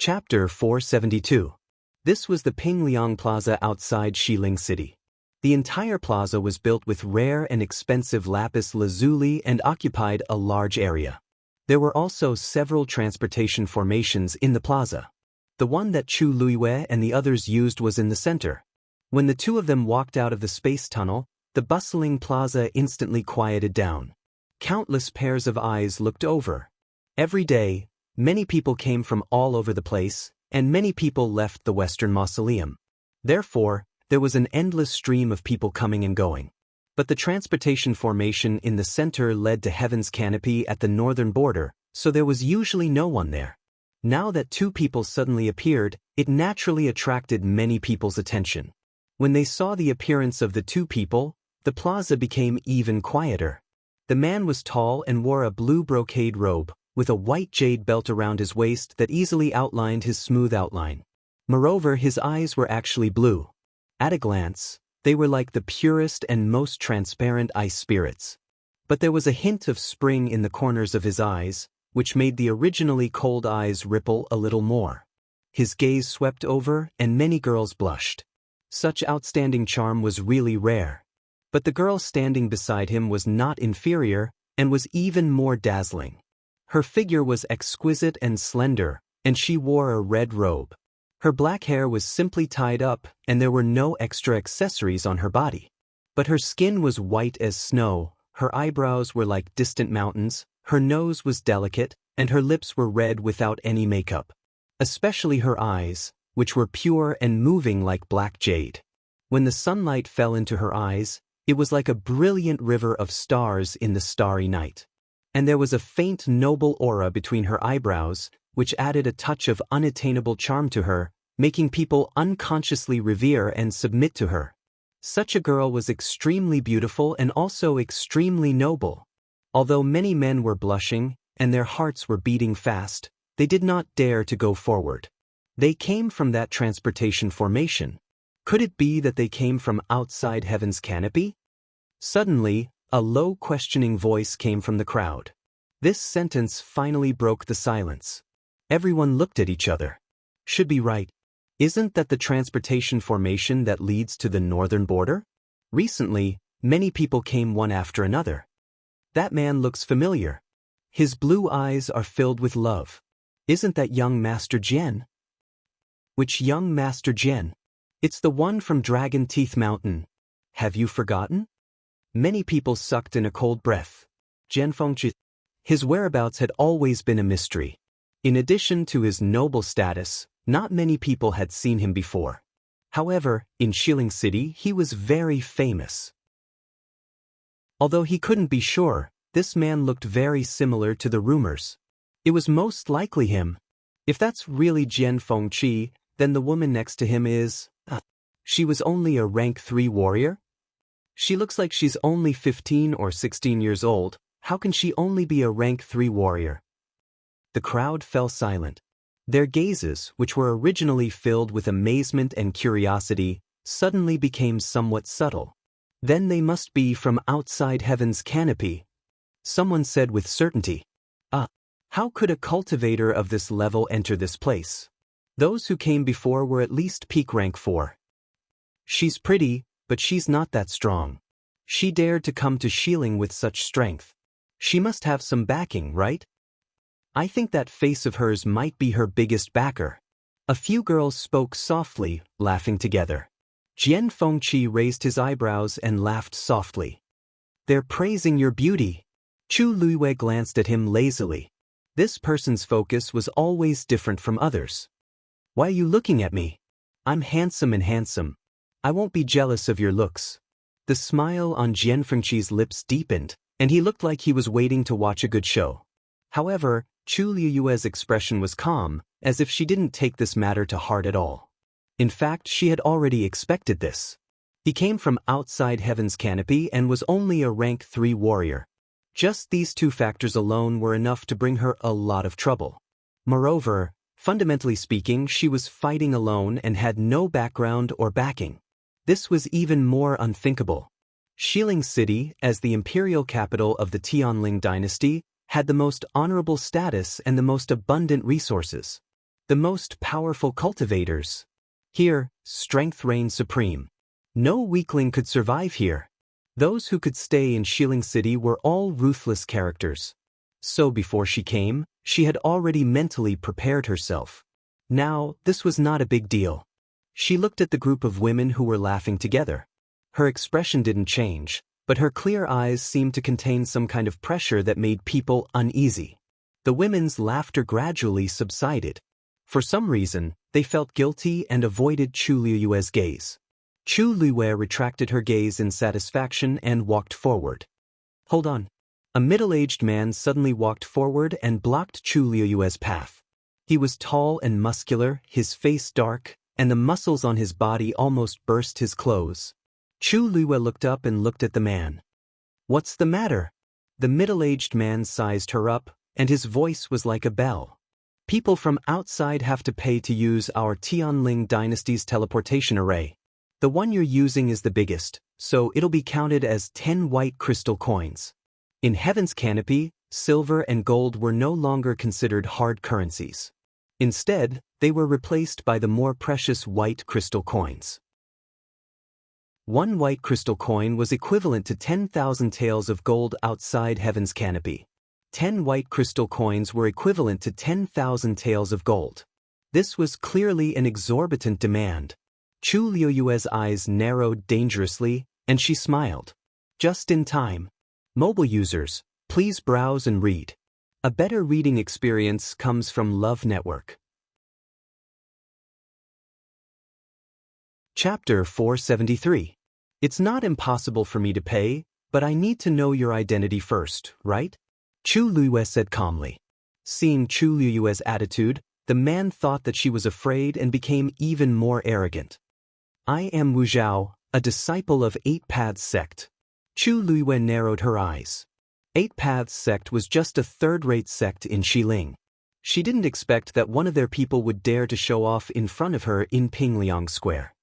Chapter 472. This was the Pingliang Plaza outside Xiling City. The entire plaza was built with rare and expensive lapis lazuli and occupied a large area. There were also several transportation formations in the plaza. The one that Chu Luiwei and the others used was in the center. When the two of them walked out of the space tunnel, the bustling plaza instantly quieted down. Countless pairs of eyes looked over. Every day, many people came from all over the place, and many people left the Western Mausoleum. Therefore, there was an endless stream of people coming and going. But the transportation formation in the center led to Heaven's Canopy at the northern border, so there was usually no one there. Now that two people suddenly appeared, it naturally attracted many people's attention. When they saw the appearance of the two people, the plaza became even quieter. The man was tall and wore a blue brocade robe, with a white jade belt around his waist that easily outlined his smooth outline. Moreover, his eyes were actually blue. At a glance, they were like the purest and most transparent ice spirits. But there was a hint of spring in the corners of his eyes, which made the originally cold eyes ripple a little more. His gaze swept over, and many girls blushed. Such outstanding charm was really rare. But the girl standing beside him was not inferior, and was even more dazzling. Her figure was exquisite and slender, and she wore a red robe. Her black hair was simply tied up, and there were no extra accessories on her body. But her skin was white as snow, her eyebrows were like distant mountains, her nose was delicate, and her lips were red without any makeup. Especially her eyes, which were pure and moving like black jade. When the sunlight fell into her eyes, it was like a brilliant river of stars in the starry night. And there was a faint noble aura between her eyebrows, which added a touch of unattainable charm to her, making people unconsciously revere and submit to her. Such a girl was extremely beautiful and also extremely noble. Although many men were blushing, and their hearts were beating fast, they did not dare to go forward. They came from that transportation formation. Could it be that they came from outside Heaven's Canopy? Suddenly, a low questioning voice came from the crowd. This sentence finally broke the silence. Everyone looked at each other. Should be right. Isn't that the transportation formation that leads to the northern border? Recently, many people came one after another. That man looks familiar. His blue eyes are filled with love. Isn't that young Master Jian? Which young Master Jian? It's the one from Dragon Teeth Mountain. Have you forgotten? Many people sucked in a cold breath. Jian Fengzhi. His whereabouts had always been a mystery. In addition to his noble status, not many people had seen him before. However, in Xiling City, he was very famous. Although he couldn't be sure, this man looked very similar to the rumors. It was most likely him. If that's really Jian Fengzhi, then the woman next to him is... she was only a rank 3 warrior? She looks like she's only 15 or 16 years old. How can she only be a rank 3 warrior? The crowd fell silent. Their gazes, which were originally filled with amazement and curiosity, suddenly became somewhat subtle. Then they must be from outside Heaven's Canopy. Someone said with certainty. How could a cultivator of this level enter this place? Those who came before were at least peak rank 4. She's pretty, but she's not that strong. She dared to come to Xiling with such strength. She must have some backing, right? I think that face of hers might be her biggest backer. A few girls spoke softly, laughing together. Jian Fengzhi raised his eyebrows and laughed softly. They're praising your beauty. Chu Luiwei glanced at him lazily. This person's focus was always different from others. Why are you looking at me? I'm handsome and handsome. I won't be jealous of your looks. The smile on Jian Fengzhi's lips deepened, and he looked like he was waiting to watch a good show. However, Chu Luiwei's expression was calm, as if she didn't take this matter to heart at all. In fact, she had already expected this. He came from outside Heaven's Canopy and was only a rank 3 warrior. Just these two factors alone were enough to bring her a lot of trouble. Moreover, fundamentally speaking, she was fighting alone and had no background or backing. This was even more unthinkable. Xiling City, as the imperial capital of the Tianling dynasty, had the most honorable status and the most abundant resources. The most powerful cultivators. Here, strength reigned supreme. No weakling could survive here. Those who could stay in Xiling City were all ruthless characters. So before she came, she had already mentally prepared herself. Now, this was not a big deal. She looked at the group of women who were laughing together. Her expression didn't change, but her clear eyes seemed to contain some kind of pressure that made people uneasy. The women's laughter gradually subsided. For some reason, they felt guilty and avoided Chu Liyue's gaze. Chu Liyue retracted her gaze in satisfaction and walked forward. Hold on. A middle-aged man suddenly walked forward and blocked Chu Liyue's path. He was tall and muscular, his face dark, and the muscles on his body almost burst his clothes. Chu Liyue looked up and looked at the man. What's the matter? The middle-aged man sized her up, and his voice was like a bell. People from outside have to pay to use our Tianling dynasty's teleportation array. The one you're using is the biggest, so it'll be counted as 10 white crystal coins. In Heaven's Canopy, silver and gold were no longer considered hard currencies. Instead, they were replaced by the more precious white crystal coins. One white crystal coin was equivalent to 10,000 taels of gold outside Heaven's Canopy. 10 white crystal coins were equivalent to 10,000 taels of gold. This was clearly an exorbitant demand. Chu Liyue's eyes narrowed dangerously, and she smiled. Just in time. Mobile users, please browse and read. A better reading experience comes from Love Network. Chapter 473. It's not impossible for me to pay, but I need to know your identity first, right? Chu Liyue said calmly. Seeing Chu Liyue's attitude, the man thought that she was afraid and became even more arrogant. I am Wu Zhao, a disciple of Eight Paths sect. Chu Liyue narrowed her eyes. Eight Paths sect was just a third-rate sect in Xiling. She didn't expect that one of their people would dare to show off in front of her in Pingliang Square.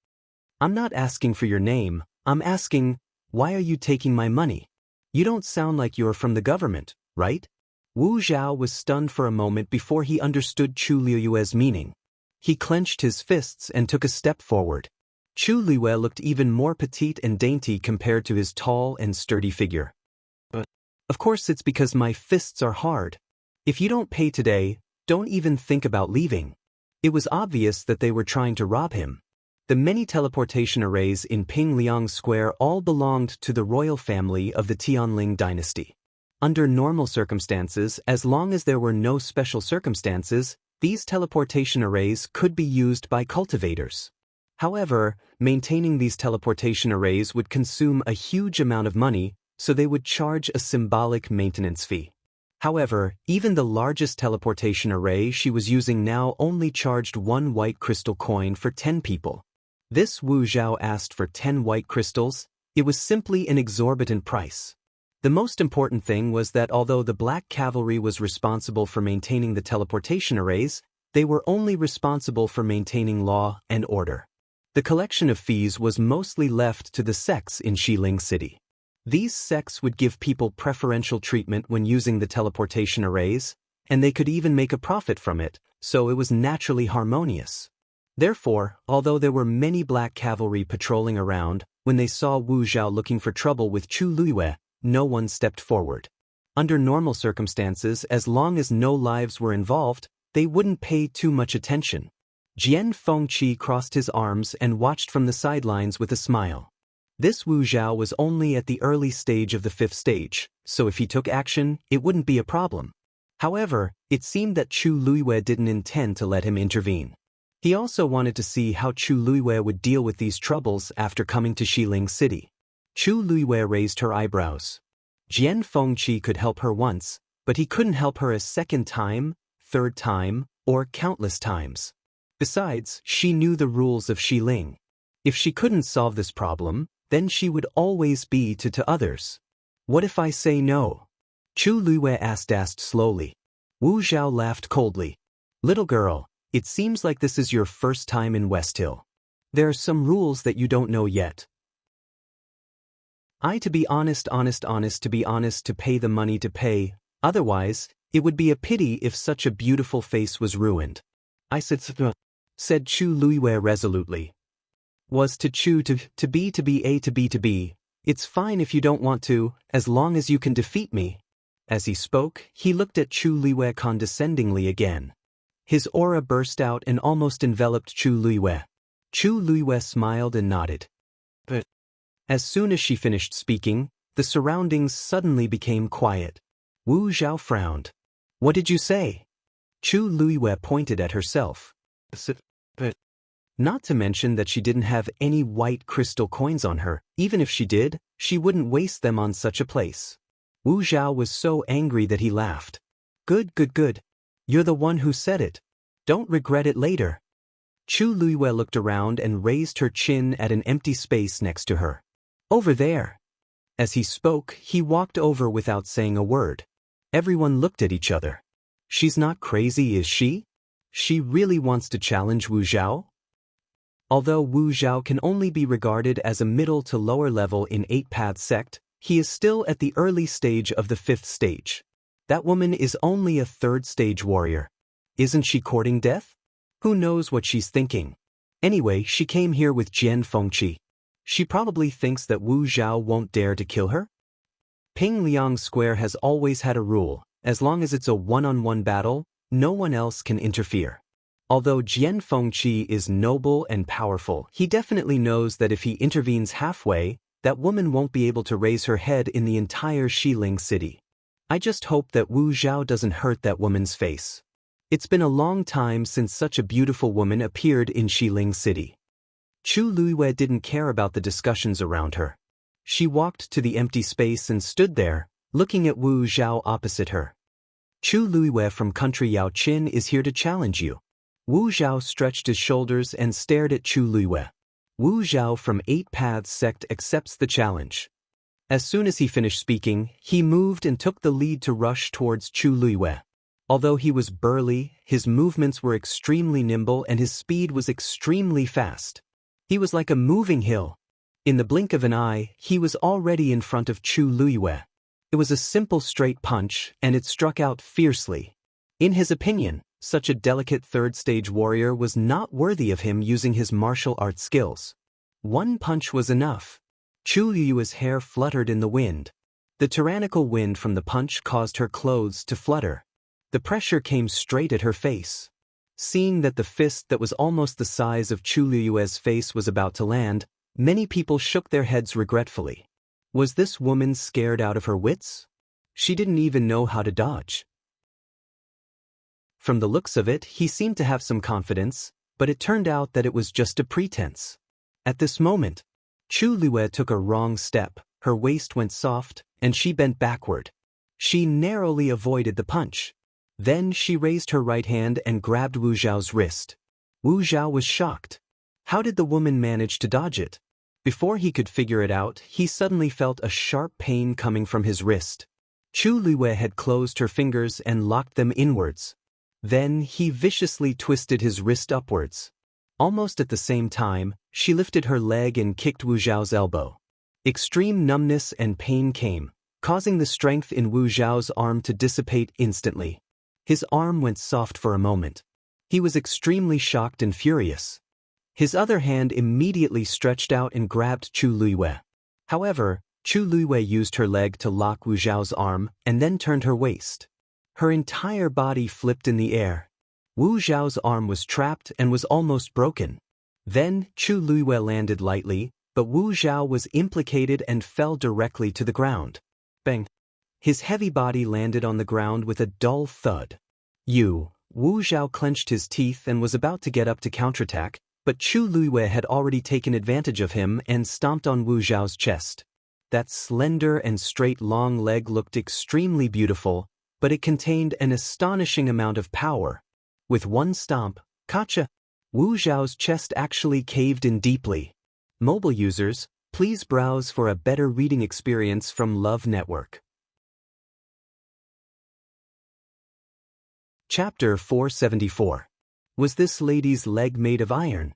I'm not asking for your name, I'm asking, why are you taking my money? You don't sound like you're from the government, right? Wu Zhao was stunned for a moment before he understood Chu Liyue's meaning. He clenched his fists and took a step forward. Chu Liyue looked even more petite and dainty compared to his tall and sturdy figure. But, of course it's because my fists are hard. If you don't pay today, don't even think about leaving. It was obvious that they were trying to rob him. The many teleportation arrays in Pingliang Square all belonged to the royal family of the Tianling dynasty. Under normal circumstances, as long as there were no special circumstances, these teleportation arrays could be used by cultivators. However, maintaining these teleportation arrays would consume a huge amount of money, so they would charge a symbolic maintenance fee. However, even the largest teleportation array she was using now only charged 1 white crystal coin for 10 people. This Wu Zhao asked for 10 white crystals. It was simply an exorbitant price. The most important thing was that although the Black Cavalry was responsible for maintaining the teleportation arrays, they were only responsible for maintaining law and order. The collection of fees was mostly left to the sects in Xiling City. These sects would give people preferential treatment when using the teleportation arrays, and they could even make a profit from it, so it was naturally harmonious. Therefore, although there were many Black Cavalry patrolling around, when they saw Wu Zhao looking for trouble with Chu Liyue, no one stepped forward. Under normal circumstances, as long as no lives were involved, they wouldn't pay too much attention. Jian Fengqi crossed his arms and watched from the sidelines with a smile. This Wu Zhao was only at the early stage of the 5th stage, so if he took action, it wouldn't be a problem. However, it seemed that Chu Liyue didn't intend to let him intervene. He also wanted to see how Chu Liyue would deal with these troubles after coming to Xiling City. Chu Liyue raised her eyebrows. Jian Fengqi could help her once, but he couldn't help her a second time, third time, or countless times. Besides, she knew the rules of Xiling. If she couldn't solve this problem, then she would always be to others. What if I say no? Chu Liyue asked slowly. Wu Zhao laughed coldly. Little girl, it seems like this is your first time in West Hill. There are some rules that you don't know yet. To be honest, to pay the money to pay, otherwise, it would be a pity if such a beautiful face was ruined. I said Chu Luiwei resolutely. Was to chew to be. It's fine if you don't want to, as long as you can defeat me. As he spoke, he looked at Chu Luiwei condescendingly again. His aura burst out and almost enveloped Chu Luiwei. Chu Luiwei smiled and nodded. But as soon as she finished speaking, the surroundings suddenly became quiet. Wu Zhao frowned. What did you say? Chu Luiwei pointed at herself. But not to mention that she didn't have any white crystal coins on her. Even if she did, she wouldn't waste them on such a place. Wu Zhao was so angry that he laughed. Good. You're the one who said it. Don't regret it later. Chu Luiwei looked around and raised her chin at an empty space next to her. Over there. As he spoke, he walked over without saying a word. Everyone looked at each other. She's not crazy, is she? She really wants to challenge Wu Zhao? Although Wu Zhao can only be regarded as a middle to lower level in 8-path sect, he is still at the early stage of the 5th stage. That woman is only a 3rd stage warrior. Isn't she courting death? Who knows what she's thinking? Anyway, she came here with Jian Fengqi. She probably thinks that Wu Zhao won't dare to kill her? Pingliang Square has always had a rule: as long as it's a one-on-one battle, no one else can interfere. Although Jian Fengqi is noble and powerful, he definitely knows that if he intervenes halfway, that woman won't be able to raise her head in the entire Xiling city. I just hope that Wu Zhao doesn't hurt that woman's face. It's been a long time since such a beautiful woman appeared in Xiling city. Chu Luiwei didn't care about the discussions around her. She walked to the empty space and stood there, looking at Wu Zhao opposite her. Chu Luiwei from country Yaoqin is here to challenge you. Wu Zhao stretched his shoulders and stared at Chu Luiwei. Wu Zhao from 8 Paths sect accepts the challenge. As soon as he finished speaking, he moved and took the lead to rush towards Chu Luiwei. Although he was burly, his movements were extremely nimble and his speed was extremely fast. He was like a moving hill. In the blink of an eye, he was already in front of Chu Luiwei. It was a simple straight punch, and it struck out fiercely. In his opinion, such a delicate 3rd stage warrior was not worthy of him using his martial arts skills. One punch was enough. Chu Luiwei's hair fluttered in the wind. The tyrannical wind from the punch caused her clothes to flutter. The pressure came straight at her face. Seeing that the fist that was almost the size of Chu Luiwei's face was about to land, many people shook their heads regretfully. Was this woman scared out of her wits? She didn't even know how to dodge. From the looks of it, he seemed to have some confidence, but it turned out that it was just a pretense. At this moment, Chu Luiwei took a wrong step, her waist went soft, and she bent backward. She narrowly avoided the punch. Then she raised her right hand and grabbed Wu Zhao's wrist. Wu Zhao was shocked. How did the woman manage to dodge it? Before he could figure it out, he suddenly felt a sharp pain coming from his wrist. Chu Luiwei had closed her fingers and locked them inwards. Then he viciously twisted his wrist upwards. Almost at the same time, she lifted her leg and kicked Wu Zhao's elbow. Extreme numbness and pain came, causing the strength in Wu Zhao's arm to dissipate instantly. His arm went soft for a moment. He was extremely shocked and furious. His other hand immediately stretched out and grabbed Chu Luiwei. However, Chu Luiwei used her leg to lock Wu Zhao's arm and then turned her waist. Her entire body flipped in the air. Wu Zhao's arm was trapped and was almost broken. Then Chu Luiwei landed lightly, but Wu Zhao was implicated and fell directly to the ground. Bang! His heavy body landed on the ground with a dull thud. Wu Zhao clenched his teeth and was about to get up to counterattack, but Chu Luiwei had already taken advantage of him and stomped on Wu Zhao's chest. That slender and straight long leg looked extremely beautiful, but it contained an astonishing amount of power. With one stomp, Wu Zhao's chest actually caved in deeply. Mobile users, please browse for a better reading experience from Love Network. Chapter 474. Was this lady's leg made of iron?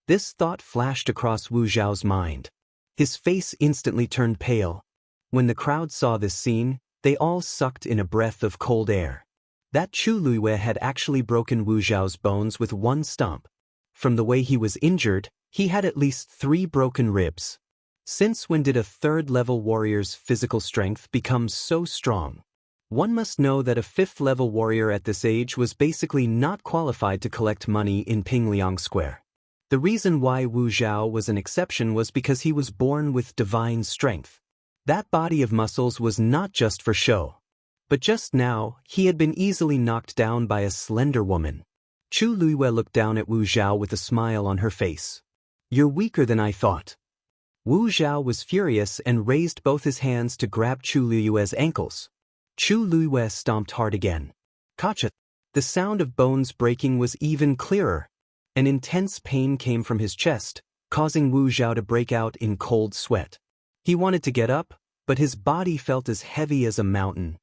This thought flashed across Wu Zhao's mind. His face instantly turned pale. When the crowd saw this scene, they all sucked in a breath of cold air. That Chu Luiyue had actually broken Wu Zhao's bones with one stomp. From the way he was injured, he had at least 3 broken ribs. Since when did a third-level warrior's physical strength become so strong? One must know that a 5th-level warrior at this age was basically not qualified to collect money in Pingliang Square. The reason why Wu Zhao was an exception was because he was born with divine strength. That body of muscles was not just for show. But just now, he had been easily knocked down by a slender woman. Chu Luiyue looked down at Wu Zhao with a smile on her face. "You're weaker than I thought." Wu Zhao was furious and raised both his hands to grab Chu Luiyue's ankles. Chu Luiyue stomped hard again. Kacha! The sound of bones breaking was even clearer. An intense pain came from his chest, causing Wu Zhao to break out in cold sweat. He wanted to get up, but his body felt as heavy as a mountain.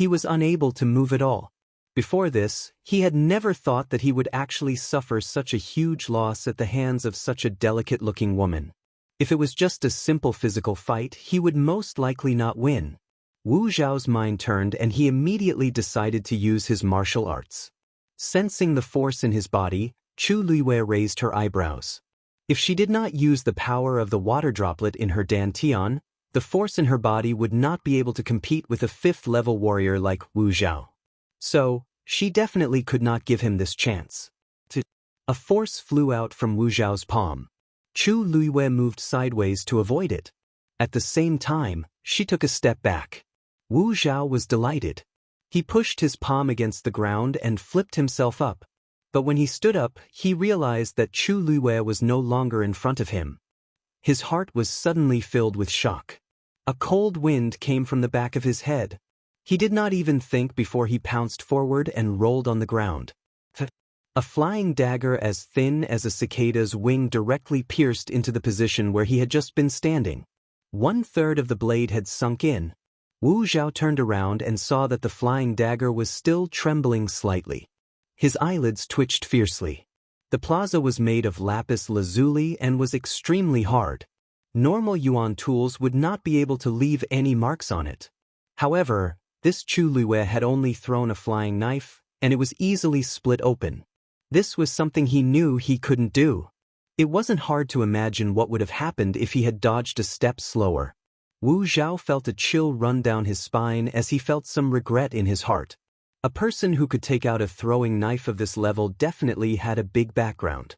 He was unable to move at all. Before this, he had never thought that he would actually suffer such a huge loss at the hands of such a delicate-looking woman. If it was just a simple physical fight, he would most likely not win. Wu Zhao's mind turned and he immediately decided to use his martial arts. Sensing the force in his body, Chu Luiyue raised her eyebrows. If she did not use the power of the water droplet in her dantian, the force in her body would not be able to compete with a 5th-level warrior like Wu Zhao. So, she definitely could not give him this chance. A force flew out from Wu Zhao's palm. Chu Luiyue moved sideways to avoid it. At the same time, she took a step back. Wu Zhao was delighted. He pushed his palm against the ground and flipped himself up. But when he stood up, he realized that Chu Luiyue was no longer in front of him. His heart was suddenly filled with shock. A cold wind came from the back of his head. He did not even think before he pounced forward and rolled on the ground. A flying dagger as thin as a cicada's wing directly pierced into the position where he had just been standing. 1/3 of the blade had sunk in. Wu Zhao turned around and saw that the flying dagger was still trembling slightly. His eyelids twitched fiercely. The plaza was made of lapis lazuli and was extremely hard. Normal yuan tools would not be able to leave any marks on it. However, this Chu Luiyue had only thrown a flying knife, and it was easily split open. This was something he knew he couldn't do. It wasn't hard to imagine what would have happened if he had dodged a step slower. Wu Zhao felt a chill run down his spine as he felt some regret in his heart. A person who could take out a throwing knife of this level definitely had a big background.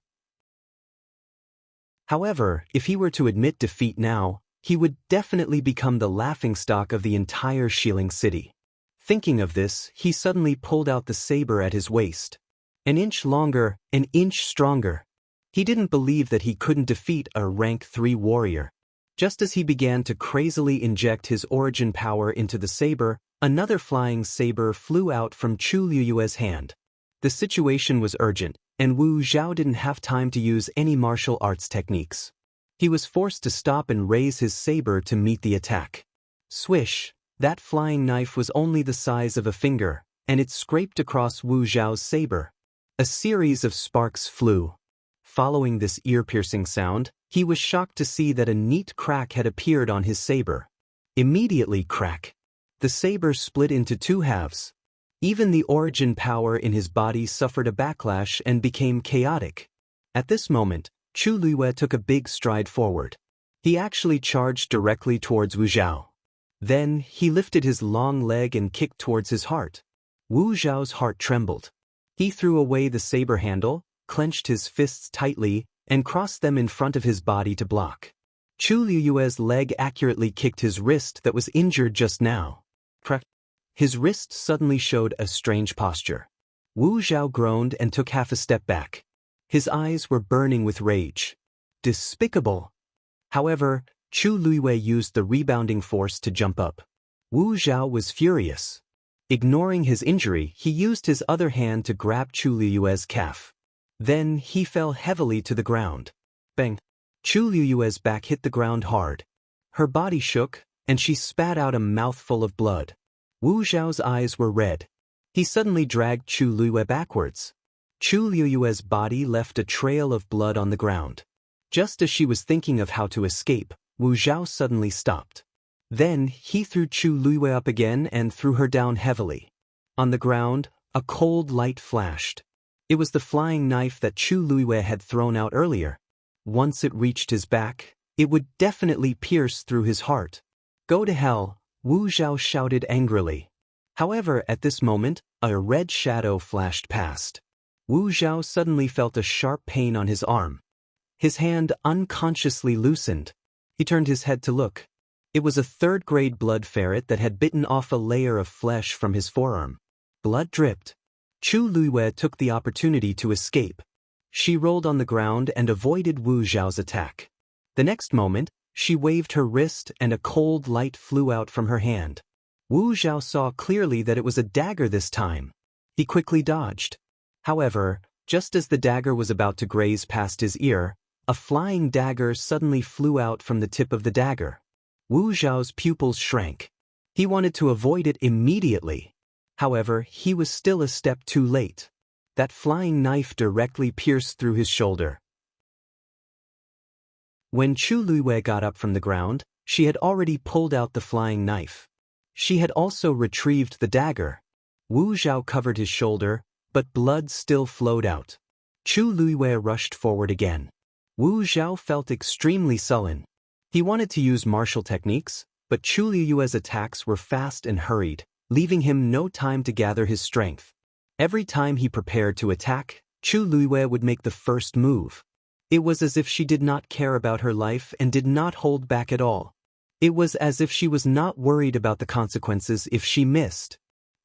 However, if he were to admit defeat now, he would definitely become the laughingstock of the entire Xiling city. Thinking of this, he suddenly pulled out the saber at his waist. An inch longer, an inch stronger. He didn't believe that he couldn't defeat a rank 3 warrior. Just as he began to crazily inject his origin power into the saber, another flying saber flew out from Chu Luiyue's hand. The situation was urgent, and Wu Zhao didn't have time to use any martial arts techniques. He was forced to stop and raise his saber to meet the attack. Swish! That flying knife was only the size of a finger, and it scraped across Wu Zhao's saber. A series of sparks flew. Following this ear-piercing sound, he was shocked to see that a neat crack had appeared on his saber. Immediately crack. The saber split into 2 halves. Even the origin power in his body suffered a backlash and became chaotic. At this moment, Chu Luiyue took a big stride forward. He actually charged directly towards Wu Zhao. Then, he lifted his long leg and kicked towards his heart. Wu Zhao's heart trembled. He threw away the saber handle, clenched his fists tightly, and crossed them in front of his body to block. Chu Luiyue's leg accurately kicked his wrist that was injured just now. His wrist suddenly showed a strange posture. Wu Zhao groaned and took half a step back. His eyes were burning with rage. Despicable! However, Chu Luiyue used the rebounding force to jump up. Wu Zhao was furious. Ignoring his injury, he used his other hand to grab Chu Luiyue's calf. Then, he fell heavily to the ground. Bang! Chu Luiyue's back hit the ground hard. Her body shook, and she spat out a mouthful of blood. Wu Zhao's eyes were red. He suddenly dragged Chu Luiyue backwards. Chu Luiyue's body left a trail of blood on the ground. Just as she was thinking of how to escape, Wu Zhao suddenly stopped. Then, he threw Chu Luiyue up again and threw her down heavily. On the ground, A cold light flashed. It was the flying knife that Chu Luiwei had thrown out earlier. Once it reached his back, it would definitely pierce through his heart. Go to hell, Wu Zhao shouted angrily. However, at this moment, a red shadow flashed past. Wu Zhao suddenly felt a sharp pain on his arm. His hand unconsciously loosened. He turned his head to look. It was a third-grade blood ferret that had bitten off a layer of flesh from his forearm. Blood dripped. Chu Luiwei took the opportunity to escape. She rolled on the ground and avoided Wu Zhao's attack. The next moment, she waved her wrist and a cold light flew out from her hand. Wu Zhao saw clearly that it was a dagger this time. He quickly dodged. However, just as the dagger was about to graze past his ear, a flying dagger suddenly flew out from the tip of the dagger. Wu Zhao's pupils shrank. He wanted to avoid it immediately. However, he was still a step too late. That flying knife directly pierced through his shoulder. When Chu Luiwei got up from the ground, she had already pulled out the flying knife. She had also retrieved the dagger. Wu Zhao covered his shoulder, but blood still flowed out. Chu Luiwei rushed forward again. Wu Zhao felt extremely sullen. He wanted to use martial techniques, but Chu Luiwei's attacks were fast and hurried, leaving him no time to gather his strength. Every time he prepared to attack, Chu Luiwei would make the first move. It was as if she did not care about her life and did not hold back at all. It was as if she was not worried about the consequences if she missed.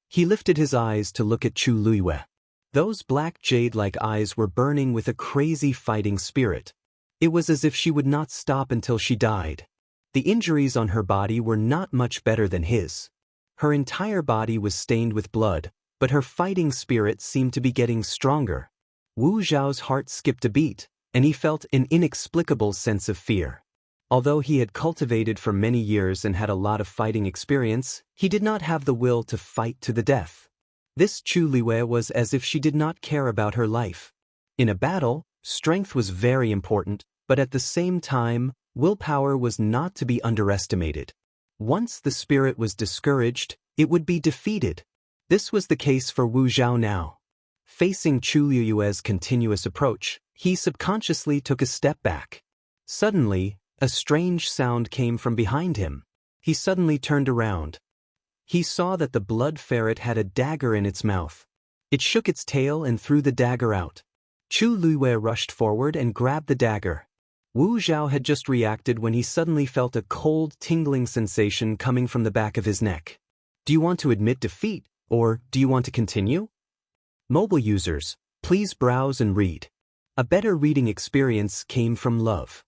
He lifted his eyes to look at Chu Luiwei. Those black jade-like eyes were burning with a crazy fighting spirit. It was as if she would not stop until she died. The injuries on her body were not much better than his. Her entire body was stained with blood, but her fighting spirit seemed to be getting stronger. Wu Zhao's heart skipped a beat, and he felt an inexplicable sense of fear. Although he had cultivated for many years and had a lot of fighting experience, he did not have the will to fight to the death. This Chu Luiwei was as if she did not care about her life. In a battle, strength was very important, but at the same time, willpower was not to be underestimated. Once the spirit was discouraged, it would be defeated. This was the case for Wu Zhao now. Facing Chu Luiwei's continuous approach, he subconsciously took a step back. Suddenly, a strange sound came from behind him. He suddenly turned around. He saw that the blood ferret had a dagger in its mouth. It shook its tail and threw the dagger out. Chu Luiwei rushed forward and grabbed the dagger. Wu Zhao had just reacted when he suddenly felt a cold, tingling sensation coming from the back of his neck. Do you want to admit defeat, or do you want to continue? Mobile users, please browse and read. A better reading experience came from love.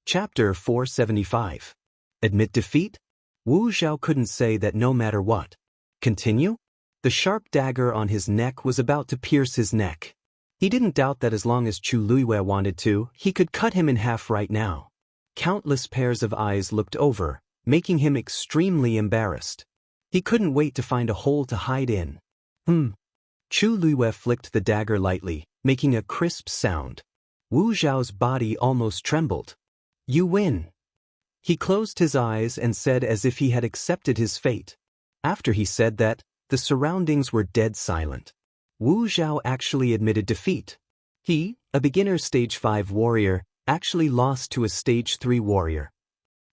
Chapter 475. Admit defeat? Wu Zhao couldn't say that no matter what. Continue? The sharp dagger on his neck was about to pierce his neck. He didn't doubt that as long as Chu Luiwei wanted to, he could cut him in half right now. Countless pairs of eyes looked over, making him extremely embarrassed. He couldn't wait to find a hole to hide in. Chu Luiwei flicked the dagger lightly, making a crisp sound. Wu Zhao's body almost trembled. You win. He closed his eyes and said as if he had accepted his fate. After he said that, the surroundings were dead silent. Wu Zhao actually admitted defeat. He, a beginner stage 5 warrior, actually lost to a stage 3 warrior.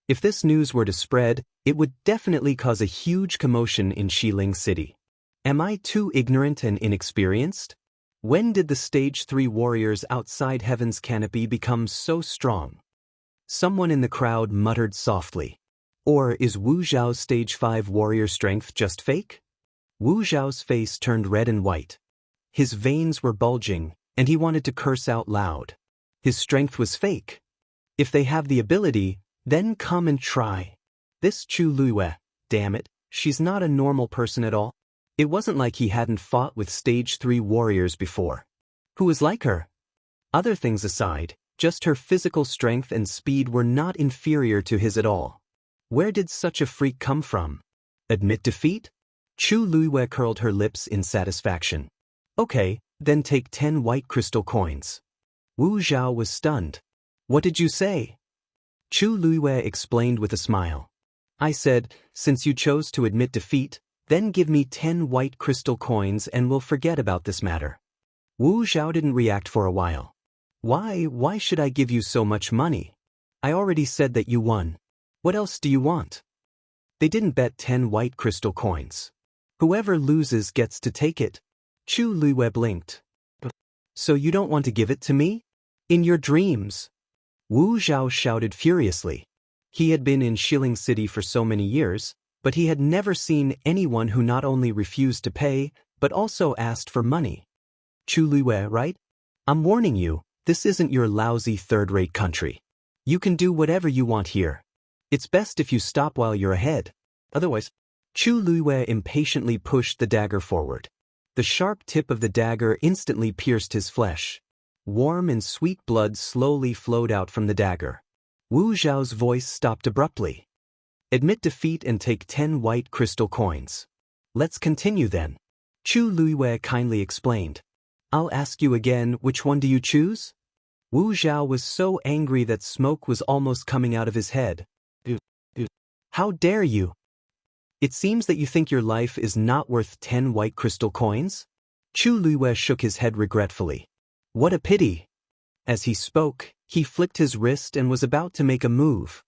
If this news were to spread, it would definitely cause a huge commotion in Xiling City. Am I too ignorant and inexperienced? When did the stage 3 warriors outside Heaven's Canopy become so strong? Someone in the crowd muttered softly. Or is Wu Zhao's stage 5 warrior strength just fake? Wu Zhao's face turned red and white. His veins were bulging, and he wanted to curse out loud. His strength was fake. If they have the ability, then come and try. This Chu Luiwei, damn it, she's not a normal person at all. It wasn't like he hadn't fought with stage 3 warriors before. Who was like her? Other things aside, just her physical strength and speed were not inferior to his at all. Where did such a freak come from? Admit defeat? Chu Luiwei curled her lips in satisfaction. Okay, then take 10 white crystal coins. Wu Zhao was stunned. What did you say? Chu Luiwei explained with a smile. I said, since you chose to admit defeat, then give me 10 white crystal coins and we'll forget about this matter. Wu Zhao didn't react for a while. Why should I give you so much money? I already said that you won. What else do you want? They didn't bet 10 white crystal coins. Whoever loses gets to take it. Chu Luiwei blinked. So you don't want to give it to me? In your dreams? Wu Zhao shouted furiously. He had been in Shilling City for so many years, but he had never seen anyone who not only refused to pay, but also asked for money. Chu Luiwei, right? I'm warning you, this isn't your lousy third-rate country. You can do whatever you want here. It's best if you stop while you're ahead. Otherwise, Chu Luiwei impatiently pushed the dagger forward. The sharp tip of the dagger instantly pierced his flesh. Warm and sweet blood slowly flowed out from the dagger. Wu Zhao's voice stopped abruptly. Admit defeat and take 10 white crystal coins. Let's continue then. Chu Luiwei kindly explained. I'll ask you again, which one do you choose? Wu Zhao was so angry that smoke was almost coming out of his head. How dare you? It seems that you think your life is not worth 10 white crystal coins? Chu Luiwei shook his head regretfully. What a pity. As he spoke, he flicked his wrist and was about to make a move.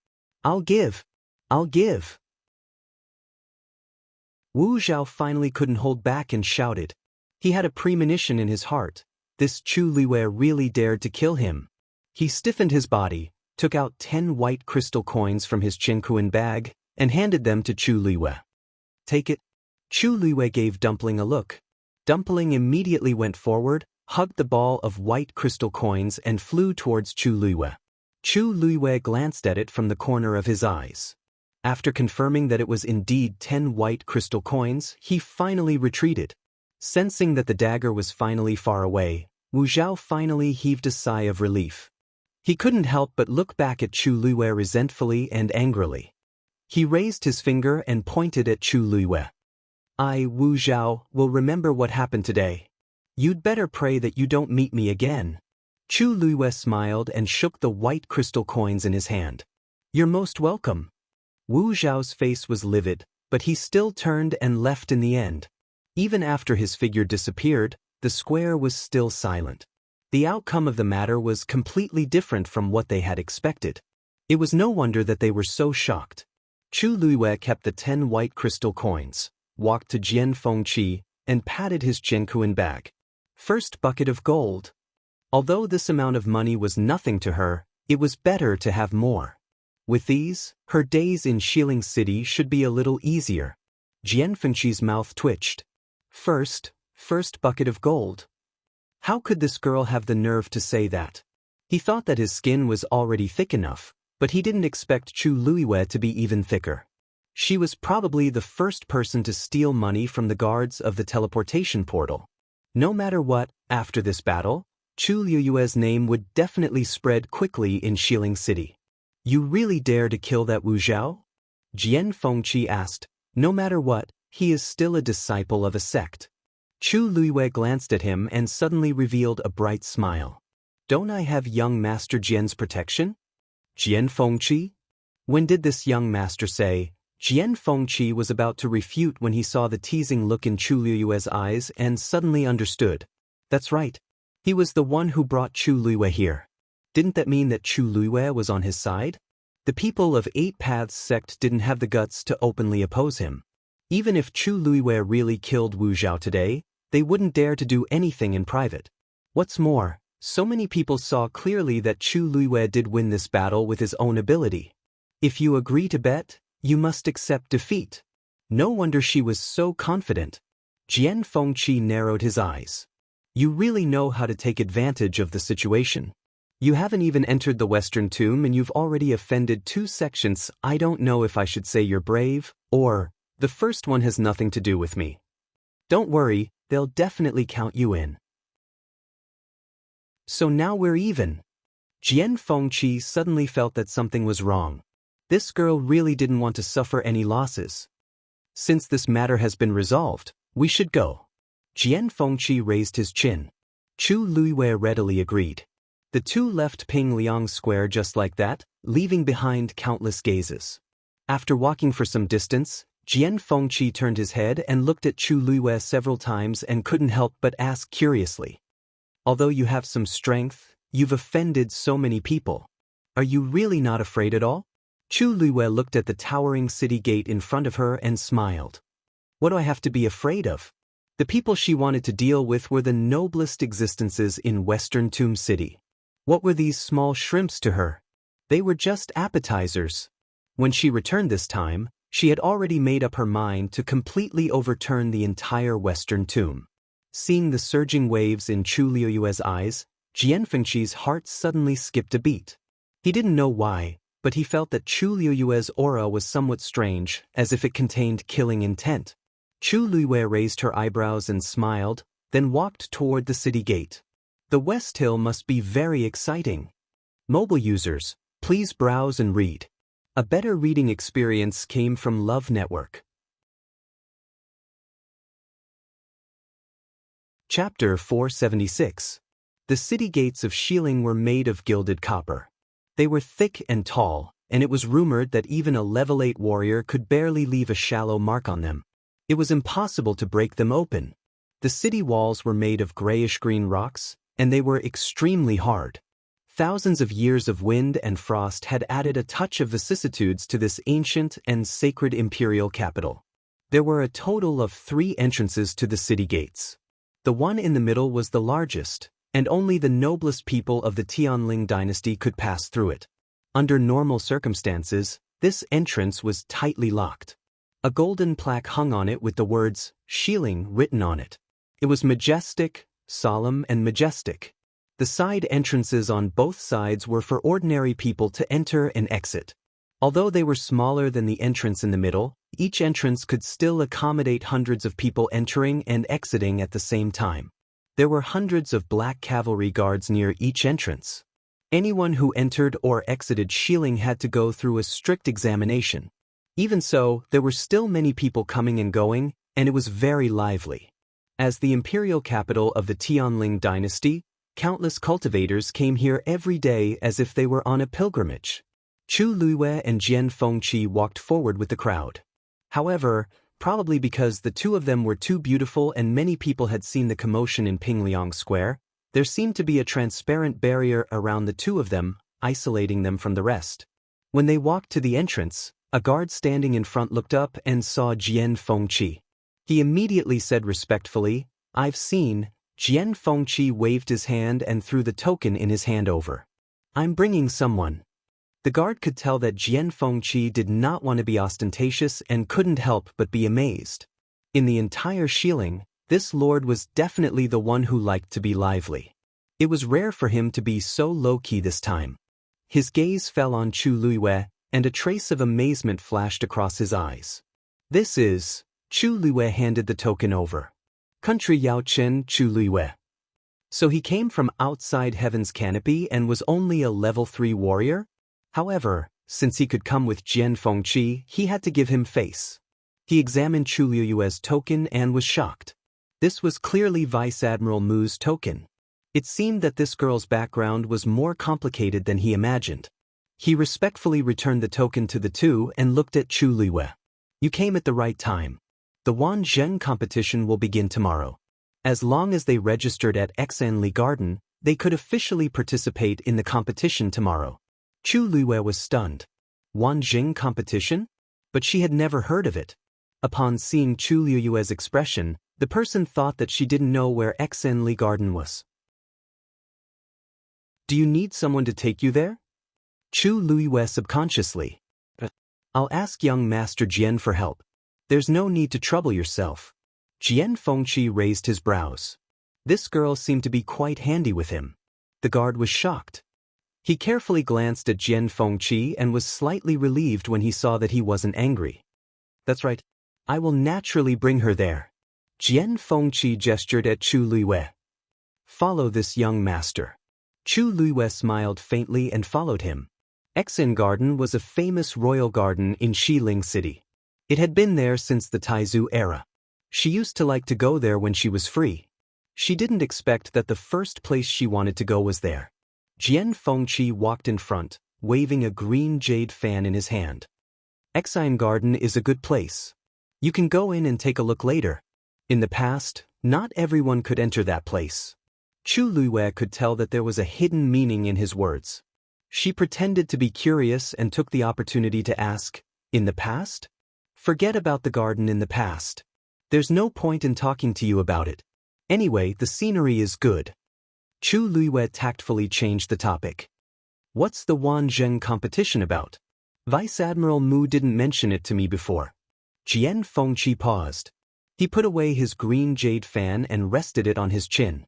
I'll give. Wu Zhao finally couldn't hold back and shouted. He had a premonition in his heart. This Chu Luiwei really dared to kill him. He stiffened his body, took out 10 white crystal coins from his chinkuan bag, and handed them to Chu Luiwei. Take it. Chu Luiwei gave Dumpling a look. Dumpling immediately went forward, hugged the ball of white crystal coins and flew towards Chu Luiwei. Chu Luiwei glanced at it from the corner of his eyes. After confirming that it was indeed 10 white crystal coins, he finally retreated. Sensing that the dagger was finally far away, Wu Zhao finally heaved a sigh of relief. He couldn't help but look back at Chu Luiwei resentfully and angrily. He raised his finger and pointed at Chu Luiwei. I, Wu Zhao, will remember what happened today. You'd better pray that you don't meet me again. Chu Luiwei smiled and shook the white crystal coins in his hand. You're most welcome. Wu Zhao's face was livid, but he still turned and left in the end. Even after his figure disappeared, the square was still silent. The outcome of the matter was completely different from what they had expected. It was no wonder that they were so shocked. Chu Luiwei kept the 10 white crystal coins, walked to Jian Fengqi, and patted his chinkuan bag. First bucket of gold. Although this amount of money was nothing to her, it was better to have more. With these, her days in Shilling City should be a little easier. Jian Fengqi's mouth twitched. First bucket of gold. How could this girl have the nerve to say that? He thought that his skin was already thick enough, but he didn't expect Chu Luiwei to be even thicker. She was probably the first person to steal money from the guards of the teleportation portal. No matter what, after this battle, Chu Luiwei's name would definitely spread quickly in Shilling City. You really dare to kill that Wu Zhao? Jian Fengqi asked. No matter what, he is still a disciple of a sect. Chu Luiwei glanced at him and suddenly revealed a bright smile. Don't I have young Master Jian's protection? Jian Fengqi? When did this young master say? Jian Fengqi was about to refute when he saw the teasing look in Chu Luiwei's eyes and suddenly understood. That's right. He was the one who brought Chu Luiwei here. Didn't that mean that Chu Luiwei was on his side? The people of Eight Paths sect didn't have the guts to openly oppose him. Even if Chu Luiwei really killed Wu Zhao today, they wouldn't dare to do anything in private. What's more, so many people saw clearly that Chu Luiwei did win this battle with his own ability. If you agree to bet, you must accept defeat. No wonder she was so confident. Jian Fengqi narrowed his eyes. You really know how to take advantage of the situation. You haven't even entered the Western Tomb and you've already offended 2 sections. I don't know if I should say you're brave, or, the first one has nothing to do with me. Don't worry, they'll definitely count you in. So now we're even. Jian Fengqi suddenly felt that something was wrong. This girl really didn't want to suffer any losses. Since this matter has been resolved, we should go. Jian Fengqi raised his chin. Chu Luiwei readily agreed. The two left Pingliang Square just like that, leaving behind countless gazes. After walking for some distance, Jian Fengqi turned his head and looked at Chu Luiyue several times and couldn't help but ask curiously. Although you have some strength, you've offended so many people. Are you really not afraid at all? Chu Luiyue looked at the towering city gate in front of her and smiled. What do I have to be afraid of? The people she wanted to deal with were the noblest existences in Western Tomb City. What were these small shrimps to her? They were just appetizers. When she returned this time, she had already made up her mind to completely overturn the entire Western Tomb. Seeing the surging waves in Chu Luiyue's eyes, Jian Fengqi's heart suddenly skipped a beat. He didn't know why, but he felt that Chu Luiyue's aura was somewhat strange, as if it contained killing intent. Chu Luiyue raised her eyebrows and smiled, then walked toward the city gate. The West Hill must be very exciting. Mobile users, please browse and read. A better reading experience came from Love Network. Chapter 476. The city gates of Xiling were made of gilded copper. They were thick and tall, and it was rumored that even a level 8 warrior could barely leave a shallow mark on them. It was impossible to break them open. The city walls were made of grayish-green rocks, and they were extremely hard. Thousands of years of wind and frost had added a touch of vicissitudes to this ancient and sacred imperial capital. There were a total of 3 entrances to the city gates. The one in the middle was the largest, and only the noblest people of the Tianling dynasty could pass through it. Under normal circumstances, this entrance was tightly locked. A golden plaque hung on it with the words, Xiling, written on it. It was majestic, solemn and majestic. The side entrances on both sides were for ordinary people to enter and exit. Although they were smaller than the entrance in the middle, each entrance could still accommodate hundreds of people entering and exiting at the same time. There were hundreds of black cavalry guards near each entrance. Anyone who entered or exited Xiling had to go through a strict examination. Even so, there were still many people coming and going, and it was very lively. As the imperial capital of the Tianling dynasty, countless cultivators came here every day as if they were on a pilgrimage. Chu Luiyue and Jian Fengqi walked forward with the crowd. However, probably because the two of them were too beautiful and many people had seen the commotion in Pingliang Square, there seemed to be a transparent barrier around the two of them, isolating them from the rest. When they walked to the entrance, a guard standing in front looked up and saw Jian Fengqi. He immediately said respectfully, "I've seen." Jian Fengqi waved his hand and threw the token in his hand over. "I'm bringing someone." The guard could tell that Jian Fengqi did not want to be ostentatious and couldn't help but be amazed. In the entire Xiling, this lord was definitely the one who liked to be lively. It was rare for him to be so low-key this time. His gaze fell on Chu Luiyue, and a trace of amazement flashed across his eyes. "This is..." Chu Luiyue handed the token over. "Country Yao Chen Chu Luiyue." So he came from outside Heaven's Canopy and was only a level 3 warrior? However, since he could come with Jian Fengqi, he had to give him face. He examined Chu Luiyue's token and was shocked. This was clearly Vice Admiral Mu's token. It seemed that this girl's background was more complicated than he imagined. He respectfully returned the token to the two and looked at Chu Luiyue. "You came at the right time. The Wan Zheng competition will begin tomorrow. As long as they registered at Xanli Garden, they could officially participate in the competition tomorrow." Chu Luiyue was stunned. Wan Zheng competition? But she had never heard of it. Upon seeing Chu Luiyue's expression, the person thought that she didn't know where Xanli Garden was. "Do you need someone to take you there?" Chu Luiyue subconsciously. "I'll ask young Master Jian for help. There's no need to trouble yourself." Jian Fengqi raised his brows. This girl seemed to be quite handy with him. The guard was shocked. He carefully glanced at Jian Fengqi and was slightly relieved when he saw that he wasn't angry. "That's right. I will naturally bring her there." Jian Fengqi gestured at Chu Luiyue. "Follow this young master." Chu Luiyue smiled faintly and followed him. Xan Garden was a famous royal garden in Xiling City. It had been there since the Taizu era. She used to like to go there when she was free. She didn't expect that the first place she wanted to go was there. Jian Fengqi walked in front, waving a green jade fan in his hand. Xian Garden is a good place. You can go in and take a look later. In the past, not everyone could enter that place. Chu Luiwei could tell that there was a hidden meaning in his words. She pretended to be curious and took the opportunity to ask, "In the past?" "Forget about the garden in the past. There's no point in talking to you about it. Anyway, the scenery is good." Chu Luiwei tactfully changed the topic. "What's the Wanzheng competition about? Vice Admiral Mu didn't mention it to me before." Jian Fengqi paused. He put away his green jade fan and rested it on his chin.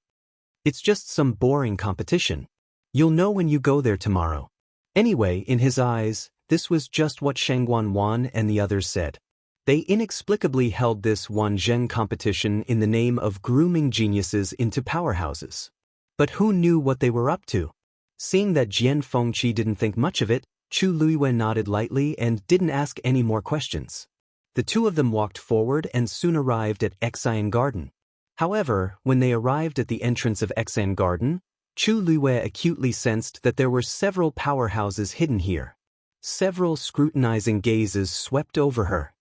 "It's just some boring competition. You'll know when you go there tomorrow." Anyway, in his eyes, this was just what Shangguan Wan and the others said. They inexplicably held this Wanzheng competition in the name of grooming geniuses into powerhouses. But who knew what they were up to? Seeing that Jian Fengqi didn't think much of it, Chu Luiwei nodded lightly and didn't ask any more questions. The two of them walked forward and soon arrived at Xian Garden. However, when they arrived at the entrance of Xian Garden, Chu Luiwei acutely sensed that there were several powerhouses hidden here. Several scrutinizing gazes swept over her.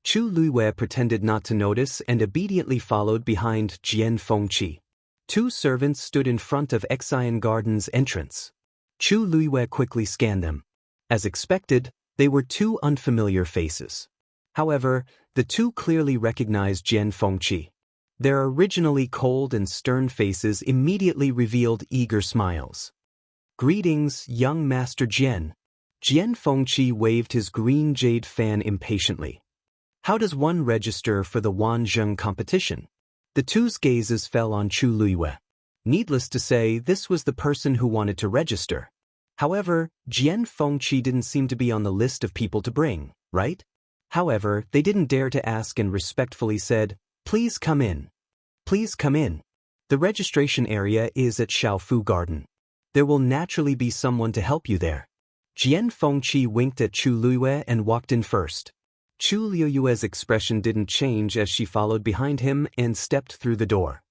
Chu Luiwei pretended not to notice and obediently followed behind Jian Fengqi. Two servants stood in front of Xian Garden's entrance. Chu Luiwei quickly scanned them. As expected, they were two unfamiliar faces. However, the two clearly recognized Jian Fengqi. Their originally cold and stern faces immediately revealed eager smiles. "Greetings, young Master Jian." Jian Fengqi waved his green jade fan impatiently. "How does one register for the Wanzheng competition?" The two's gazes fell on Chu Luiwei. Needless to say, this was the person who wanted to register. However, Jian Fengqi didn't seem to be on the list of people to bring, right? However, they didn't dare to ask and respectfully said, "Please come in. Please come in. The registration area is at Xiaofu Garden. There will naturally be someone to help you there." Jian Fengqi winked at Chu Luiwei and walked in first. Chu Luiwei's expression didn't change as she followed behind him and stepped through the door.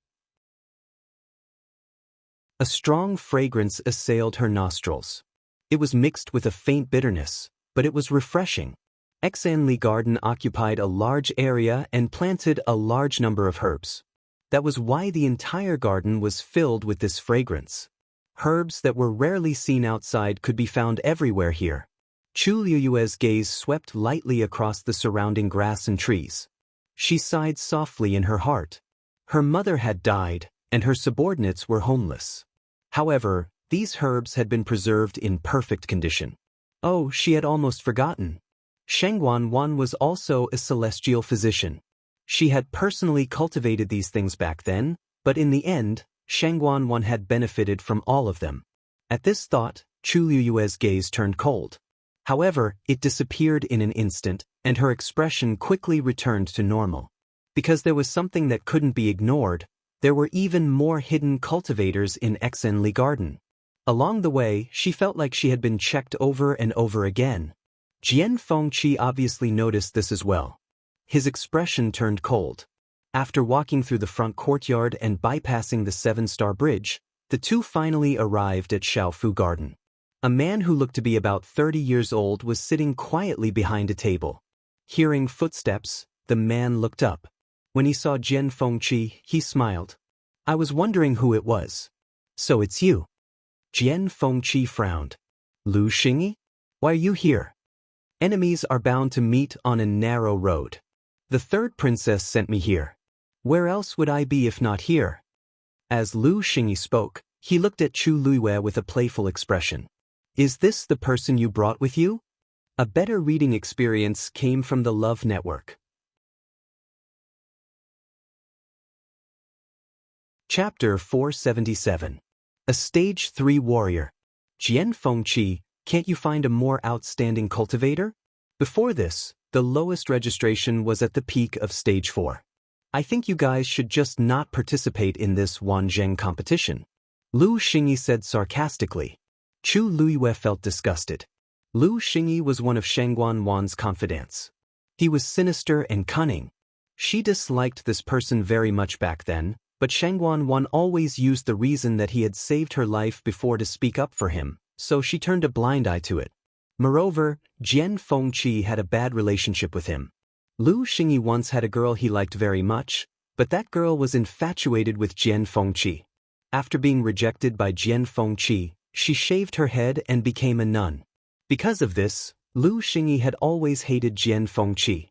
A strong fragrance assailed her nostrils. It was mixed with a faint bitterness, but it was refreshing. Xianli Garden occupied a large area and planted a large number of herbs. That was why the entire garden was filled with this fragrance. Herbs that were rarely seen outside could be found everywhere here. Chu Luiwei's gaze swept lightly across the surrounding grass and trees. She sighed softly in her heart. Her mother had died, and her subordinates were homeless. However, these herbs had been preserved in perfect condition. Oh, she had almost forgotten. Shangguan Wan was also a celestial physician. She had personally cultivated these things back then, but in the end, Shangguan Wan had benefited from all of them. At this thought, Chu Luiwei's gaze turned cold. However, it disappeared in an instant, and her expression quickly returned to normal. Because there was something that couldn't be ignored, there were even more hidden cultivators in Xianli Garden. Along the way, she felt like she had been checked over and over again. Jian Fengqi obviously noticed this as well. His expression turned cold. After walking through the front courtyard and bypassing the 7-star bridge, the two finally arrived at Xiaofu Garden. A man who looked to be about 30 years old was sitting quietly behind a table. Hearing footsteps, the man looked up. When he saw Jian Fengqi, he smiled. "I was wondering who it was." "So it's you." Jian Fengqi frowned. "Lu Xingyi? Why are you here?" "Enemies are bound to meet on a narrow road. The third princess sent me here. Where else would I be if not here?" As Lu Xingyi spoke, he looked at Chu Luiwei with a playful expression. "Is this the person you brought with you?" A better reading experience came from the Love Network. Chapter 477. A Stage 3 Warrior. Jian Fengqi, can't you find a more outstanding cultivator? Before this, the lowest registration was at the peak of Stage 4. I think you guys should just not participate in this Wanzheng competition. Lu Xingyi said sarcastically. Chu Luiwei felt disgusted. Lu Xingyi was one of Shangguan Wan's confidants. He was sinister and cunning. She disliked this person very much back then, but Shangguan Wan always used the reason that he had saved her life before to speak up for him, so she turned a blind eye to it. Moreover, Jian Fengqi had a bad relationship with him. Lu Xingyi once had a girl he liked very much, but that girl was infatuated with Jian Fengqi. After being rejected by Jian Fengqi, she shaved her head and became a nun. Because of this, Lu Xingyi had always hated Jian Fengqi.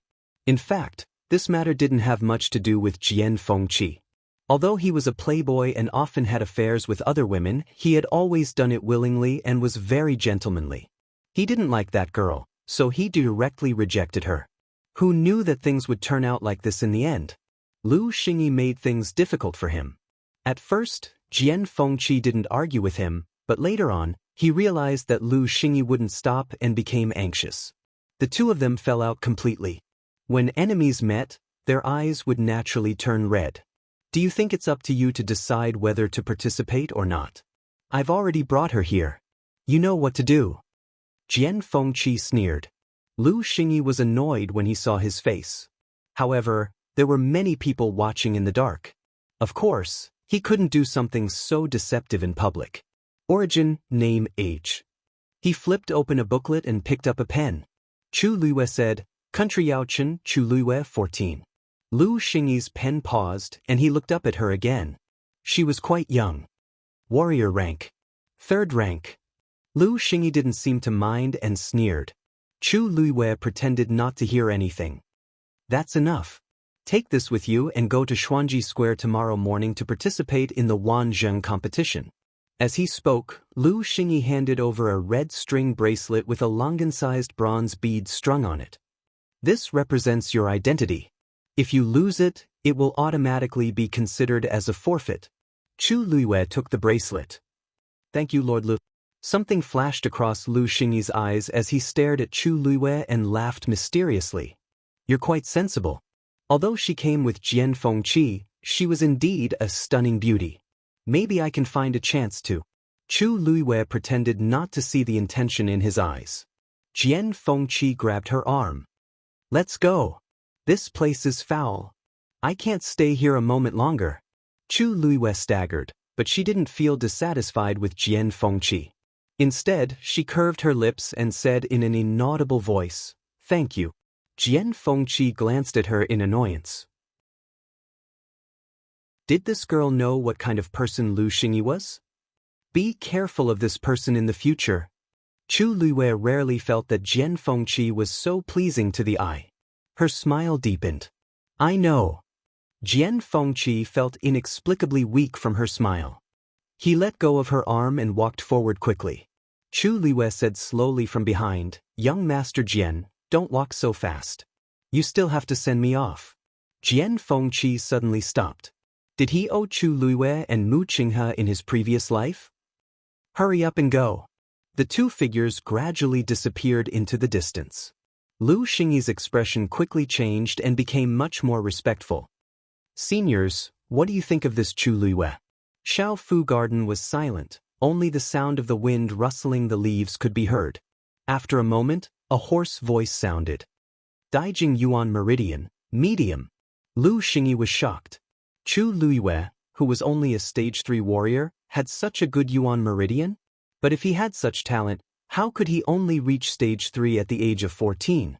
In fact, this matter didn't have much to do with Jian Fengqi. Although he was a playboy and often had affairs with other women, he had always done it willingly and was very gentlemanly. He didn't like that girl, so he directly rejected her. Who knew that things would turn out like this in the end? Lu Xingyi made things difficult for him. At first, Jian Fengqi didn't argue with him, but later on, he realized that Lu Xingyi wouldn't stop and became anxious. The two of them fell out completely. When enemies met, their eyes would naturally turn red. Do you think it's up to you to decide whether to participate or not? I've already brought her here. You know what to do. Jian Fengqi sneered. Lu Xingyi was annoyed when he saw his face. However, there were many people watching in the dark. Of course, he couldn't do something so deceptive in public. Origin, name, age. He flipped open a booklet and picked up a pen. Chu Luiyue said, Country Yaochen, Chu Luiyue 14. Lu Xingyi's pen paused and he looked up at her again. She was quite young. Warrior rank. 3rd rank. Lu Xingyi didn't seem to mind and sneered. Chu Luiyue pretended not to hear anything. That's enough. Take this with you and go to Xuanji Square tomorrow morning to participate in the Wanzheng competition. As he spoke, Lu Xingyi handed over a red string bracelet with a longan-sized bronze bead strung on it. This represents your identity. If you lose it, it will automatically be considered as a forfeit. Chu Luiyue took the bracelet. Thank you, Lord Lu. Something flashed across Lu Xingyi's eyes as he stared at Chu Luiyue and laughed mysteriously. You're quite sensible. Although she came with Jian Fengqi, she was indeed a stunning beauty. Maybe I can find a chance to. Chu Luiyue pretended not to see the intention in his eyes. Jian Fengqi grabbed her arm. Let's go. This place is foul. I can't stay here a moment longer. Chu Luiyue staggered, but she didn't feel dissatisfied with Jian Fengqi. Instead, she curved her lips and said in an inaudible voice, Thank you. Jian Fengqi glanced at her in annoyance. Did this girl know what kind of person Lu Xingyi was? Be careful of this person in the future. Chu Luiyue rarely felt that Jian Fengqi was so pleasing to the eye. Her smile deepened. I know. Jian Fengqi felt inexplicably weak from her smile. He let go of her arm and walked forward quickly. Chu Luiyue said slowly from behind, Young Master Jian, don't walk so fast. You still have to send me off. Jian Fengqi suddenly stopped. Did he owe Chu Luiyue and Mu Qinghe in his previous life? Hurry up and go. The two figures gradually disappeared into the distance. Lu Xingyi's expression quickly changed and became much more respectful. Seniors, what do you think of this Chu Luiyue? Shao Fu Garden was silent, only the sound of the wind rustling the leaves could be heard. After a moment, a hoarse voice sounded. Daijing Yuan Meridian, medium. Lu Xingyi was shocked. Chu Luiyue, who was only a stage 3 warrior, had such a good Yuan Meridian? But if he had such talent, how could he only reach stage 3 at the age of 14?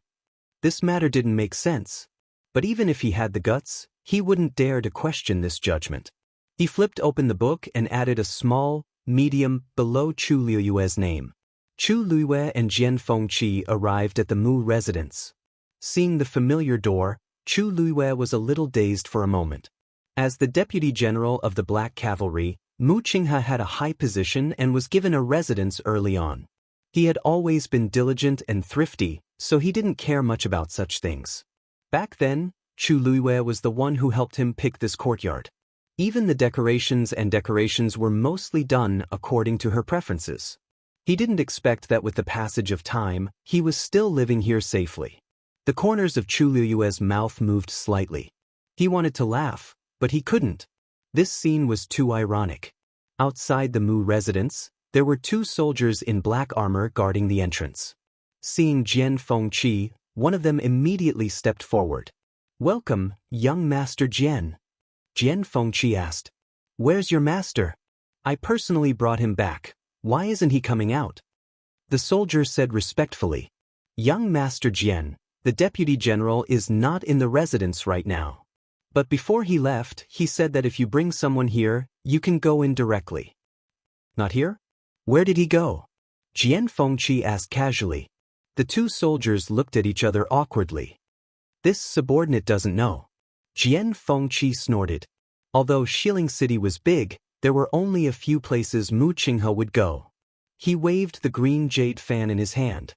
This matter didn't make sense. But even if he had the guts, he wouldn't dare to question this judgment. He flipped open the book and added a small, medium, below Chu Luiyue's name. Chu Luiyue and Jian Fengqi arrived at the Mu residence. Seeing the familiar door, Chu Luiyue was a little dazed for a moment. As the Deputy General of the Black Cavalry, Mu Qinghe had a high position and was given a residence early on. He had always been diligent and thrifty, so he didn't care much about such things. Back then, Chu Luiyue was the one who helped him pick this courtyard. Even the decorations were mostly done according to her preferences. He didn't expect that with the passage of time, he was still living here safely. The corners of Chu Luiyue's mouth moved slightly. He wanted to laugh, but he couldn't. This scene was too ironic. Outside the Mu residence, there were two soldiers in black armor guarding the entrance. Seeing Jian Fengqi, one of them immediately stepped forward. Welcome, young Master Jian. Jian Fengqi asked. Where's your master? I personally brought him back. Why isn't he coming out? The soldier said respectfully. Young Master Jian, the deputy general is not in the residence right now. But before he left, he said that if you bring someone here, you can go in directly. Not here? Where did he go? Jian Fengqi asked casually. The two soldiers looked at each other awkwardly. This subordinate doesn't know. Jian Fengqi snorted. Although Xiling City was big, there were only a few places Mu Qinghe would go. He waved the green jade fan in his hand.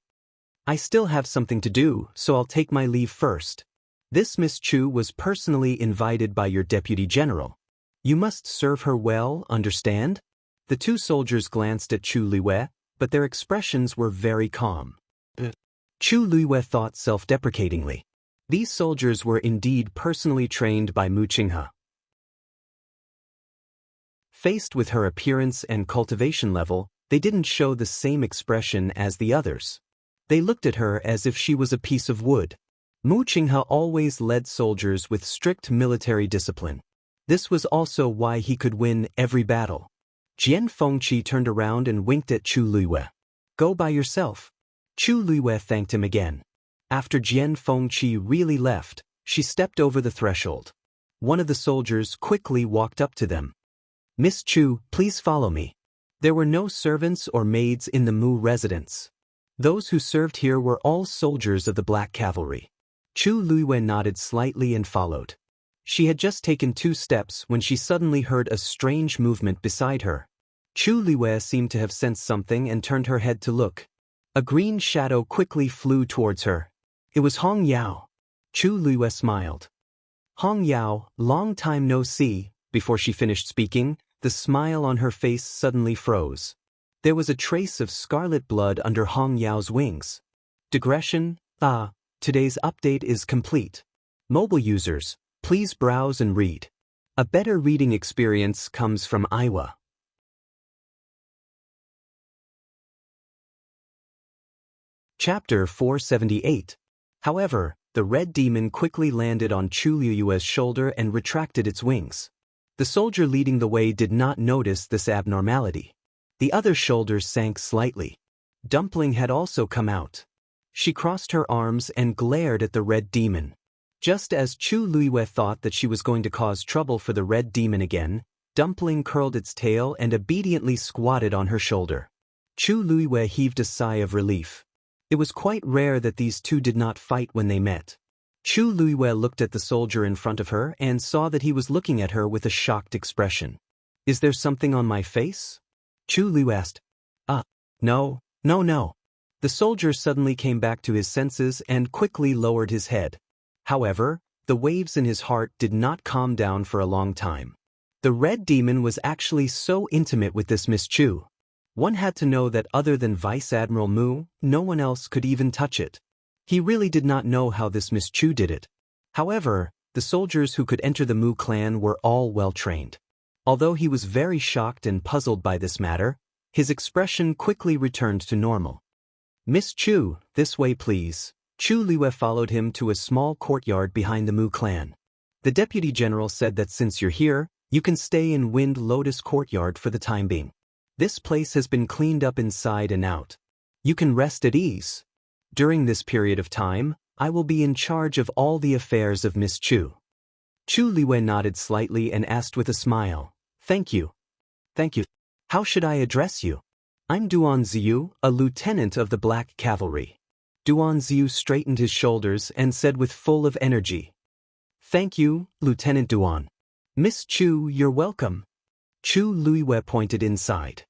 I still have something to do, so I'll take my leave first. This Miss Chu was personally invited by your deputy general. You must serve her well, understand? The two soldiers glanced at Chu Luiyue, but their expressions were very calm. Chu Luiyue thought self-deprecatingly. These soldiers were indeed personally trained by Mu Qinghe. Faced with her appearance and cultivation level, they didn't show the same expression as the others. They looked at her as if she was a piece of wood. Mu Qinghe always led soldiers with strict military discipline. This was also why he could win every battle. Jian Fengqi turned around and winked at Chu Luiyue. Go by yourself. Chu Luiyue thanked him again. After Jian Fengqi really left, she stepped over the threshold. One of the soldiers quickly walked up to them. Miss Chu, please follow me. There were no servants or maids in the Mu residence. Those who served here were all soldiers of the Black Cavalry. Chu Luiyue nodded slightly and followed. She had just taken 2 steps when she suddenly heard a strange movement beside her. Chu Luiyue seemed to have sensed something and turned her head to look. A green shadow quickly flew towards her. It was Hong Yao. Chu Luiyue smiled. Hong Yao, long time no see. Before she finished speaking, the smile on her face suddenly froze. There was a trace of scarlet blood under Hong Yao's wings. Digression. Today's update is complete. Mobile users, please browse and read. A better reading experience comes from Aiwa. Chapter 478. However, the red demon quickly landed on Chu Luiyue's shoulder and retracted its wings. The soldier leading the way did not notice this abnormality. The other shoulders sank slightly. Dumpling had also come out. She crossed her arms and glared at the red demon. Just as Chu Luiyue thought that she was going to cause trouble for the red demon again, Dumpling curled its tail and obediently squatted on her shoulder. Chu Luiyue heaved a sigh of relief. It was quite rare that these two did not fight when they met. Chu Luiyue looked at the soldier in front of her and saw that he was looking at her with a shocked expression. Is there something on my face? Chu Luiyue asked. No. The soldier suddenly came back to his senses and quickly lowered his head. However, the waves in his heart did not calm down for a long time. The red demon was actually so intimate with this Miss Chu. One had to know that other than Vice Admiral Mu, no one else could even touch it. He really did not know how this Miss Chu did it. However, the soldiers who could enter the Mu clan were all well trained. Although he was very shocked and puzzled by this matter, his expression quickly returned to normal. Miss Chu, this way please. Chu Luiyue followed him to a small courtyard behind the Mu clan. The deputy general said that since you're here, you can stay in Wind Lotus Courtyard for the time being. This place has been cleaned up inside and out. You can rest at ease. During this period of time, I will be in charge of all the affairs of Miss Chu. Chu Luiyue nodded slightly and asked with a smile, Thank you. How should I address you? I'm Duan Ziyu, a lieutenant of the Black Cavalry. Duan Ziyu straightened his shoulders and said with full of energy, Thank you, Lieutenant Duan. Miss Chu, you're welcome. Chu Luiyue pointed inside.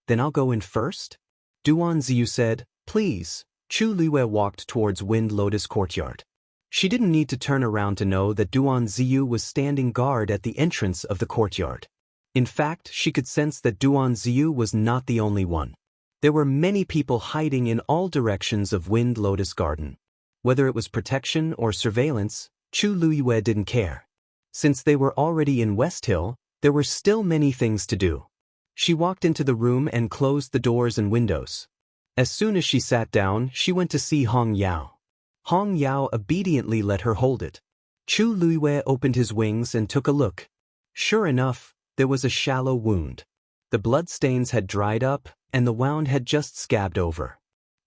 Then I'll go in first? Duan Ziyu said, Please. Chu Luiyue walked towards Wind Lotus Courtyard. She didn't need to turn around to know that Duan Ziyu was standing guard at the entrance of the courtyard. In fact, she could sense that Duan Ziyu was not the only one. There were many people hiding in all directions of Wind Lotus Garden. Whether it was protection or surveillance, Chu Luiyue didn't care. Since they were already in West Hill, there were still many things to do. She walked into the room and closed the doors and windows. As soon as she sat down, she went to see Hong Yao. Hong Yao obediently let her hold it. Chu Luiyue opened his wings and took a look. Sure enough, there was a shallow wound. The bloodstains had dried up, and the wound had just scabbed over.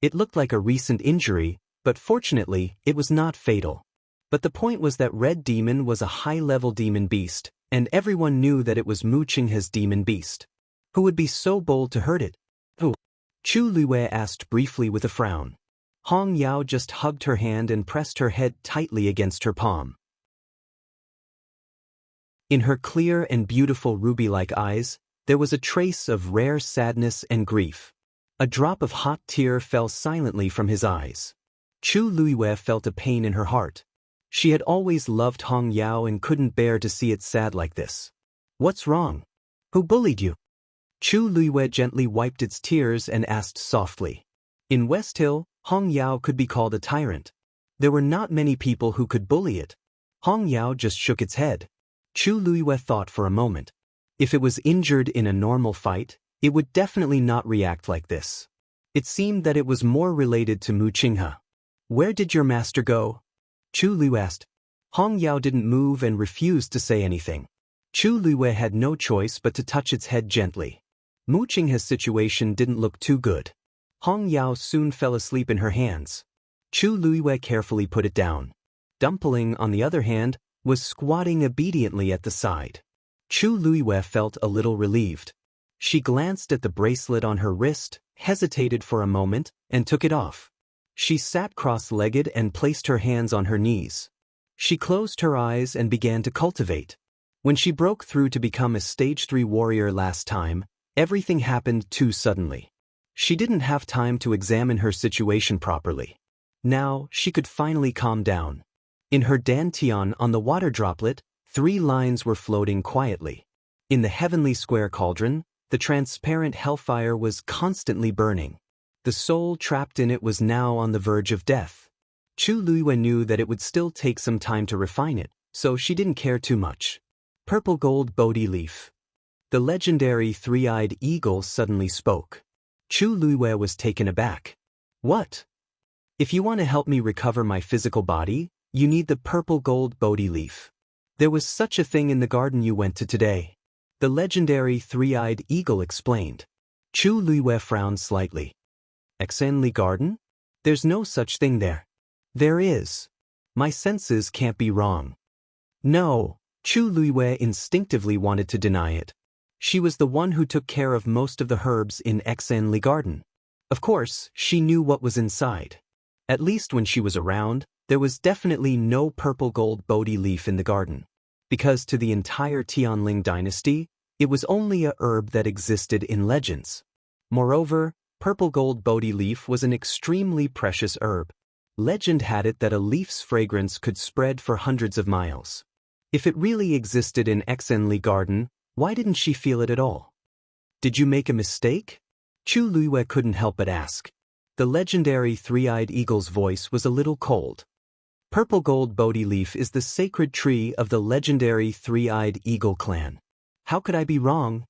It looked like a recent injury, but fortunately, it was not fatal. But the point was that Red Demon was a high-level demon beast, and everyone knew that it was Wuxia's demon beast. Who would be so bold to hurt it? Who? Chu Luiwei asked briefly with a frown. Hong Yao just hugged her hand and pressed her head tightly against her palm. In her clear and beautiful ruby-like eyes, there was a trace of rare sadness and grief. A drop of hot tear fell silently from his eyes. Chu Luiwei felt a pain in her heart. She had always loved Hong Yao and couldn't bear to see it sad like this. What's wrong? Who bullied you? Chu Luiwei gently wiped its tears and asked softly. In West Hill, Hong Yao could be called a tyrant. There were not many people who could bully it. Hong Yao just shook its head. Chu Luiwei thought for a moment. If it was injured in a normal fight, it would definitely not react like this. It seemed that it was more related to Wuxia. Where did your master go? Chu Luiwei asked. Hong Yao didn't move and refused to say anything. Chu Luiwei had no choice but to touch its head gently. Wuxia's situation didn't look too good. Hong Yao soon fell asleep in her hands. Chu Luiwei carefully put it down. Dumpling, on the other hand, was squatting obediently at the side. Chu Luiwei felt a little relieved. She glanced at the bracelet on her wrist, hesitated for a moment, and took it off. She sat cross-legged and placed her hands on her knees. She closed her eyes and began to cultivate. When she broke through to become a Stage 3 warrior last time, everything happened too suddenly. She didn't have time to examine her situation properly. Now, she could finally calm down. In her dantian on the water droplet, 3 lines were floating quietly. In the heavenly square cauldron, the transparent hellfire was constantly burning. The soul trapped in it was now on the verge of death. Chu Luiwei knew that it would still take some time to refine it, so she didn't care too much. Purple gold Bodhi leaf. The legendary three-eyed eagle suddenly spoke. Chu Luiwei was taken aback. What? If you want to help me recover my physical body, you need the purple gold Bodhi leaf. There was such a thing in the garden you went to today. The legendary three-eyed eagle explained. Chu Luiwei frowned slightly. Exenli garden? There's no such thing there. There is. My senses can't be wrong. No, Chu Luiwei instinctively wanted to deny it. She was the one who took care of most of the herbs in Exenli garden. Of course, she knew what was inside. At least when she was around, there was definitely no purple gold Bodhi leaf in the garden. Because to the entire Tianling dynasty, it was only a herb that existed in legends. Moreover, purple gold Bodhi leaf was an extremely precious herb. Legend had it that a leaf's fragrance could spread for hundreds of miles. If it really existed in Exenli garden, why didn't she feel it at all? Did you make a mistake? Chu Luiwei couldn't help but ask. The legendary three-eyed eagle's voice was a little cold. Purple gold Bodhi leaf is the sacred tree of the legendary three-eyed eagle clan. How could I be wrong?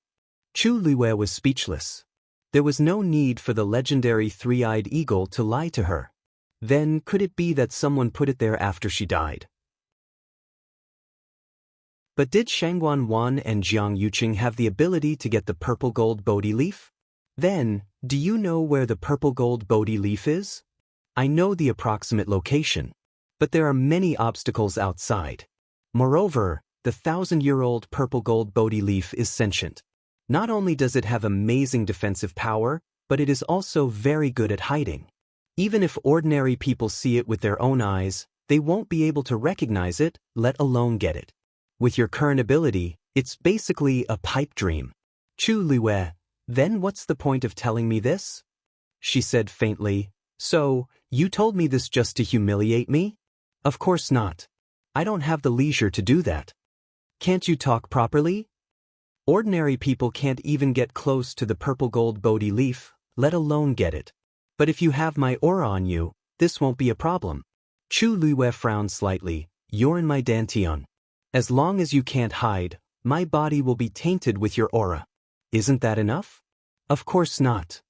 Chu Luiwei was speechless. There was no need for the legendary three-eyed eagle to lie to her. Then could it be that someone put it there after she died? But did Shangguan Wan and Jiang Yuqing have the ability to get the purple gold Bodhi leaf? Then, do you know where the purple gold Bodhi leaf is? I know the approximate location, but there are many obstacles outside. Moreover, the 1,000-year-old purple gold Bodhi leaf is sentient. Not only does it have amazing defensive power, but it is also very good at hiding. Even if ordinary people see it with their own eyes, they won't be able to recognize it, let alone get it. With your current ability, it's basically a pipe dream. Chu Luiwei, then what's the point of telling me this? She said faintly, so, you told me this just to humiliate me? Of course not. I don't have the leisure to do that. Can't you talk properly? Ordinary people can't even get close to the purple gold Bodhi leaf, let alone get it. But if you have my aura on you, this won't be a problem. Chu Luiwei frowned slightly. You're in my dantian. As long as you can't hide, my body will be tainted with your aura. Isn't that enough? Of course not.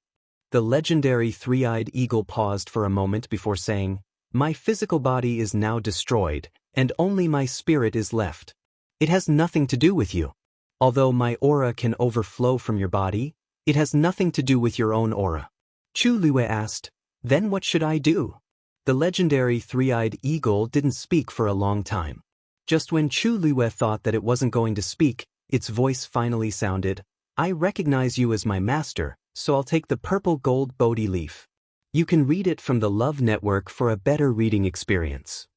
The legendary three-eyed eagle paused for a moment before saying, my physical body is now destroyed, and only my spirit is left. It has nothing to do with you. Although my aura can overflow from your body, it has nothing to do with your own aura. Chu Liyue asked, then what should I do? The legendary three-eyed eagle didn't speak for a long time. Just when Chu Liyue thought that it wasn't going to speak, its voice finally sounded, I recognize you as my master, so I'll take the purple gold Bodhi leaf. You can read it from the Love Network for a better reading experience.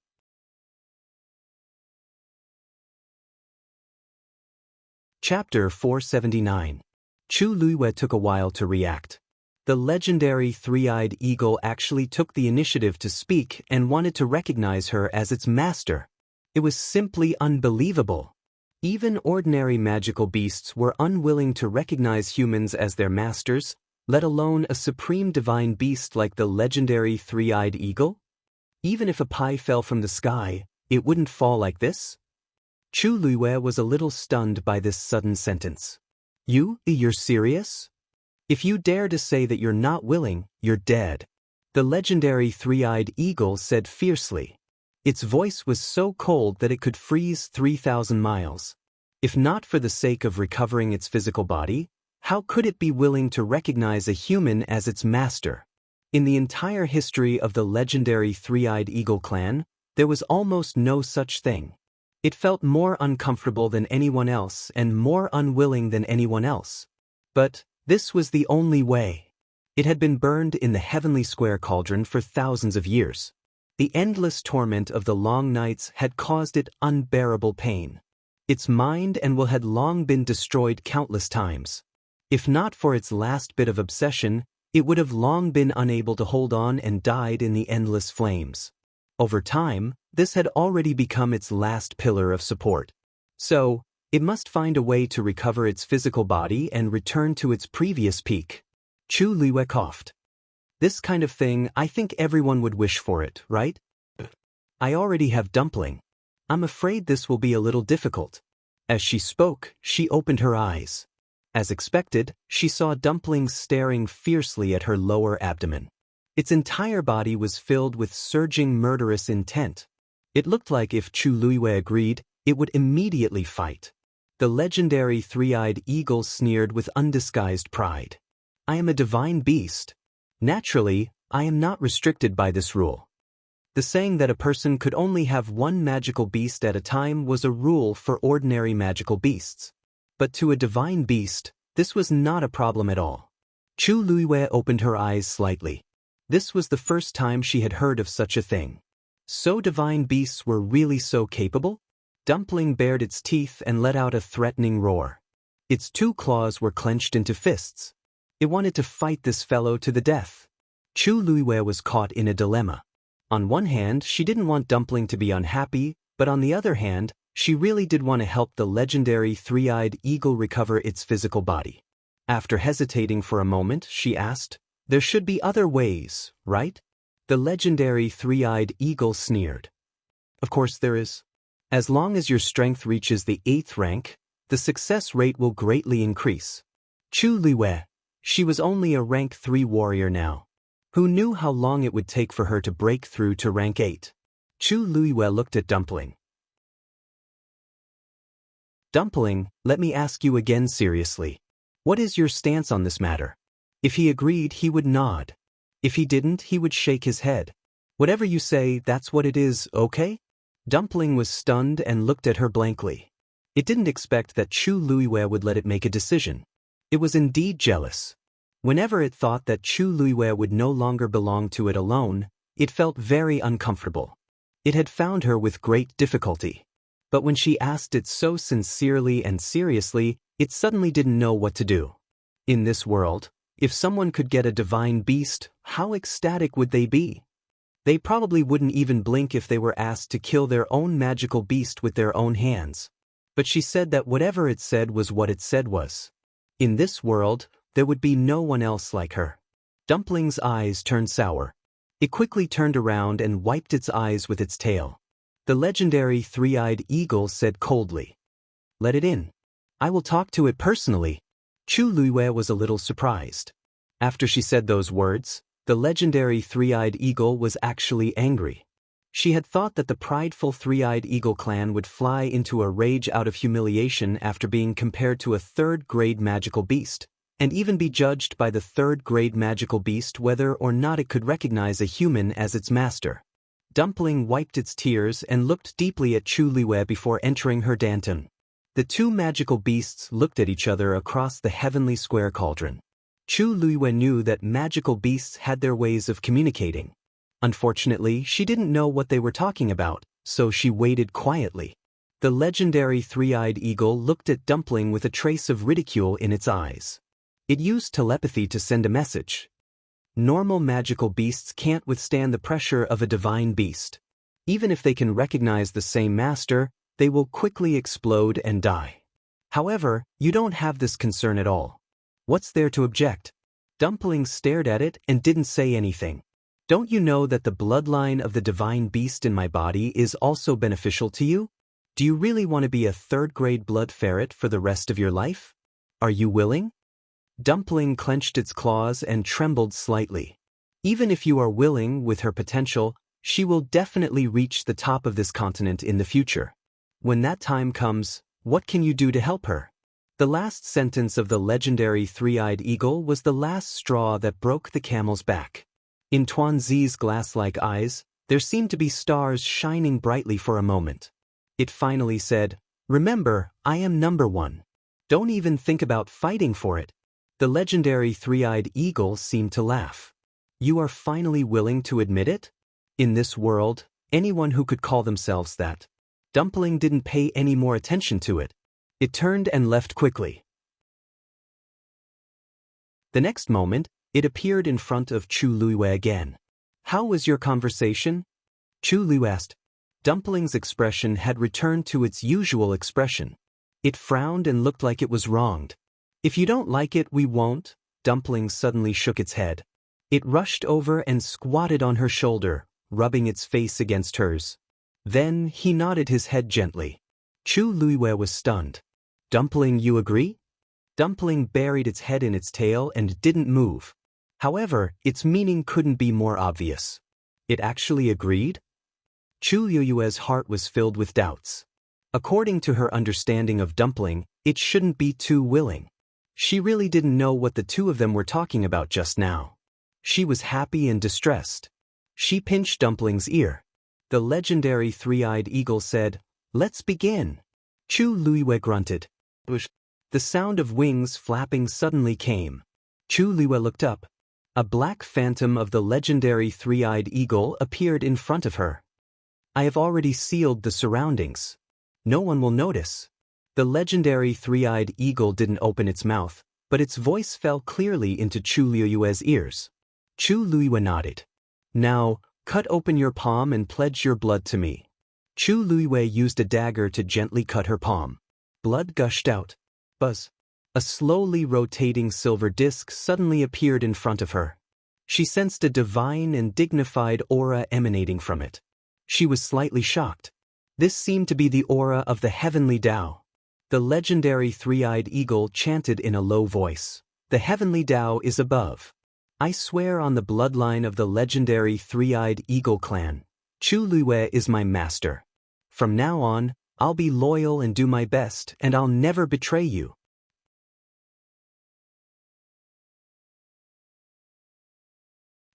Chapter 479. Chu Liyue took a while to react. The legendary three-eyed eagle actually took the initiative to speak and wanted to recognize her as its master. It was simply unbelievable. Even ordinary magical beasts were unwilling to recognize humans as their masters, let alone a supreme divine beast like the legendary three-eyed eagle? Even if a pie fell from the sky, it wouldn't fall like this? Chu Liyue was a little stunned by this sudden sentence. You're serious? If you dare to say that you're not willing, you're dead. The legendary three-eyed eagle said fiercely. Its voice was so cold that it could freeze 3,000 miles. If not for the sake of recovering its physical body, how could it be willing to recognize a human as its master? In the entire history of the legendary three-eyed eagle clan, there was almost no such thing. It felt more uncomfortable than anyone else and more unwilling than anyone else. But this was the only way. It had been burned in the heavenly square cauldron for thousands of years. The endless torment of the long nights had caused it unbearable pain. Its mind and will had long been destroyed countless times. If not for its last bit of obsession, it would have long been unable to hold on and died in the endless flames. Over time, this had already become its last pillar of support. So, it must find a way to recover its physical body and return to its previous peak. Chu Liyue coughed. This kind of thing, I think everyone would wish for it, right? I already have Dumpling. I'm afraid this will be a little difficult. As she spoke, she opened her eyes. As expected, she saw Dumpling staring fiercely at her lower abdomen. Its entire body was filled with surging murderous intent. It looked like if Chu Liyue agreed, it would immediately fight. The legendary three-eyed eagle sneered with undisguised pride. I am a divine beast. Naturally, I am not restricted by this rule. The saying that a person could only have one magical beast at a time was a rule for ordinary magical beasts. But to a divine beast, this was not a problem at all. Chu Liyue opened her eyes slightly. This was the first time she had heard of such a thing. So divine beasts were really so capable? Dumpling bared its teeth and let out a threatening roar. Its two claws were clenched into fists. It wanted to fight this fellow to the death. Chu Liyue was caught in a dilemma. On one hand, she didn't want Dumpling to be unhappy, but on the other hand, she really did want to help the legendary three-eyed eagle recover its physical body. After hesitating for a moment, she asked, there should be other ways, right? The legendary three-eyed eagle sneered. Of course there is. As long as your strength reaches the 8th rank, the success rate will greatly increase. Chu Liyue, she was only a rank 3 warrior now. Who knew how long it would take for her to break through to rank 8? Chu Liyue looked at Dumpling. Dumpling, let me ask you again seriously. What is your stance on this matter? If he agreed, he would nod. If he didn't, he would shake his head. Whatever you say, that's what it is, okay? Dumpling was stunned and looked at her blankly. It didn't expect that Chu Liyue would let it make a decision. It was indeed jealous. Whenever it thought that Chu Liyue would no longer belong to it alone, it felt very uncomfortable. It had found her with great difficulty. But when she asked it so sincerely and seriously, it suddenly didn't know what to do. In this world, if someone could get a divine beast, how ecstatic would they be? They probably wouldn't even blink if they were asked to kill their own magical beast with their own hands. But she said that whatever it said was what it said was. In this world, there would be no one else like her. Dumpling's eyes turned sour. It quickly turned around and wiped its eyes with its tail. The legendary three-eyed eagle said coldly, "Let it in. I will talk to it personally." Chu Liyue was a little surprised. After she said those words, the legendary three-eyed eagle was actually angry. She had thought that the prideful three-eyed eagle clan would fly into a rage out of humiliation after being compared to a third-grade magical beast, and even be judged by the third-grade magical beast whether or not it could recognize a human as its master. Dumpling wiped its tears and looked deeply at Chu Liwei before entering her danton. The two magical beasts looked at each other across the heavenly square cauldron. Chu Liwei knew that magical beasts had their ways of communicating. Unfortunately, she didn't know what they were talking about, so she waited quietly. The legendary three-eyed eagle looked at Dumpling with a trace of ridicule in its eyes. It used telepathy to send a message. Normal magical beasts can't withstand the pressure of a divine beast. Even if they can recognize the same master, they will quickly explode and die. However, you don't have this concern at all. What's there to object? Dumpling stared at it and didn't say anything. Don't you know that the bloodline of the divine beast in my body is also beneficial to you? Do you really want to be a third-grade blood ferret for the rest of your life? Are you willing? Dumpling clenched its claws and trembled slightly. Even if you are willing with her potential, she will definitely reach the top of this continent in the future. When that time comes, what can you do to help her? The last sentence of the legendary three-eyed eagle was the last straw that broke the camel's back. In Tuanzi's glass-like eyes, there seemed to be stars shining brightly for a moment. It finally said, "Remember, I am number one. Don't even think about fighting for it." The legendary three-eyed eagle seemed to laugh. You are finally willing to admit it? In this world, anyone who could call themselves that. Dumpling didn't pay any more attention to it. It turned and left quickly. The next moment, it appeared in front of Chu Liwei again. How was your conversation? Chu Liwei asked. Dumpling's expression had returned to its usual expression. It frowned and looked like it was wronged. If you don't like it, we won't. Dumpling suddenly shook its head. It rushed over and squatted on her shoulder, rubbing its face against hers. Then he nodded his head gently. Chu Liwei was stunned. Dumpling, you agree? Dumpling buried its head in its tail and didn't move. However, its meaning couldn't be more obvious. It actually agreed? Chu Liwei's heart was filled with doubts. According to her understanding of Dumpling, it shouldn't be too willing. She really didn't know what the two of them were talking about just now. She was happy and distressed. She pinched Dumpling's ear. The legendary three-eyed eagle said, "Let's begin." Chu Liwei grunted. The sound of wings flapping suddenly came. Chu Liwei looked up. A black phantom of the legendary three-eyed eagle appeared in front of her. I have already sealed the surroundings. No one will notice. The legendary three-eyed eagle didn't open its mouth, but its voice fell clearly into Chu Liwei's ears. Chu Liwei nodded. Now, cut open your palm and pledge your blood to me. Chu Liwei used a dagger to gently cut her palm. Blood gushed out. Buzz. A slowly rotating silver disc suddenly appeared in front of her. She sensed a divine and dignified aura emanating from it. She was slightly shocked. This seemed to be the aura of the heavenly Tao. The legendary three-eyed eagle chanted in a low voice. The heavenly Tao is above. I swear on the bloodline of the legendary three-eyed eagle clan. Chu Liwei is my master. From now on, I'll be loyal and do my best, and I'll never betray you.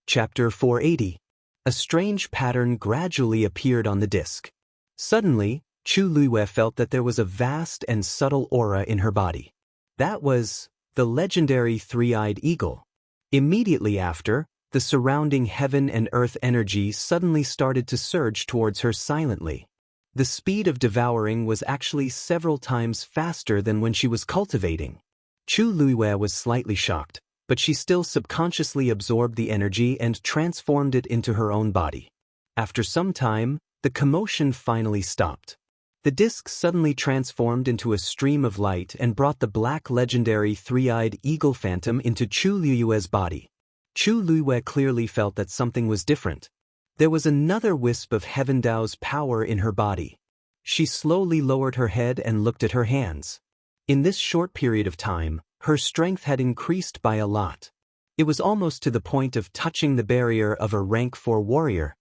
Chapter 480. A strange pattern gradually appeared on the disc. Suddenly, Chu Liwei felt that there was a vast and subtle aura in her body. That was the legendary three-eyed eagle. Immediately after, the surrounding heaven and earth energy suddenly started to surge towards her silently. The speed of devouring was actually several times faster than when she was cultivating. Chu Liwei was slightly shocked, but she still subconsciously absorbed the energy and transformed it into her own body. After some time, the commotion finally stopped. The disc suddenly transformed into a stream of light and brought the black legendary three-eyed eagle phantom into Chu Liwei's body. Chu Liwei clearly felt that something was different. There was another wisp of Heaven Dao's power in her body. She slowly lowered her head and looked at her hands. In this short period of time, her strength had increased by a lot. It was almost to the point of touching the barrier of a rank 4 warrior.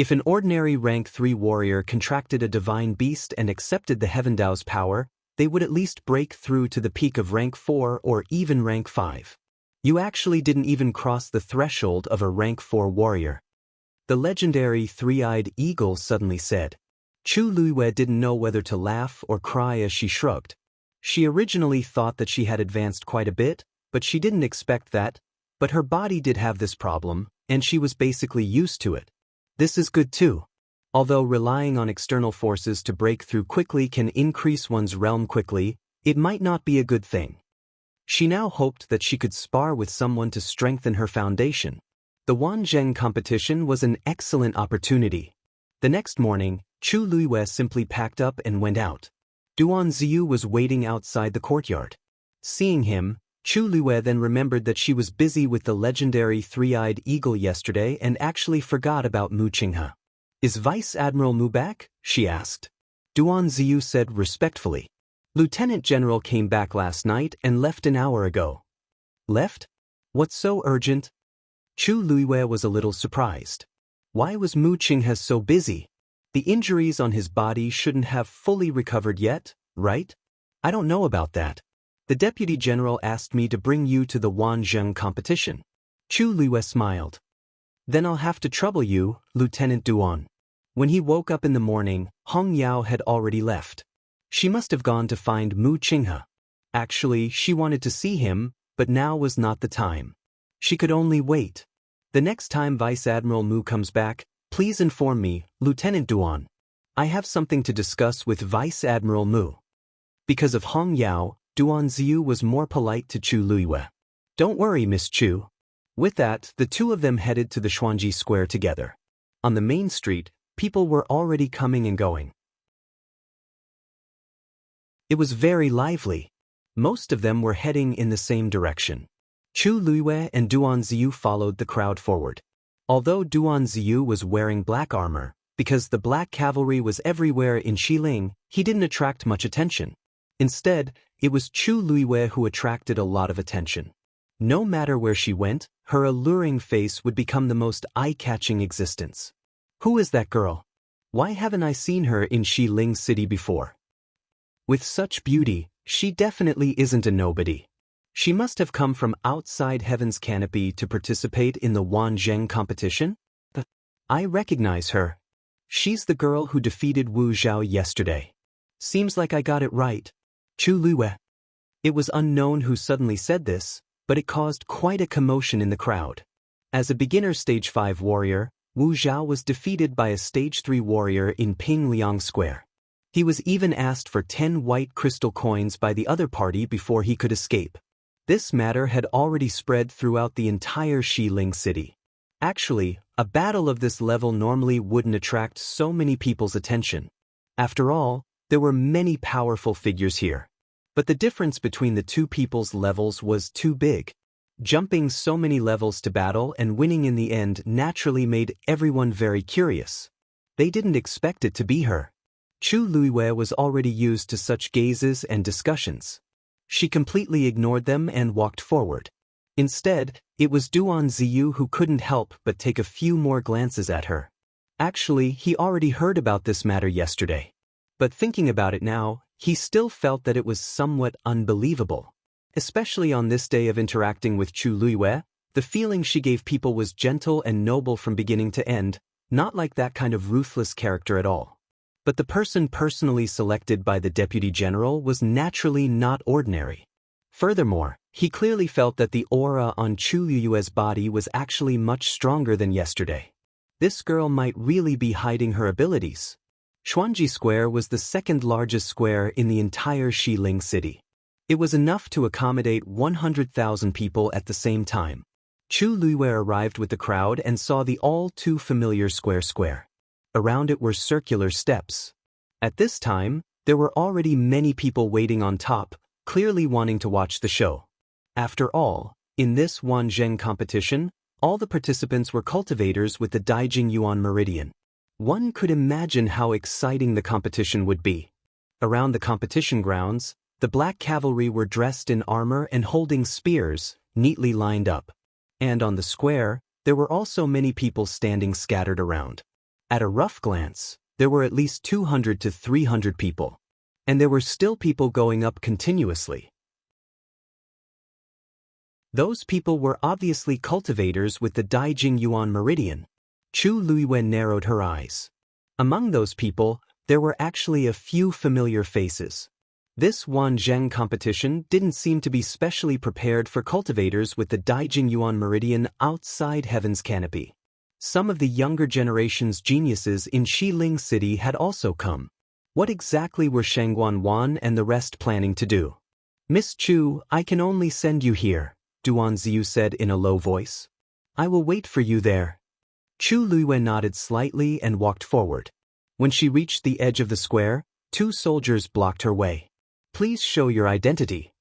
If an ordinary rank 3 warrior contracted a divine beast and accepted the Heaven Dao's power, they would at least break through to the peak of rank 4 or even rank 5. You actually didn't even cross the threshold of a rank 4 warrior. The legendary three-eyed eagle suddenly said. Chu Luiwei didn't know whether to laugh or cry as she shrugged. She originally thought that she had advanced quite a bit, but she didn't expect that. But her body did have this problem, and she was basically used to it. This is good too. Although relying on external forces to break through quickly can increase one's realm quickly, it might not be a good thing. She now hoped that she could spar with someone to strengthen her foundation. The Wanzheng competition was an excellent opportunity. The next morning, Chu Luiwei simply packed up and went out. Duan Ziyu was waiting outside the courtyard. Seeing him, Chu Luiwei then remembered that she was busy with the legendary three-eyed eagle yesterday and actually forgot about Mu Qinghe. Is Vice Admiral Mu back? She asked. Duan Ziyu said respectfully. Lieutenant General came back last night and left an hour ago. Left? What's so urgent? Chu Luiwei was a little surprised. Why was Mu Qinghe so busy? The injuries on his body shouldn't have fully recovered yet, right? I don't know about that. The Deputy General asked me to bring you to the Wanzheng competition. Chu Luiwei smiled. Then I'll have to trouble you, Lieutenant Duan. When he woke up in the morning, Hong Yao had already left. She must have gone to find Mu Qinghe. Actually, she wanted to see him, but now was not the time. She could only wait. The next time Vice Admiral Mu comes back, please inform me, Lieutenant Duan. I have something to discuss with Vice Admiral Mu. Because of Hong Yao, Duan Ziyu was more polite to Chu Luiwei. Don't worry, Miss Chu. With that, the two of them headed to the Xuanji Square together. On the main street, people were already coming and going. It was very lively. Most of them were heading in the same direction. Chu Luiwei and Duan Ziyu followed the crowd forward. Although Duan Ziyu was wearing black armor, because the black cavalry was everywhere in Xiling, he didn't attract much attention. Instead, it was Chu Luiwei who attracted a lot of attention. No matter where she went, her alluring face would become the most eye-catching existence. Who is that girl? Why haven't I seen her in Xiling City before? With such beauty, she definitely isn't a nobody. She must have come from outside Heaven's canopy to participate in the Wanzheng competition? I recognize her. She's the girl who defeated Wu Zhao yesterday. Seems like I got it right. Chu Luiwei. It was unknown who suddenly said this, but it caused quite a commotion in the crowd. As a beginner Stage 5 warrior, Wu Zhao was defeated by a Stage 3 warrior in Pingliang Square. He was even asked for 10 white crystal coins by the other party before he could escape. This matter had already spread throughout the entire Xiling city. Actually, a battle of this level normally wouldn't attract so many people's attention. After all, there were many powerful figures here. But the difference between the two people's levels was too big. Jumping so many levels to battle and winning in the end naturally made everyone very curious. They didn't expect it to be her. Chu Luiwei was already used to such gazes and discussions. She completely ignored them and walked forward. Instead, it was Duan Ziyu who couldn't help but take a few more glances at her. Actually, he already heard about this matter yesterday. But thinking about it now, he still felt that it was somewhat unbelievable. Especially on this day of interacting with Chu Luiwei, the feeling she gave people was gentle and noble from beginning to end, not like that kind of ruthless character at all. But the person personally selected by the Deputy General was naturally not ordinary. Furthermore, he clearly felt that the aura on Chu Luiwei's body was actually much stronger than yesterday. This girl might really be hiding her abilities. Xuanji Square was the second largest square in the entire Xiling city. It was enough to accommodate 100,000 people at the same time. Chu Luiwei arrived with the crowd and saw the all-too-familiar square. Around it were circular steps. At this time, there were already many people waiting on top, clearly wanting to watch the show. After all, in this Wanzheng competition, all the participants were cultivators with the Daijing Yuan Meridian. One could imagine how exciting the competition would be. Around the competition grounds, the black cavalry were dressed in armor and holding spears, neatly lined up. And on the square, there were also many people standing scattered around. At a rough glance, there were at least 200 to 300 people. And there were still people going up continuously. Those people were obviously cultivators with the Daijing Yuan meridian. Chu Luiwen narrowed her eyes. Among those people, there were actually a few familiar faces. This Wanzheng competition didn't seem to be specially prepared for cultivators with the Daijing Yuan meridian outside Heaven's canopy. Some of the younger generation's geniuses in Xiling City had also come. What exactly were Shangguan Wan and the rest planning to do? Miss Chu, I can only send you here, Duan Ziyu said in a low voice. I will wait for you there. Chu Luiwen nodded slightly and walked forward. When she reached the edge of the square, 2 soldiers blocked her way. Please show your identity.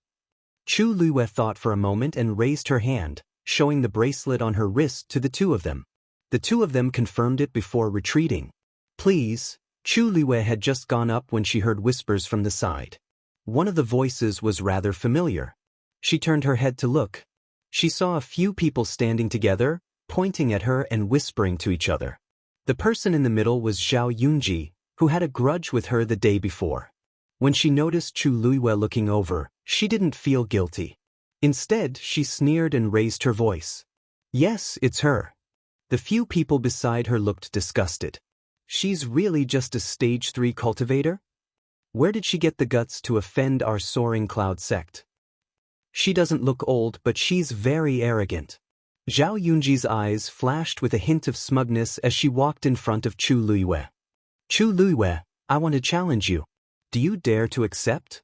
Chu Luiwen thought for a moment and raised her hand, showing the bracelet on her wrist to the 2 of them. The 2 of them confirmed it before retreating. Please. Chu Luiwen had just gone up when she heard whispers from the side. One of the voices was rather familiar. She turned her head to look. She saw a few people standing together, pointing at her and whispering to each other. The person in the middle was Zhao Yunji, who had a grudge with her the day before. When she noticed Chu Luiwen looking over, she didn't feel guilty. Instead, she sneered and raised her voice. Yes, it's her. The few people beside her looked disgusted. She's really just a stage 3 cultivator? Where did she get the guts to offend our soaring cloud sect? She doesn't look old, but she's very arrogant. Zhao Yunji's eyes flashed with a hint of smugness as she walked in front of Chu Luiwen. Chu Luiwen, I want to challenge you. Do you dare to accept?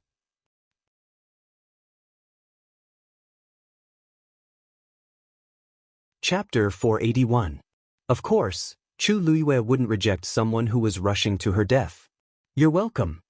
Chapter 481. Of course, Chu Luiwen wouldn't reject someone who was rushing to her death. You're welcome.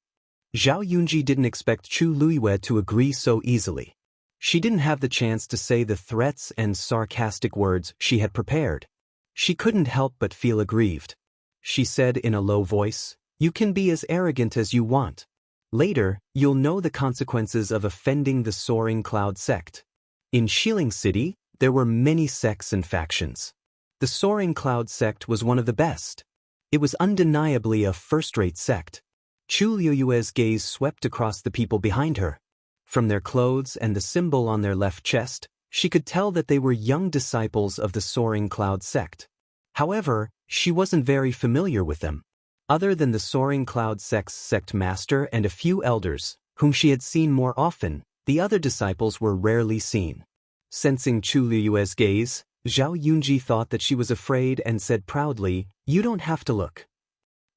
Zhao Yunji didn't expect Chu Luiwen to agree so easily. She didn't have the chance to say the threats and sarcastic words she had prepared. She couldn't help but feel aggrieved. She said in a low voice, You can be as arrogant as you want. Later, you'll know the consequences of offending the soaring cloud sect. In Xiling City, there were many sects and factions. The soaring cloud sect was one of the best. It was undeniably a first-rate sect. Chu Luiwen's gaze swept across the people behind her. From their clothes and the symbol on their left chest, she could tell that they were young disciples of the soaring cloud sect. However, she wasn't very familiar with them. Other than the soaring cloud sect's sect master and a few elders, whom she had seen more often, the other disciples were rarely seen. Sensing Chu Luiwen's gaze, Zhao Yunji thought that she was afraid and said proudly, You don't have to look.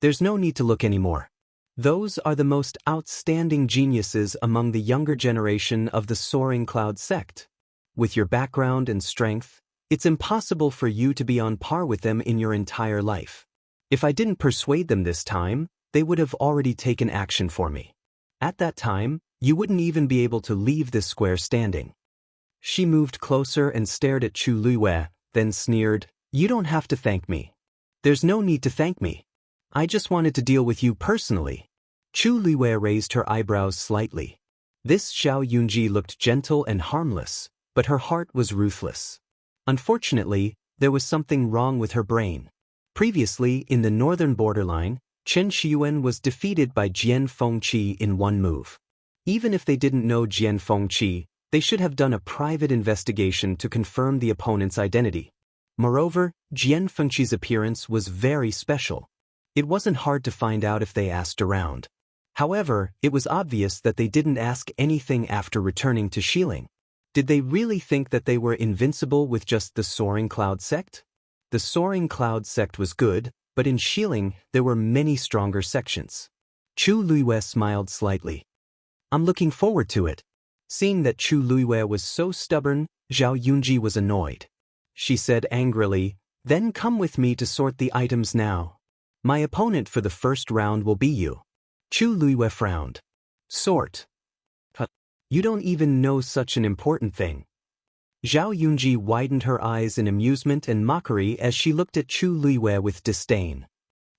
There's no need to look anymore. Those are the most outstanding geniuses among the younger generation of the soaring cloud sect. With your background and strength, it's impossible for you to be on par with them in your entire life. If I didn't persuade them this time, they would have already taken action for me. At that time, you wouldn't even be able to leave this square standing. She moved closer and stared at Chu Luiwen, then sneered, You don't have to thank me. There's no need to thank me. I just wanted to deal with you personally. Chu Luiwen raised her eyebrows slightly. This Zhao Yunji looked gentle and harmless, but her heart was ruthless. Unfortunately, there was something wrong with her brain. Previously, in the northern borderline, Chen Xiyuan was defeated by Jian Fengqi in one move. Even if they didn't know Jian Fengqi, they should have done a private investigation to confirm the opponent's identity. Moreover, Jian Fengqi's appearance was very special. It wasn't hard to find out if they asked around. However, it was obvious that they didn't ask anything after returning to Xiling. Did they really think that they were invincible with just the Soaring Cloud sect? The Soaring Cloud sect was good, but in Xiling there were many stronger sections. Chu Luiwen smiled slightly. I'm looking forward to it. Seeing that Chu Luiwen was so stubborn, Zhao Yunji was annoyed. She said angrily, Then come with me to sort the items now. My opponent for the first round will be you. Chu Luiwen frowned. Sort. You don't even know such an important thing. Zhao Yunji widened her eyes in amusement and mockery as she looked at Chu Luiwen with disdain.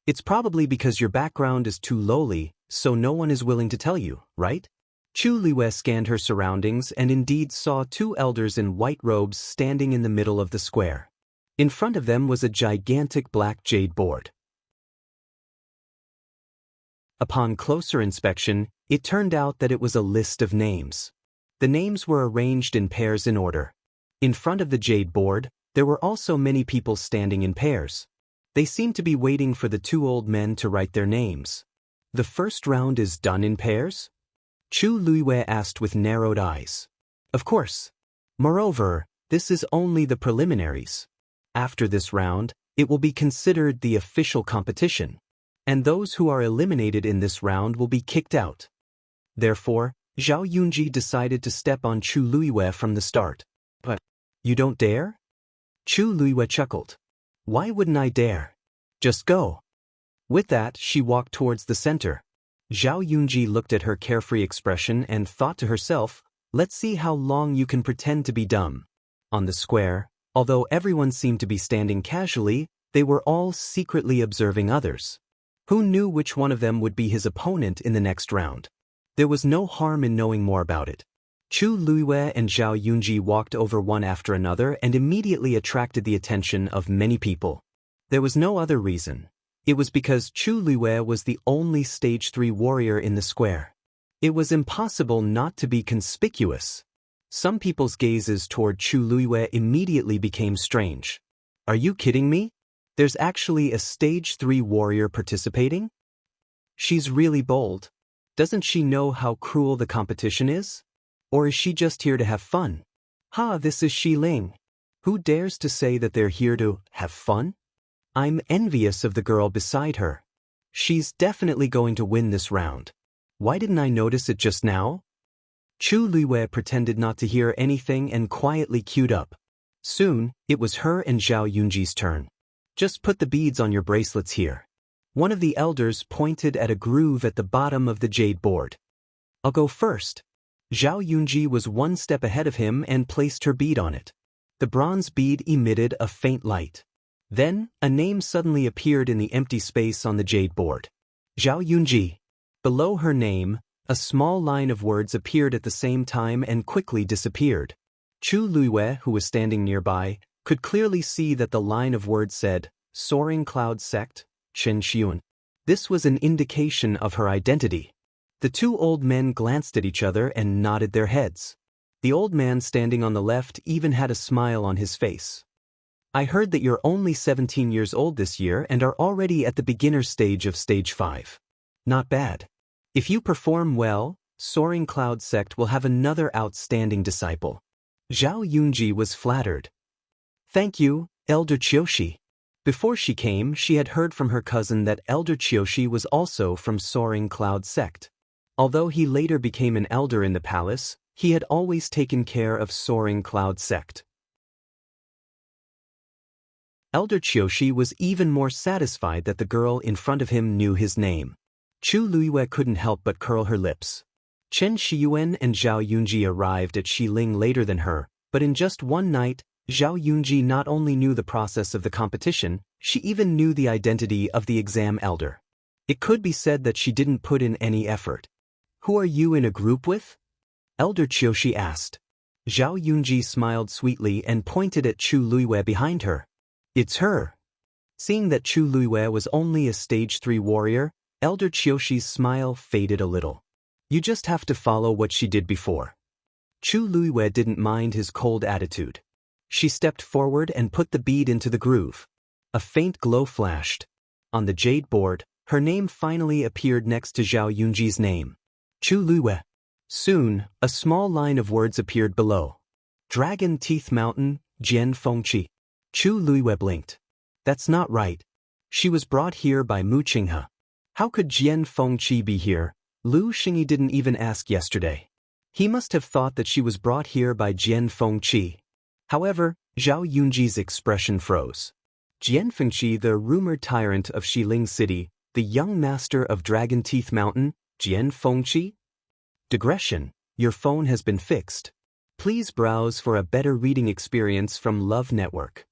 It's probably because your background is too lowly, so no one is willing to tell you, right? Chu Luiwen scanned her surroundings and indeed saw 2 elders in white robes standing in the middle of the square. In front of them was a gigantic black jade board. Upon closer inspection, it turned out that it was a list of names. The names were arranged in pairs in order. In front of the jade board, there were also many people standing in pairs. They seemed to be waiting for the two old men to write their names. The first round is done in pairs? Chu Luiwei asked with narrowed eyes. Of course. Moreover, this is only the preliminaries. After this round, it will be considered the official competition, and those who are eliminated in this round will be kicked out. Therefore, Zhao Yunji decided to step on Chu Luiwei from the start. But, you don't dare? Chu Luiwei chuckled. Why wouldn't I dare? Just go. With that, she walked towards the center. Zhao Yunji looked at her carefree expression and thought to herself, let's see how long you can pretend to be dumb. On the square, although everyone seemed to be standing casually, they were all secretly observing others. Who knew which one of them would be his opponent in the next round? There was no harm in knowing more about it. Chu Luiwei and Zhao Yunji walked over one after another and immediately attracted the attention of many people. There was no other reason. It was because Chu Luiwei was the only Stage 3 warrior in the square. It was impossible not to be conspicuous. Some people's gazes toward Chu Luiwei immediately became strange. Are you kidding me? There's actually a Stage 3 warrior participating? She's really bold. Doesn't she know how cruel the competition is? Or is she just here to have fun? This is Xi Ling. Who dares to say that they're here to have fun? I'm envious of the girl beside her. She's definitely going to win this round. Why didn't I notice it just now? Chu Luiwei pretended not to hear anything and quietly queued up. Soon, it was her and Zhao Yunji's turn. Just put the beads on your bracelets here. One of the elders pointed at a groove at the bottom of the jade board. I'll go first. Zhao Yunji was one step ahead of him and placed her bead on it. The bronze bead emitted a faint light. Then, a name suddenly appeared in the empty space on the jade board. Zhao Yunji. Below her name, a small line of words appeared at the same time and quickly disappeared. Chu Luiwei, who was standing nearby, could clearly see that the line of words said, Soaring Cloud Sect, Chen Xiun. This was an indication of her identity. The two old men glanced at each other and nodded their heads. The old man standing on the left even had a smile on his face. I heard that you're only 17 years old this year and are already at the beginner stage of Stage 5. Not bad. If you perform well, Soaring Cloud Sect will have another outstanding disciple. Zhao Yunji was flattered. Thank you, Elder Qiushi. Before she came, she had heard from her cousin that Elder Qiushi was also from Soaring Cloud Sect. Although he later became an elder in the palace, he had always taken care of Soaring Cloud Sect. Elder Qiushi was even more satisfied that the girl in front of him knew his name. Chu Luiwei couldn't help but curl her lips. Chen Shiyuan and Zhao Yunji arrived at Xi Ling later than her, but in just one night, Zhao Yunji not only knew the process of the competition, she even knew the identity of the exam elder. It could be said that she didn't put in any effort. Who are you in a group with? Elder Qiushi asked. Zhao Yunji smiled sweetly and pointed at Chu Luiwei behind her. It's her. Seeing that Chu Luiwei was only a Stage 3 warrior, Elder Qiushi's smile faded a little. You just have to follow what she did before. Chu Luiwei didn't mind his cold attitude. She stepped forward and put the bead into the groove. A faint glow flashed. On the jade board, her name finally appeared next to Zhao Yunji's name. Chu Luiwei. Soon, a small line of words appeared below. Dragon Teeth Mountain, Jian Fengqi. Chu Luiwei blinked. That's not right. She was brought here by Mu Qinghe. How could Jian Fengqi be here? Lu Xingyi didn't even ask yesterday. He must have thought that she was brought here by Jian Fengqi. However, Zhao Yunji's expression froze. Jian Fengqi, the rumored tyrant of Xiling City, the young master of Dragon Teeth Mountain, Jian Fengqi? Digression. Your phone has been fixed. Please browse for a better reading experience from Love Network.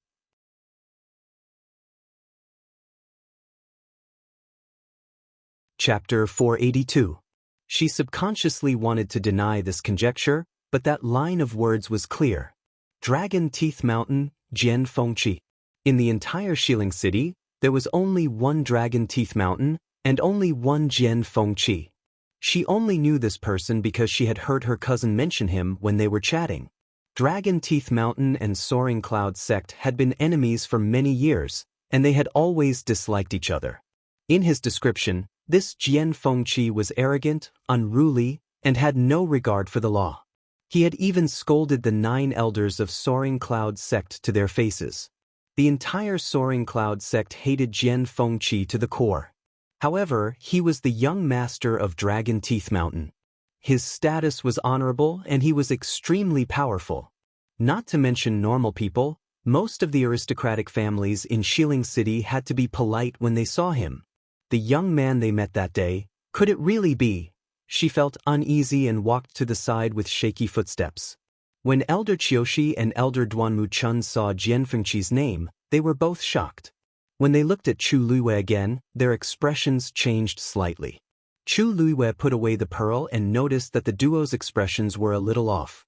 Chapter 482. She subconsciously wanted to deny this conjecture, but that line of words was clear. Dragon Teeth Mountain, Jian Fengqi. In the entire Xiling City, there was only one Dragon Teeth Mountain, and only one Jian Fengqi. She only knew this person because she had heard her cousin mention him when they were chatting. Dragon Teeth Mountain and Soaring Cloud sect had been enemies for many years, and they had always disliked each other. In his description, this Jian Fengqi was arrogant, unruly, and had no regard for the law. He had even scolded the 9 elders of Soaring Cloud sect to their faces. The entire Soaring Cloud sect hated Jian Fengqi to the core. However, he was the young master of Dragon Teeth Mountain. His status was honorable and he was extremely powerful. Not to mention normal people, most of the aristocratic families in Xiling City had to be polite when they saw him. The young man they met that day, could it really be? She felt uneasy and walked to the side with shaky footsteps. When Elder Qiushi and Elder Duanmu Chun saw Jian Fengqi's name, they were both shocked. When they looked at Chu Luiwei again, their expressions changed slightly. Chu Luiwei put away the pearl and noticed that the duo's expressions were a little off.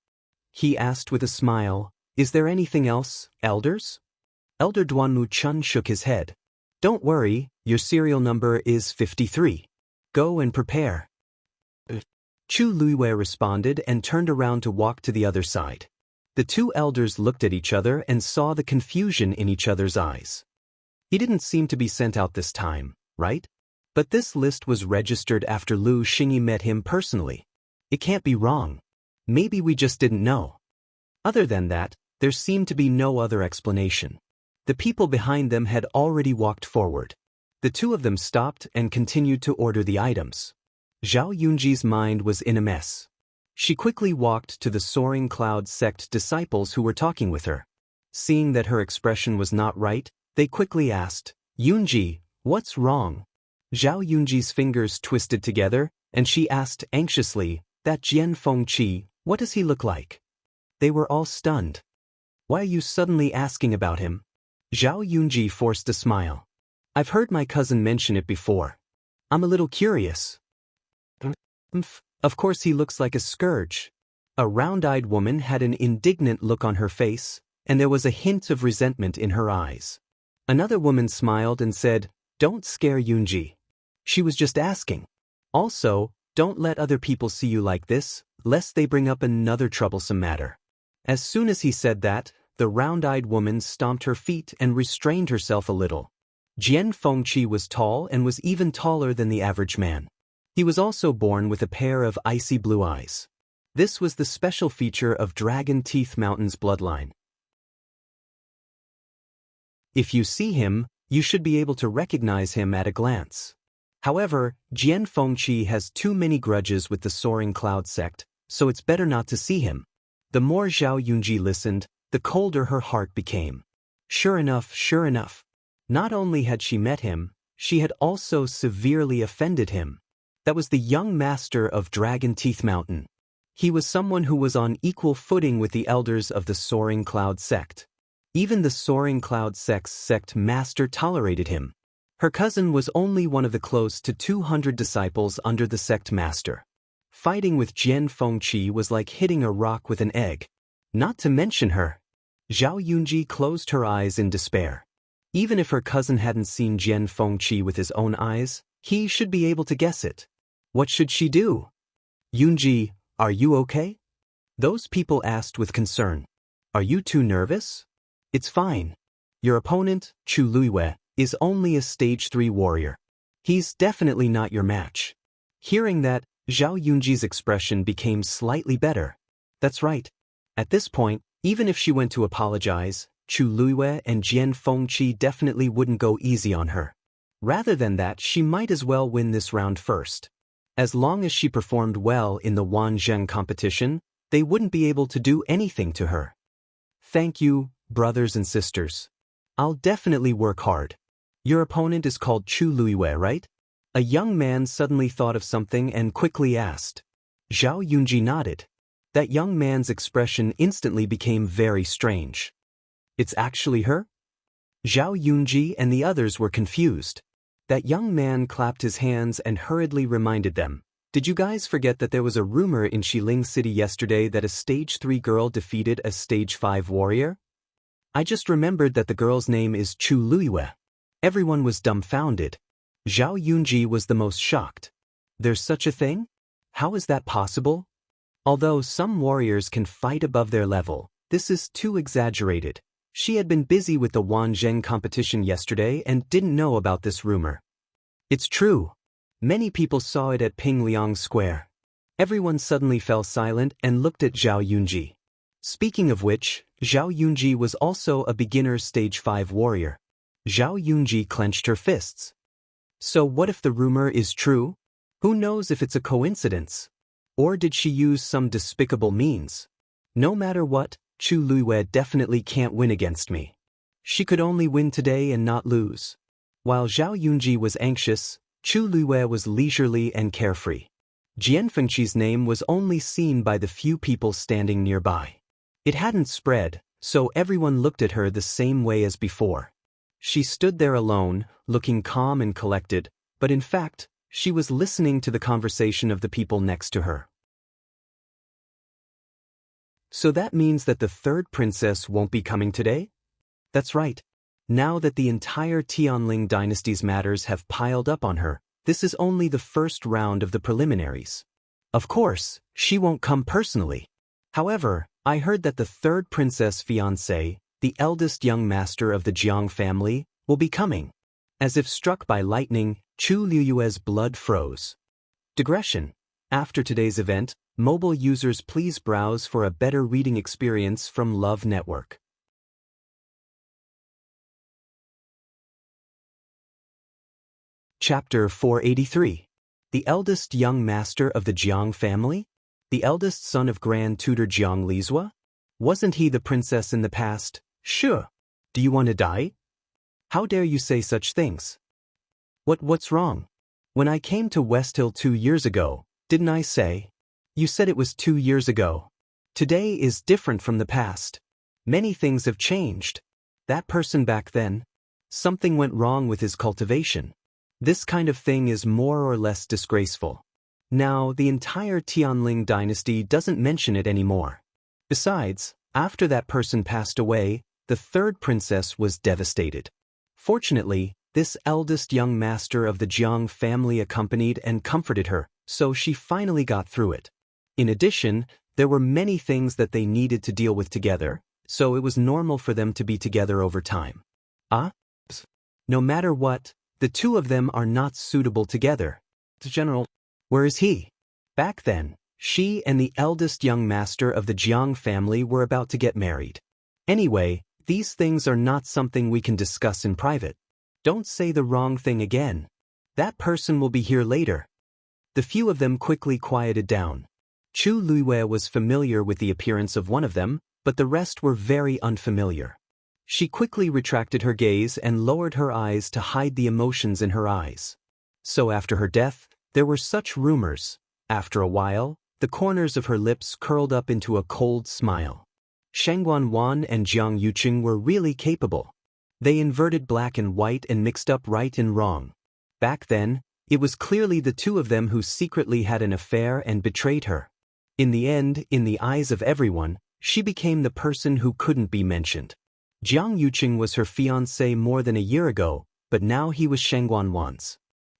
He asked with a smile, "Is there anything else, elders?" Elder Duanmu Chun shook his head. "Don't worry, your serial number is 53. Go and prepare." Chu Luiwei responded and turned around to walk to the other side. The 2 elders looked at each other and saw the confusion in each other's eyes. He didn't seem to be sent out this time, right? But this list was registered after Lu Xingyi met him personally. It can't be wrong. Maybe we just didn't know. Other than that, there seemed to be no other explanation. The people behind them had already walked forward. The 2 of them stopped and continued to order the items. Zhao Yunji's mind was in a mess. She quickly walked to the Soaring Cloud sect disciples who were talking with her. Seeing that her expression was not right, they quickly asked, "Yunji, what's wrong?" Zhao Yunji's fingers twisted together, and she asked anxiously, "That Jian Fengqi, what does he look like?" They were all stunned. "Why are you suddenly asking about him?" Zhao Yunji forced a smile. "I've heard my cousin mention it before. I'm a little curious." Of course he looks like a scourge." A round-eyed woman had an indignant look on her face, and there was a hint of resentment in her eyes. Another woman smiled and said, "Don't scare Yunji. She was just asking. Also, don't let other people see you like this, lest they bring up another troublesome matter." As soon as he said that, the round-eyed woman stomped her feet and restrained herself a little. Jian Fengqi was tall and was even taller than the average man. He was also born with a pair of icy blue eyes. This was the special feature of Dragon Teeth Mountain's bloodline. If you see him, you should be able to recognize him at a glance. However, Jian Fengqi has too many grudges with the Soaring Cloud sect, so it's better not to see him. The more Zhao Yunji listened, the colder her heart became. Sure enough. Not only had she met him, she had also severely offended him. That was the young master of Dragon Teeth Mountain. He was someone who was on equal footing with the elders of the Soaring Cloud sect. Even the Soaring Cloud sect's sect master tolerated him. Her cousin was only one of the close to 200 disciples under the sect master. Fighting with Jian Fengqi was like hitting a rock with an egg. Not to mention her. Zhao Yunji closed her eyes in despair. Even if her cousin hadn't seen Jian Fengqi with his own eyes, he should be able to guess it. What should she do? "Yunji, are you okay?" Those people asked with concern. "Are you too nervous?" "It's fine. Your opponent, Chu Luiwei, is only a stage 3 warrior. He's definitely not your match." Hearing that, Zhao Yunji's expression became slightly better. That's right. At this point, even if she went to apologize, Chu Luiwei and Jian Fengqi definitely wouldn't go easy on her. Rather than that, she might as well win this round first. As long as she performed well in the Wanzheng competition, they wouldn't be able to do anything to her. "Thank you, brothers and sisters. I'll definitely work hard. Your opponent is called Chu Luiwei, right?" A young man suddenly thought of something and quickly asked. Zhao Yunji nodded. That young man's expression instantly became very strange. "It's actually her?" Zhao Yunji and the others were confused. That young man clapped his hands and hurriedly reminded them, "Did you guys forget that there was a rumor in Xiling City yesterday that a stage 3 girl defeated a stage 5 warrior? I just remembered that the girl's name is Chu Luiwei." Everyone was dumbfounded. Zhao Yunji was the most shocked. There's such a thing? How is that possible? Although some warriors can fight above their level, this is too exaggerated. She had been busy with the Wanzheng competition yesterday and didn't know about this rumor. It's true. Many people saw it at Pingliang Square. Everyone suddenly fell silent and looked at Zhao Yunji. Speaking of which, Zhao Yunji was also a beginner stage 5 warrior. Zhao Yunji clenched her fists. So what if the rumor is true? Who knows if it's a coincidence? Or did she use some despicable means? No matter what, Chu Luiyue definitely can't win against me. She could only win today and not lose. While Zhao Yunji was anxious, Chu Luiyue was leisurely and carefree. Jian Fengqi's name was only seen by the few people standing nearby. It hadn't spread, so everyone looked at her the same way as before. She stood there alone, looking calm and collected, but in fact, she was listening to the conversation of the people next to her. So that means that the third princess won't be coming today? That's right. Now that the entire Tianling dynasty's matters have piled up on her, this is only the first round of the preliminaries. Of course, she won't come personally. However, I heard that the third princess fiancé, the eldest young master of the Jiang family, will be coming. As if struck by lightning, Chu Luiyue's blood froze. Digression. After today's event, mobile users please browse for a better reading experience from Love Network. Chapter 483. The eldest young master of the Jiang family? The eldest son of Grand Tutor Jiang Lizhua? Wasn't he the princess in the past? Sure. Do you want to die? How dare you say such things? What's wrong? When I came to West Hill 2 years ago, didn't I say? You said it was 2 years ago. Today is different from the past. Many things have changed. That person back then, something went wrong with his cultivation. This kind of thing is more or less disgraceful. Now, the entire Tianling dynasty doesn't mention it anymore. Besides, after that person passed away, the third princess was devastated. Fortunately, this eldest young master of the Jiang family accompanied and comforted her, so she finally got through it. In addition, there were many things that they needed to deal with together, so it was normal for them to be together over time. No matter what, the two of them are not suitable together. General, where is he? Back then, she and the eldest young master of the Jiang family were about to get married. Anyway, these things are not something we can discuss in private. Don't say the wrong thing again. That person will be here later. The few of them quickly quieted down. Chu Luiyue was familiar with the appearance of one of them, but the rest were very unfamiliar. She quickly retracted her gaze and lowered her eyes to hide the emotions in her eyes. So after her death, there were such rumors. After a while, the corners of her lips curled up into a cold smile. Shangguan Wan and Jiang Yuqing were really capable. They inverted black and white and mixed up right and wrong. Back then, it was clearly the two of them who secretly had an affair and betrayed her. In the end, in the eyes of everyone, she became the person who couldn't be mentioned. Jiang Yuqing was her fiancé more than a year ago, but now he was Shangguan Wan's.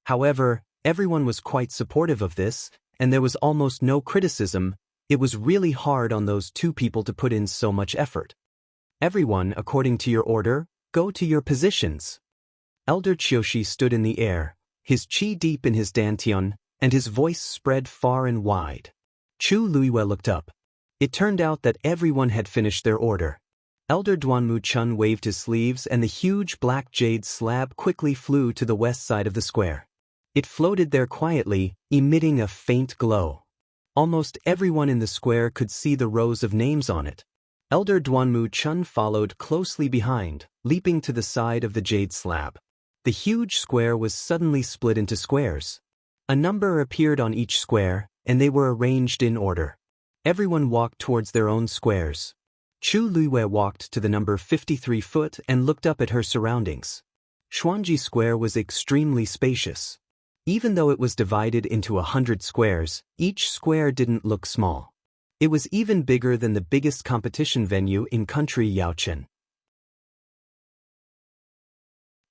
However, everyone was quite supportive of this, and there was almost no criticism. It was really hard on those two people to put in so much effort. Everyone, according to your order, go to your positions. Elder Qiushi stood in the air, his qi deep in his dantian, and his voice spread far and wide. Chu Luiyue looked up. It turned out that everyone had finished their order. Elder Duanmu Chun waved his sleeves and the huge black jade slab quickly flew to the west side of the square. It floated there quietly, emitting a faint glow. Almost everyone in the square could see the rows of names on it. Elder Duanmu Chun followed closely behind, leaping to the side of the jade slab. The huge square was suddenly split into squares. A number appeared on each square, and they were arranged in order. Everyone walked towards their own squares. Chu Luiyue walked to the number 53 foot and looked up at her surroundings. Xuanji Square was extremely spacious. Even though it was divided into 100 squares, each square didn't look small. It was even bigger than the biggest competition venue in country Yaochen.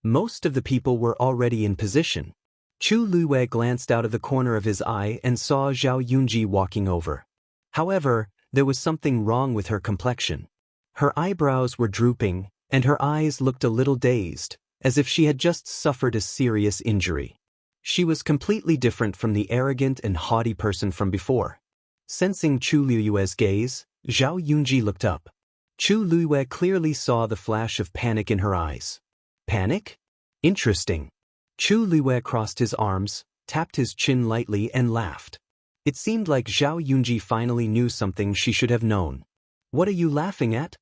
Most of the people were already in position. Chu Luiwei glanced out of the corner of his eye and saw Zhao Yunji walking over. However, there was something wrong with her complexion. Her eyebrows were drooping, and her eyes looked a little dazed, as if she had just suffered a serious injury. She was completely different from the arrogant and haughty person from before. Sensing Chu Luiwei's gaze, Zhao Yunji looked up. Chu Luiwei clearly saw the flash of panic in her eyes. Panic? Interesting. Chu Luiwei crossed his arms, tapped his chin lightly and laughed. It seemed like Zhao Yunji finally knew something she should have known. What are you laughing at?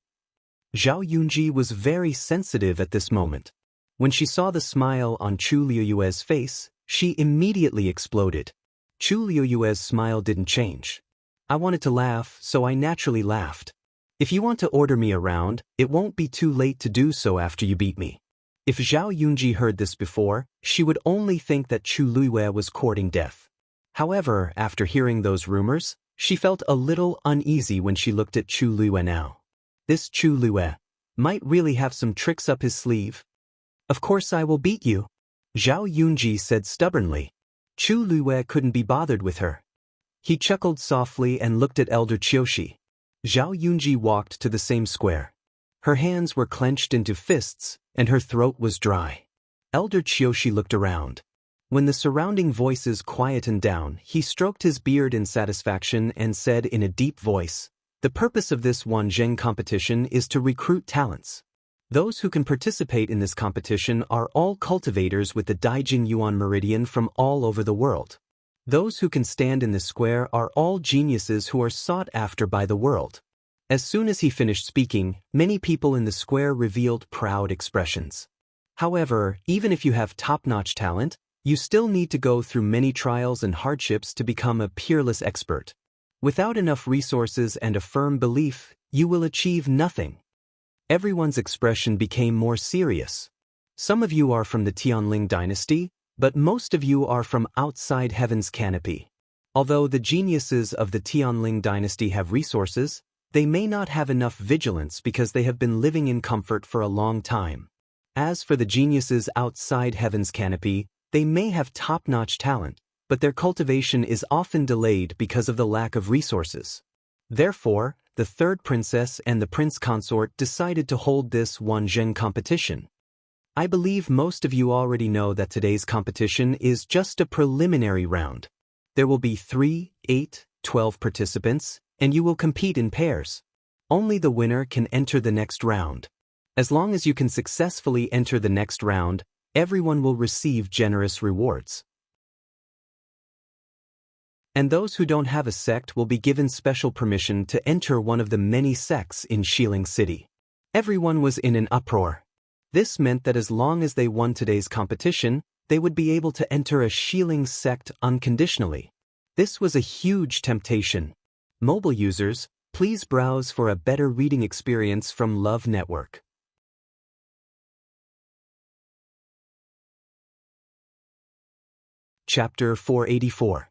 Zhao Yunji was very sensitive at this moment. When she saw the smile on Chu Luiwei's face, she immediately exploded. Chu Luiwei's smile didn't change. I wanted to laugh, so I naturally laughed. If you want to order me around, it won't be too late to do so after you beat me. If Zhao Yunji heard this before, she would only think that Chu Luiwei was courting death. However, after hearing those rumors, she felt a little uneasy when she looked at Chu Luiwei now. This Chu Luiwei might really have some tricks up his sleeve. Of course I will beat you, Zhao Yunji said stubbornly. Chu Luiwei couldn't be bothered with her. He chuckled softly and looked at Elder Qiushi. Zhao Yunji walked to the same square. Her hands were clenched into fists, and her throat was dry. Elder Qiushi looked around. When the surrounding voices quietened down, he stroked his beard in satisfaction and said in a deep voice, "The purpose of this Wanzheng competition is to recruit talents. Those who can participate in this competition are all cultivators with the Daijing Yuan Meridian from all over the world. Those who can stand in this square are all geniuses who are sought after by the world." As soon as he finished speaking, many people in the square revealed proud expressions. However, even if you have top-notch talent, you still need to go through many trials and hardships to become a peerless expert. Without enough resources and a firm belief, you will achieve nothing. Everyone's expression became more serious. Some of you are from the Tianling dynasty, but most of you are from outside Heaven's canopy. Although the geniuses of the Tianling dynasty have resources, they may not have enough vigilance because they have been living in comfort for a long time. As for the geniuses outside Heaven's canopy, they may have top-notch talent, but their cultivation is often delayed because of the lack of resources. Therefore, the third princess and the prince consort decided to hold this Wanzheng competition. I believe most of you already know that today's competition is just a preliminary round. There will be 3, 8, 12 participants, and you will compete in pairs. Only the winner can enter the next round. As long as you can successfully enter the next round, everyone will receive generous rewards. And those who don't have a sect will be given special permission to enter one of the many sects in Xiling City. Everyone was in an uproar. This meant that as long as they won today's competition, they would be able to enter a Xiling sect unconditionally. This was a huge temptation. Mobile users, please browse for a better reading experience from Love Network. Chapter 484.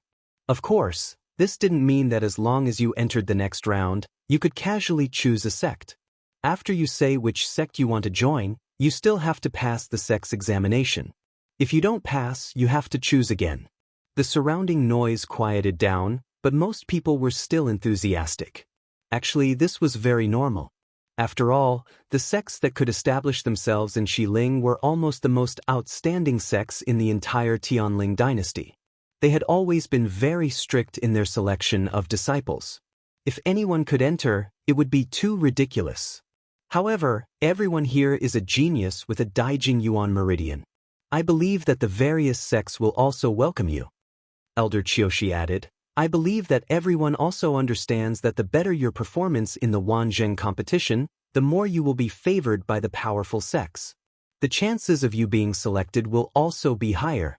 Of course, this didn't mean that as long as you entered the next round, you could casually choose a sect. After you say which sect you want to join, you still have to pass the sect's examination. If you don't pass, you have to choose again. The surrounding noise quieted down, but most people were still enthusiastic. Actually, this was very normal. After all, the sects that could establish themselves in Xiling were almost the most outstanding sects in the entire Tianling dynasty. They had always been very strict in their selection of disciples. If anyone could enter, it would be too ridiculous. However, everyone here is a genius with a Daijing Yuan Meridian. I believe that the various sects will also welcome you. Elder Qiushi added, I believe that everyone also understands that the better your performance in the Wanzheng competition, the more you will be favored by the powerful sects. The chances of you being selected will also be higher.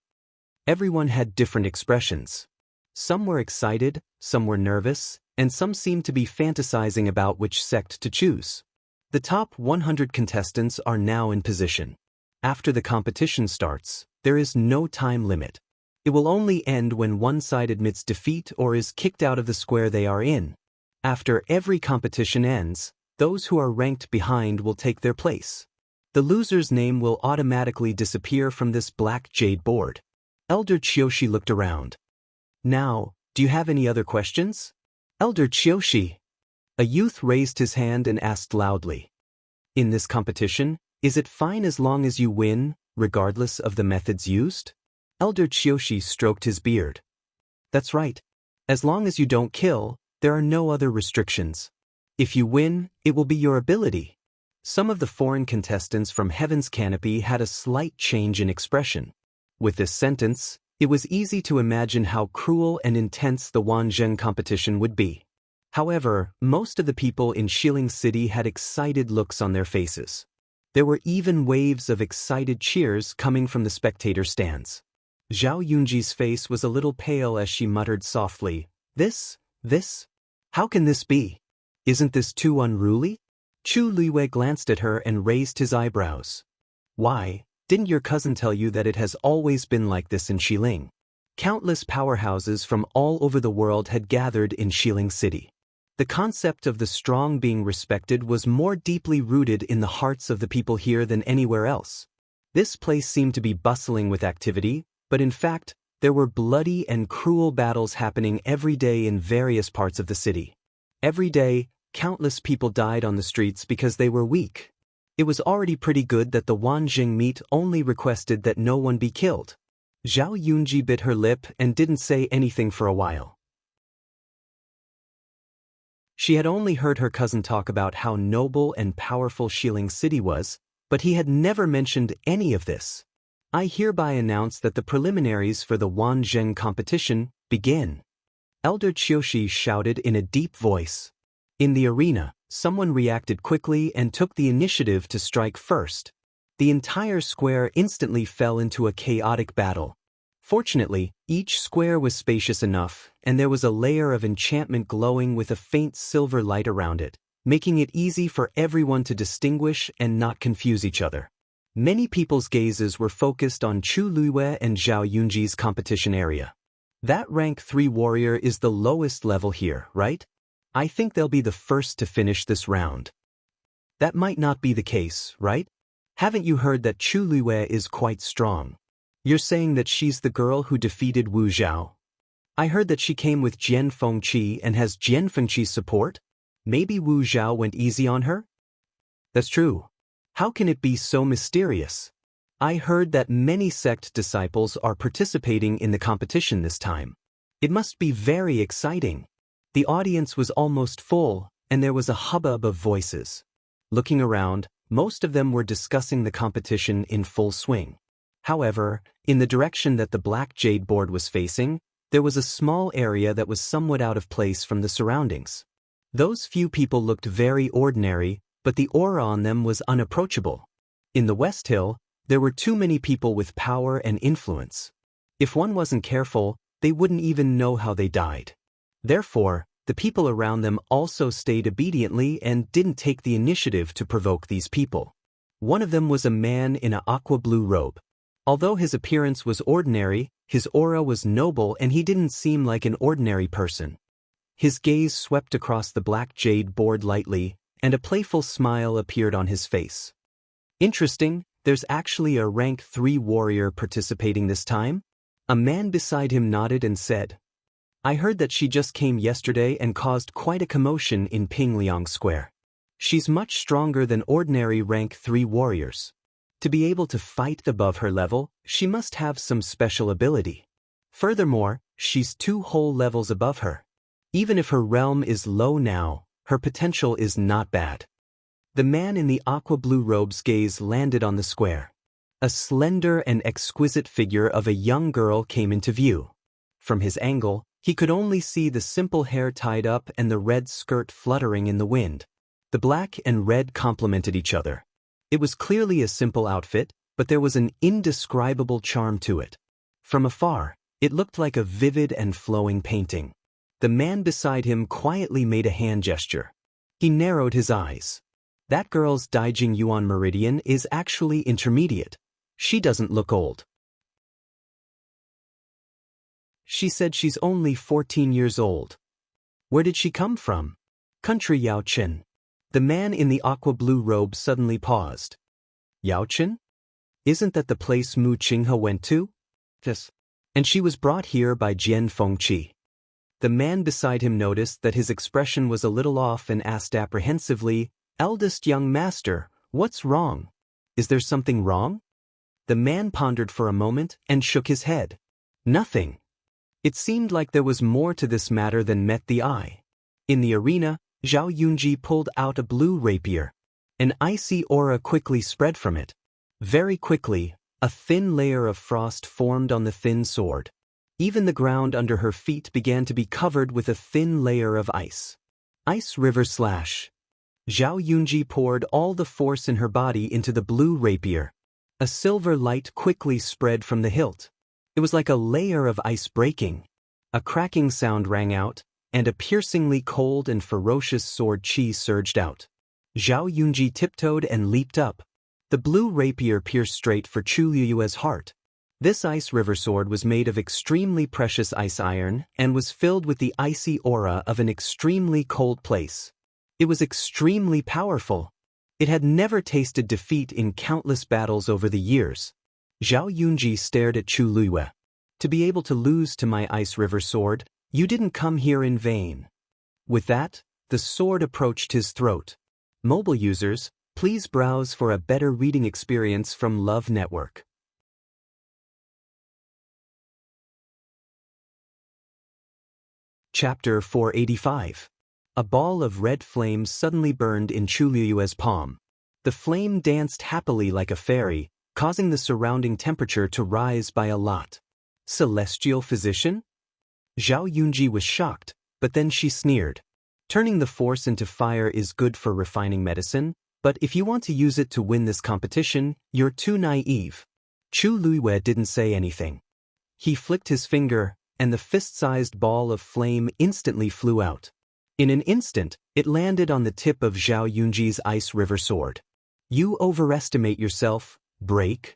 Everyone had different expressions. Some were excited, some were nervous, and some seemed to be fantasizing about which sect to choose. The top 100 contestants are now in position. After the competition starts, there is no time limit. It will only end when one side admits defeat or is kicked out of the square they are in. After every competition ends, those who are ranked behind will take their place. The loser's name will automatically disappear from this black jade board. Elder Qiushi looked around. Now, do you have any other questions? Elder Qiushi. A youth raised his hand and asked loudly. In this competition, is it fine as long as you win, regardless of the methods used? Elder Qiushi stroked his beard. That's right. As long as you don't kill, there are no other restrictions. If you win, it will be your ability. Some of the foreign contestants from Heaven's Canopy had a slight change in expression. With this sentence, it was easy to imagine how cruel and intense the Wanzheng competition would be. However, most of the people in Xiling City had excited looks on their faces. There were even waves of excited cheers coming from the spectator stands. Zhao Yunji's face was a little pale as she muttered softly, This? How can this be? Isn't this too unruly? Chu Liwei glanced at her and raised his eyebrows. Why, didn't your cousin tell you that it has always been like this in Xiling? Countless powerhouses from all over the world had gathered in Xiling City. The concept of the strong being respected was more deeply rooted in the hearts of the people here than anywhere else. This place seemed to be bustling with activity, but in fact, there were bloody and cruel battles happening every day in various parts of the city. Every day, countless people died on the streets because they were weak. It was already pretty good that the Wanzheng meet only requested that no one be killed. Zhao Yunji bit her lip and didn't say anything for a while. She had only heard her cousin talk about how noble and powerful Xiling City was, but he had never mentioned any of this. I hereby announce that the preliminaries for the Wanzheng competition begin. Elder Qiushi shouted in a deep voice. In the arena, someone reacted quickly and took the initiative to strike first. The entire square instantly fell into a chaotic battle. Fortunately, each square was spacious enough, and there was a layer of enchantment glowing with a faint silver light around it, making it easy for everyone to distinguish and not confuse each other. Many people's gazes were focused on Chu Luiwei and Zhao Yunji's competition area. That rank 3 warrior is the lowest level here, right? I think they'll be the first to finish this round. That might not be the case, right? Haven't you heard that Chu Luiwei is quite strong? You're saying that she's the girl who defeated Wu Zhao? I heard that she came with Jian Fengqi and has Jian Fengqi's support? Maybe Wu Zhao went easy on her? That's true. How can it be so mysterious? I heard that many sect disciples are participating in the competition this time. It must be very exciting. The audience was almost full, and there was a hubbub of voices. Looking around, most of them were discussing the competition in full swing. However, in the direction that the black jade board was facing, there was a small area that was somewhat out of place from the surroundings. Those few people looked very ordinary, but the aura on them was unapproachable. In the West Hill, there were too many people with power and influence. If one wasn't careful, they wouldn't even know how they died. Therefore, the people around them also stayed obediently and didn't take the initiative to provoke these people. One of them was a man in an aqua blue robe. Although his appearance was ordinary, his aura was noble and he didn't seem like an ordinary person. His gaze swept across the black jade board lightly, and a playful smile appeared on his face. Interesting, there's actually a rank 3 warrior participating this time? A man beside him nodded and said, I heard that she just came yesterday and caused quite a commotion in Pingliang Square. She's much stronger than ordinary rank 3 warriors. To be able to fight above her level, she must have some special ability. Furthermore, she's 2 whole levels above her. Even if her realm is low now, her potential is not bad. The man in the aqua blue robe's gaze landed on the square. A slender and exquisite figure of a young girl came into view. From his angle, he could only see the simple hair tied up and the red skirt fluttering in the wind. The black and red complemented each other. It was clearly a simple outfit, but there was an indescribable charm to it. From afar, it looked like a vivid and flowing painting. The man beside him quietly made a hand gesture. He narrowed his eyes. That girl's Daijing Yuan Meridian is actually intermediate. She doesn't look old. She said she's only 14 years old. Where did she come from? Country Yaochen. The man in the aqua blue robe suddenly paused. Yaochen? Isn't that the place Mu Qinghe went to? Yes. and she was brought here by Jian Fengqi. The man beside him noticed that his expression was a little off and asked apprehensively, "Eldest young master, what's wrong? Is there something wrong?" The man pondered for a moment and shook his head. Nothing. It seemed like there was more to this matter than met the eye. In the arena, Zhao Yunji pulled out a blue rapier. An icy aura quickly spread from it. Very quickly, a thin layer of frost formed on the thin sword. Even the ground under her feet began to be covered with a thin layer of ice. Ice river slash. Zhao Yunji poured all the force in her body into the blue rapier. A silver light quickly spread from the hilt. It was like a layer of ice breaking. A cracking sound rang out, and a piercingly cold and ferocious sword chi surged out. Zhao Yunji tiptoed and leaped up. The blue rapier pierced straight for Chu Liyue's heart. This ice river sword was made of extremely precious ice iron and was filled with the icy aura of an extremely cold place. It was extremely powerful. It had never tasted defeat in countless battles over the years. Zhao Yunji stared at Chu Liyue. "To be able to lose to my ice river sword, you didn't come here in vain." With that, the sword approached his throat. Mobile users, please browse for a better reading experience from Love Network. Chapter 485. A ball of red flame suddenly burned in Chu Liyue's palm. The flame danced happily like a fairy, causing the surrounding temperature to rise by a lot. Celestial physician? Zhao Yunji was shocked, but then she sneered. "Turning the force into fire is good for refining medicine, but if you want to use it to win this competition, you're too naive." Chu Liyue didn't say anything. He flicked his finger, and the fist-sized ball of flame instantly flew out. In an instant, it landed on the tip of Zhao Yunji's ice river sword. "You overestimate yourself, break."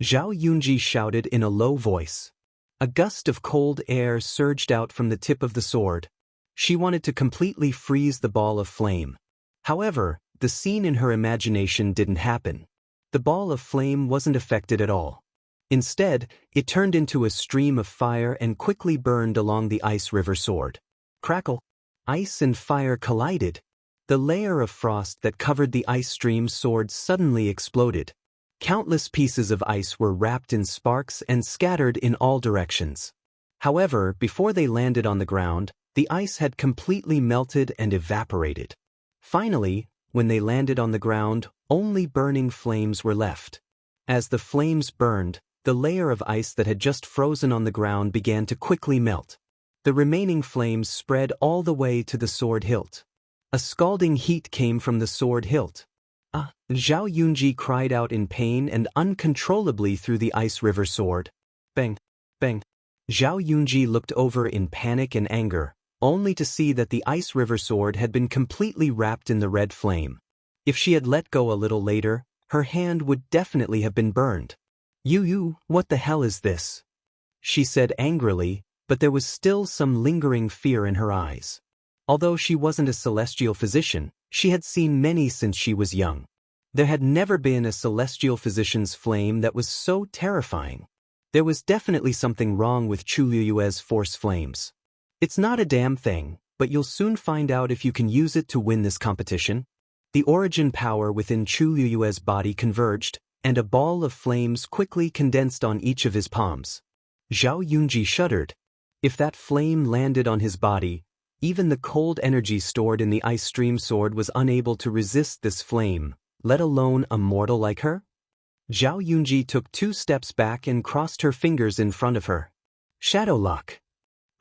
Zhao Yunji shouted in a low voice. A gust of cold air surged out from the tip of the sword. She wanted to completely freeze the ball of flame. However, the scene in her imagination didn't happen. The ball of flame wasn't affected at all. Instead, it turned into a stream of fire and quickly burned along the ice river sword. Crackle! Ice and fire collided. The layer of frost that covered the ice stream's sword suddenly exploded. Countless pieces of ice were wrapped in sparks and scattered in all directions. However, before they landed on the ground, the ice had completely melted and evaporated. Finally, when they landed on the ground, only burning flames were left. As the flames burned, the layer of ice that had just frozen on the ground began to quickly melt. The remaining flames spread all the way to the sword hilt. A scalding heat came from the sword hilt. "Ah!" Zhao Yunji cried out in pain and uncontrollably threw the ice river sword. Bang! Bang! Zhao Yunji looked over in panic and anger, only to see that the ice river sword had been completely wrapped in the red flame. If she had let go a little later, her hand would definitely have been burned. You, what the hell is this?" she said angrily, but there was still some lingering fear in her eyes. Although she wasn't a celestial physician, she had seen many since she was young. There had never been a celestial physician's flame that was so terrifying. There was definitely something wrong with Chu Liyue's force flames. "It's not a damn thing, but you'll soon find out if you can use it to win this competition." The origin power within Chu Liyue's body converged, and a ball of flames quickly condensed on each of his palms. Zhao Yunji shuddered. If that flame landed on his body, even the cold energy stored in the ice stream sword was unable to resist this flame, let alone a mortal like her. Zhao Yunji took 2 steps back and crossed her fingers in front of her. Shadow lock.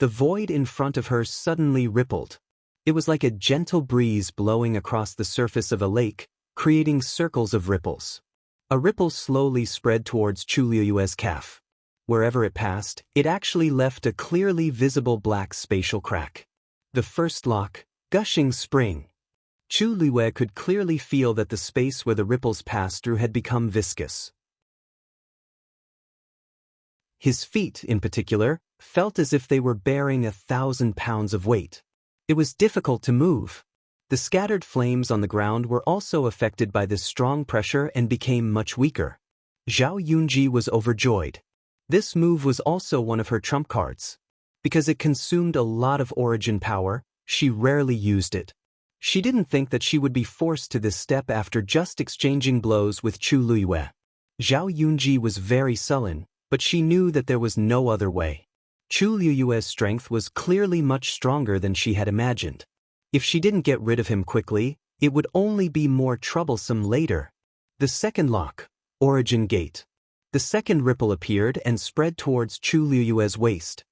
The void in front of her suddenly rippled. It was like a gentle breeze blowing across the surface of a lake, creating circles of ripples. A ripple slowly spread towards Chu Liyue's calf. Wherever it passed, it actually left a clearly visible black spatial crack. The first lock, gushing spring. Chu Liyue could clearly feel that the space where the ripples passed through had become viscous. His feet, in particular, felt as if they were bearing 1,000 pounds of weight. It was difficult to move. The scattered flames on the ground were also affected by this strong pressure and became much weaker. Zhao Yunji was overjoyed. This move was also one of her trump cards. Because it consumed a lot of origin power, she rarely used it. She didn't think that she would be forced to this step after just exchanging blows with Chu Luiyue. Zhao Yunji was very sullen, but she knew that there was no other way. Chu Luiyue's strength was clearly much stronger than she had imagined. If she didn't get rid of him quickly, it would only be more troublesome later. The second lock, Origin Gate. The second ripple appeared and spread towards Chu Luiyue's waist.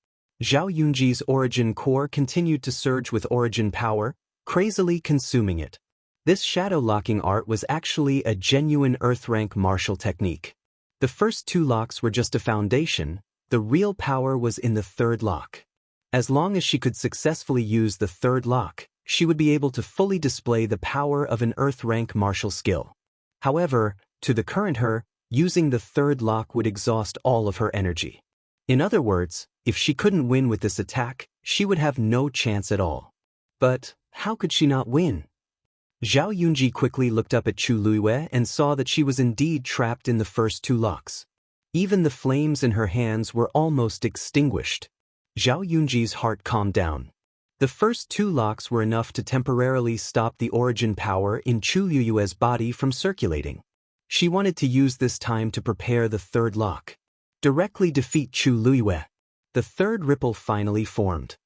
Zhao Yunji's origin core continued to surge with origin power, crazily consuming it. This shadow-locking art was actually a genuine Earth-rank martial technique. The first two locks were just a foundation, the real power was in the third lock. As long as she could successfully use the third lock, she would be able to fully display the power of an Earth-rank martial skill. However, to the current her, using the third lock would exhaust all of her energy. In other words, if she couldn't win with this attack, she would have no chance at all. But how could she not win? Zhao Yunji quickly looked up at Chu Luiyue and saw that she was indeed trapped in the first two locks. Even the flames in her hands were almost extinguished. Zhao Yunji's heart calmed down. The first two locks were enough to temporarily stop the origin power in Chu Luiyue's body from circulating. She wanted to use this time to prepare the third lock. Directly defeat Chu Luiyue. The third ripple finally formed.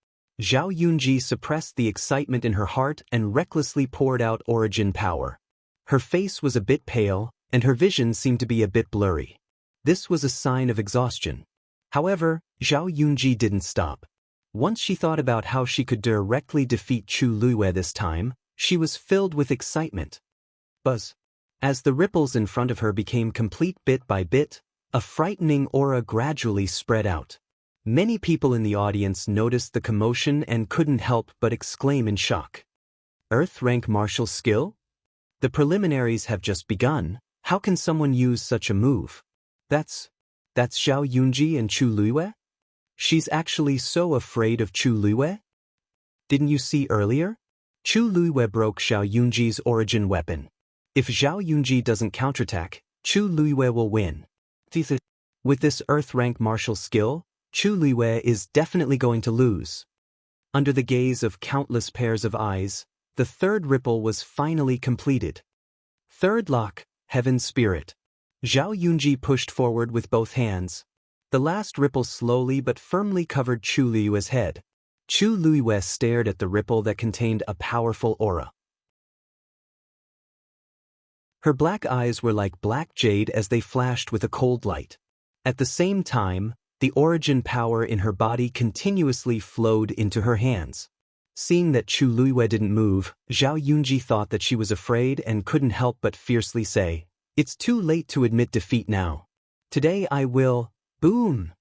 Zhao Yunji suppressed the excitement in her heart and recklessly poured out origin power. Her face was a bit pale, and her vision seemed to be a bit blurry. This was a sign of exhaustion. However, Zhao Yunji didn't stop. Once she thought about how she could directly defeat Chu Luiyue this time, she was filled with excitement. Buzz. As the ripples in front of her became complete bit by bit, a frightening aura gradually spread out. Many people in the audience noticed the commotion and couldn't help but exclaim in shock. Earth-rank martial skill? The preliminaries have just begun. How can someone use such a move? That's Zhao Yunji and Chu Luiyue? She's actually so afraid of Chu Luiyue? Didn't you see earlier? Chu Luiyue broke Zhao Yunji's origin weapon. If Zhao Yunji doesn't counterattack, Chu Luiyue will win. With this Earth-rank martial skill, Chu Luiyue is definitely going to lose. Under the gaze of countless pairs of eyes, the third ripple was finally completed. Third lock, Heaven Spirit. Zhao Yunji pushed forward with both hands. The last ripple slowly but firmly covered Chu Luiyue's head. Chu Luiyue stared at the ripple that contained a powerful aura. Her black eyes were like black jade as they flashed with a cold light. At the same time, the origin power in her body continuously flowed into her hands. Seeing that Chu Luiyue didn't move, Zhao Yunji thought that she was afraid and couldn't help but fiercely say, "It's too late to admit defeat now. Today I will..." Boom!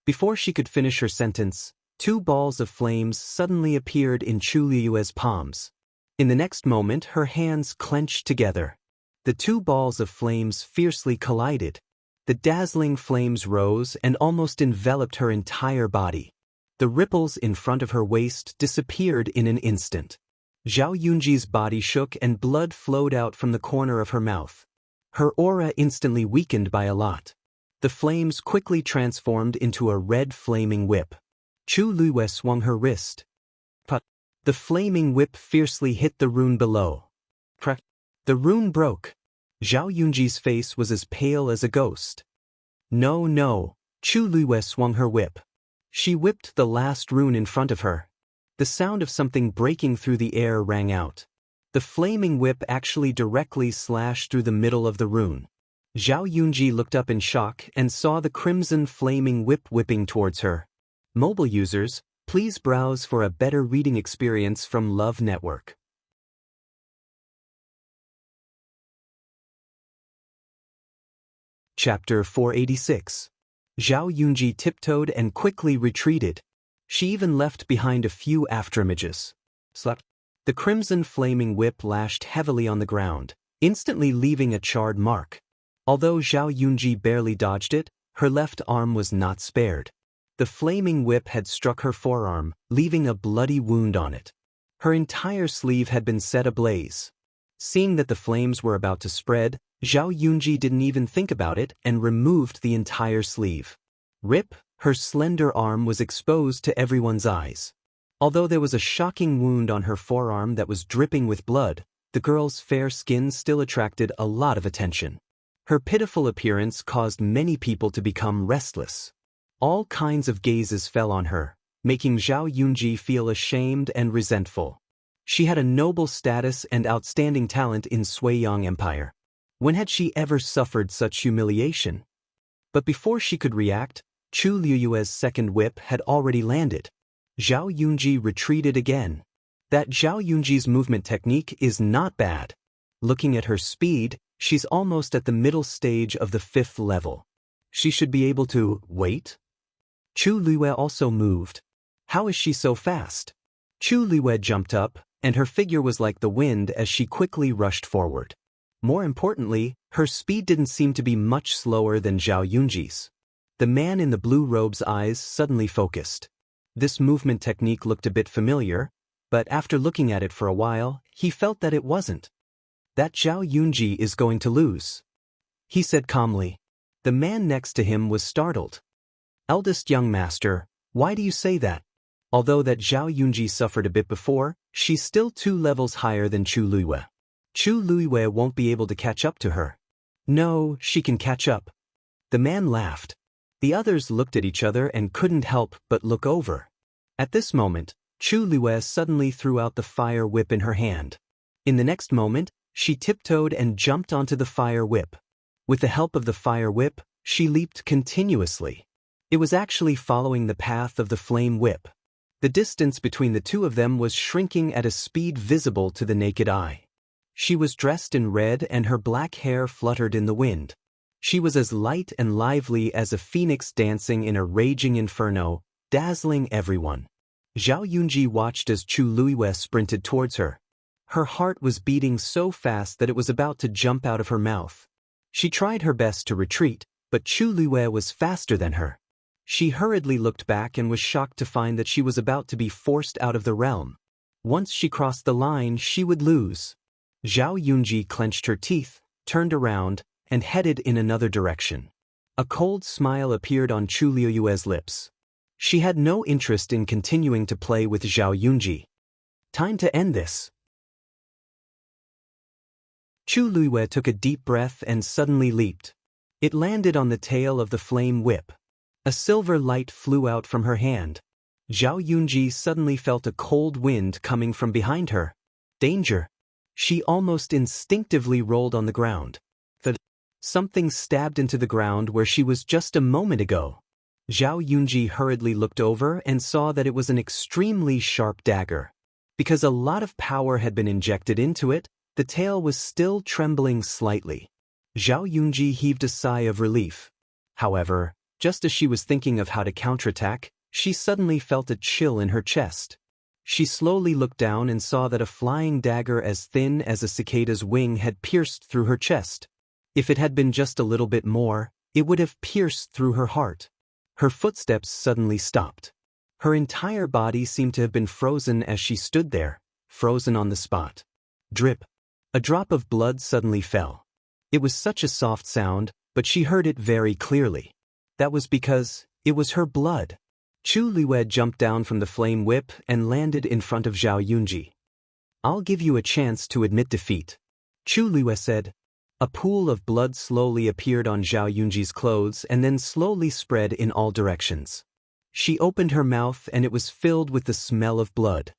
Before she could finish her sentence, two balls of flames suddenly appeared in Chu Luiyue's palms. In the next moment, her hands clenched together. The two balls of flames fiercely collided. The dazzling flames rose and almost enveloped her entire body. The ripples in front of her waist disappeared in an instant. Zhao Yunji's body shook and blood flowed out from the corner of her mouth. Her aura instantly weakened by a lot. The flames quickly transformed into a red flaming whip. Chu Luiyue swung her wrist. But the flaming whip fiercely hit the rune below. Crack! The rune broke. Zhao Yunji's face was as pale as a ghost. No, no, Chu Luiyue swung her whip. She whipped the last rune in front of her. The sound of something breaking through the air rang out. The flaming whip actually directly slashed through the middle of the rune. Zhao Yunji looked up in shock and saw the crimson flaming whip whipping towards her. Mobile users, please browse for a better reading experience from Love Network. Chapter 486. Zhao Yunji tiptoed and quickly retreated. She even left behind a few afterimages. Slap. The crimson flaming whip lashed heavily on the ground, instantly leaving a charred mark. Although Zhao Yunji barely dodged it, her left arm was not spared. The flaming whip had struck her forearm, leaving a bloody wound on it. Her entire sleeve had been set ablaze. Seeing that the flames were about to spread, Zhao Yunji didn't even think about it and removed the entire sleeve. Rip, her slender arm was exposed to everyone's eyes. Although there was a shocking wound on her forearm that was dripping with blood, the girl's fair skin still attracted a lot of attention. Her pitiful appearance caused many people to become restless. All kinds of gazes fell on her, making Zhao Yunji feel ashamed and resentful. She had a noble status and outstanding talent in Suiyang Empire. When had she ever suffered such humiliation? But before she could react, Chu Liyue's second whip had already landed. Zhao Yunji retreated again. That Zhao Yunji's movement technique is not bad. Looking at her speed, she's almost at the middle stage of the 5th level. She should be able to wait? Chu Liyue also moved. How is she so fast? Chu Liyue jumped up, and her figure was like the wind as she quickly rushed forward. More importantly, her speed didn't seem to be much slower than Zhao Yunji's. The man in the blue robe's eyes suddenly focused. This movement technique looked a bit familiar, but after looking at it for a while, he felt that it wasn't. That Zhao Yunji is going to lose, he said calmly. The man next to him was startled. Eldest young master, why do you say that? Although that Zhao Yunji suffered a bit before, she's still 2 levels higher than Chu Liyue. Chu Liyue won't be able to catch up to her. No, she can catch up. The man laughed. The others looked at each other and couldn't help but look over. At this moment, Chu Liyue suddenly threw out the fire whip in her hand. In the next moment, she tiptoed and jumped onto the fire whip. With the help of the fire whip, she leaped continuously. It was actually following the path of the flame whip. The distance between the two of them was shrinking at a speed visible to the naked eye. She was dressed in red and her black hair fluttered in the wind. She was as light and lively as a phoenix dancing in a raging inferno, dazzling everyone. Zhao Yunji watched as Chu Liyue sprinted towards her. Her heart was beating so fast that it was about to jump out of her mouth. She tried her best to retreat, but Chu Liyue was faster than her. She hurriedly looked back and was shocked to find that she was about to be forced out of the realm. Once she crossed the line, she would lose. Zhao Yunji clenched her teeth, turned around, and headed in another direction. A cold smile appeared on Chu Liyue's lips. She had no interest in continuing to play with Zhao Yunji. Time to end this. Chu Liyue took a deep breath and suddenly leaped. It landed on the tail of the flame whip. A silver light flew out from her hand. Zhao Yunji suddenly felt a cold wind coming from behind her. Danger! She almost instinctively rolled on the ground. Something stabbed into the ground where she was just a moment ago. Zhao Yunji hurriedly looked over and saw that it was an extremely sharp dagger. Because a lot of power had been injected into it, the tail was still trembling slightly. Zhao Yunji heaved a sigh of relief. However, just as she was thinking of how to counterattack, she suddenly felt a chill in her chest. She slowly looked down and saw that a flying dagger as thin as a cicada's wing had pierced through her chest. If it had been just a little bit more, it would have pierced through her heart. Her footsteps suddenly stopped. Her entire body seemed to have been frozen as she stood there, frozen on the spot. Drip. A drop of blood suddenly fell. It was such a soft sound, but she heard it very clearly. That was because it was her blood. Chu Liyue jumped down from the flame whip and landed in front of Zhao Yunji. I'll give you a chance to admit defeat, Chu Liyue said. A pool of blood slowly appeared on Zhao Yunji's clothes and then slowly spread in all directions. She opened her mouth and it was filled with the smell of blood.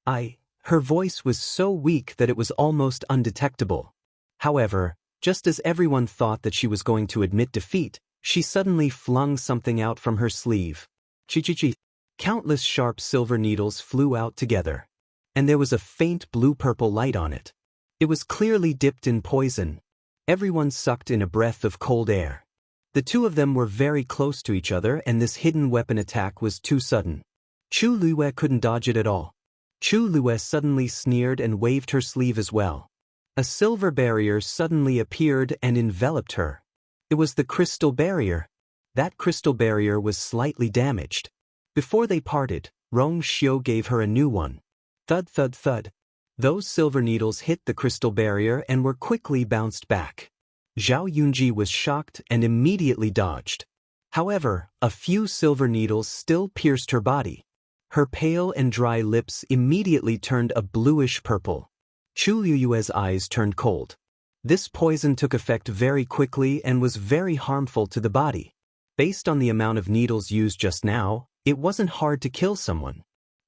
Her voice was so weak that it was almost undetectable. However, just as everyone thought that she was going to admit defeat, she suddenly flung something out from her sleeve. Chi-chi-chi. Countless sharp silver needles flew out together. And there was a faint blue-purple light on it. It was clearly dipped in poison. Everyone sucked in a breath of cold air. The two of them were very close to each other and this hidden weapon attack was too sudden. Chu Liyue couldn't dodge it at all. Chu Liyue suddenly sneered and waved her sleeve as well. A silver barrier suddenly appeared and enveloped her. It was the crystal barrier. That crystal barrier was slightly damaged. Before they parted, Rong Xiu gave her a new one. Thud thud thud. Those silver needles hit the crystal barrier and were quickly bounced back. Zhao Yunji was shocked and immediately dodged. However, a few silver needles still pierced her body. Her pale and dry lips immediately turned a bluish purple. Chu Liyue's eyes turned cold. This poison took effect very quickly and was very harmful to the body. Based on the amount of needles used just now, it wasn't hard to kill someone.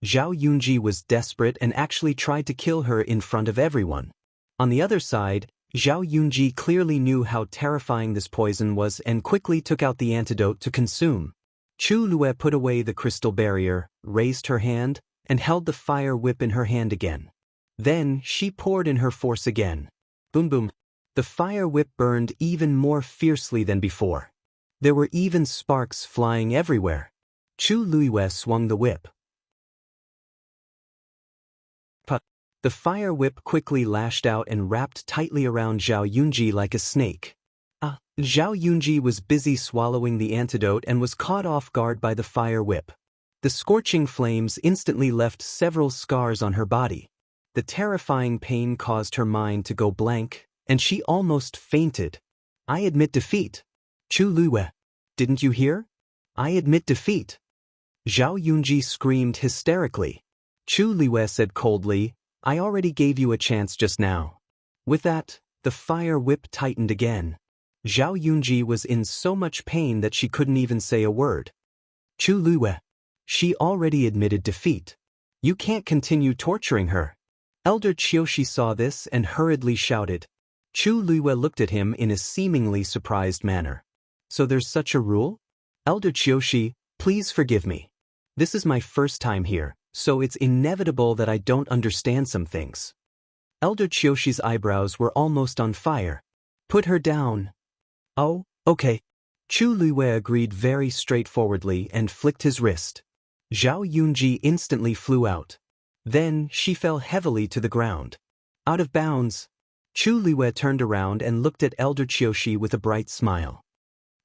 Zhao Yunji was desperate and actually tried to kill her in front of everyone. On the other side, Zhao Yunji clearly knew how terrifying this poison was and quickly took out the antidote to consume. Chu Lue put away the crystal barrier, raised her hand, and held the fire whip in her hand again. Then she poured in her force again. Boom boom. The fire whip burned even more fiercely than before. There were even sparks flying everywhere. Chu Lue swung the whip. The fire whip quickly lashed out and wrapped tightly around Zhao Yunji like a snake. Zhao Yunji was busy swallowing the antidote and was caught off guard by the fire whip. The scorching flames instantly left several scars on her body. The terrifying pain caused her mind to go blank, and she almost fainted. I admit defeat. Chu Lue. Didn't you hear? I admit defeat. Zhao Yunji screamed hysterically. Chu Lue said coldly, I already gave you a chance just now. With that, the fire whip tightened again. Zhao Yunji was in so much pain that she couldn't even say a word. Chu Lue. She already admitted defeat. You can't continue torturing her. Elder Qiushi saw this and hurriedly shouted. Chu Lue looked at him in a seemingly surprised manner. So there's such a rule? Elder Qiushi, please forgive me. This is my first time here, so it's inevitable that I don't understand some things. Elder Qiushi's eyebrows were almost on fire. Put her down. Oh, okay. Chu Lue agreed very straightforwardly and flicked his wrist. Zhao Yunji instantly flew out. Then she fell heavily to the ground. Out of bounds. Chu Lue turned around and looked at Elder Qiushi with a bright smile.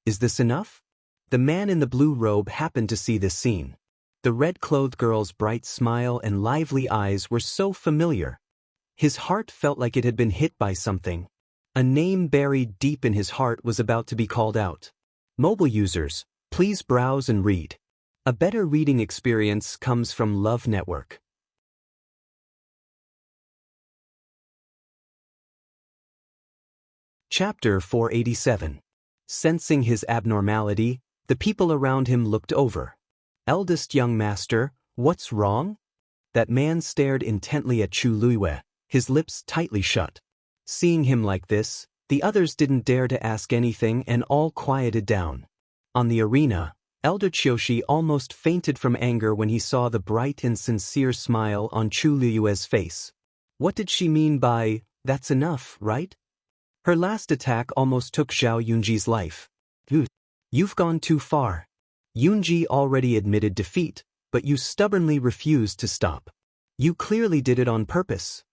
Is this enough? The man in the blue robe happened to see this scene. The red-clothed girl's bright smile and lively eyes were so familiar. His heart felt like it had been hit by something. A name buried deep in his heart was about to be called out. Mobile users, please browse and read. A better reading experience comes from Love Network. Chapter 487. Sensing his abnormality, the people around him looked over. Eldest young master, what's wrong? That man stared intently at Chu Lue, his lips tightly shut. Seeing him like this, the others didn't dare to ask anything and all quieted down. On the arena, Elder Qiushi almost fainted from anger when he saw the bright and sincere smile on Chu Lue's face. What did she mean by, that's enough, right? Her last attack almost took Zhao Yunji's life. You've gone too far. Yunji already admitted defeat, but you stubbornly refused to stop. You clearly did it on purpose.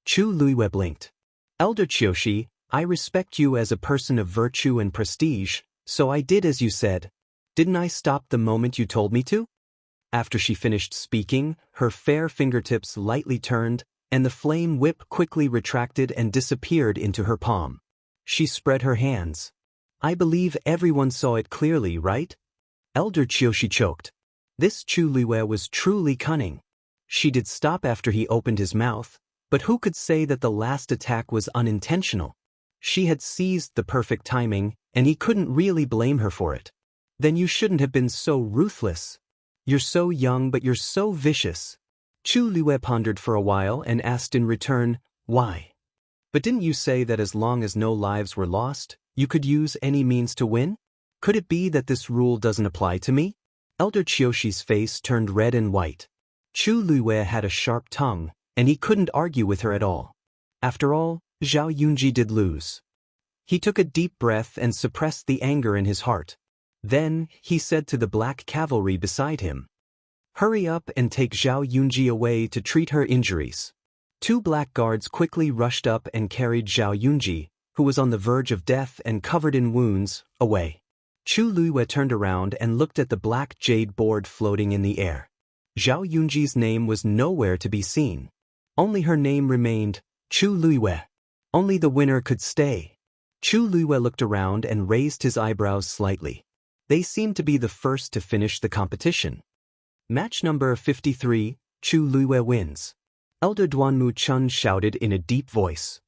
Chu Lue blinked. Elder Qiushi, I respect you as a person of virtue and prestige, so I did as you said. Didn't I stop the moment you told me to? After she finished speaking, her fair fingertips lightly turned, and the flame whip quickly retracted and disappeared into her palm. She spread her hands. I believe everyone saw it clearly, right? Elder Qiushi choked. This Chu Lue was truly cunning. She did stop after he opened his mouth, but who could say that the last attack was unintentional? She had seized the perfect timing, and he couldn't really blame her for it. Then you shouldn't have been so ruthless. You're so young but you're so vicious. Chu Lue pondered for a while and asked in return, why? But didn't you say that as long as no lives were lost, you could use any means to win? Could it be that this rule doesn't apply to me? Elder Qiushi's face turned red and white. Chu Lue had a sharp tongue, and he couldn't argue with her at all. After all, Zhao Yunji did lose. He took a deep breath and suppressed the anger in his heart. Then, he said to the black cavalry beside him, hurry up and take Zhao Yunji away to treat her injuries. Two black guards quickly rushed up and carried Zhao Yunji, who was on the verge of death and covered in wounds, away. Chu Lue turned around and looked at the black jade board floating in the air. Zhao Yunji's name was nowhere to be seen. Only her name remained, Chu Lue. Only the winner could stay. Chu Lue looked around and raised his eyebrows slightly. They seemed to be the first to finish the competition. Match number 53, Chu Luiwei wins. Elder Duanmu Chun shouted in a deep voice.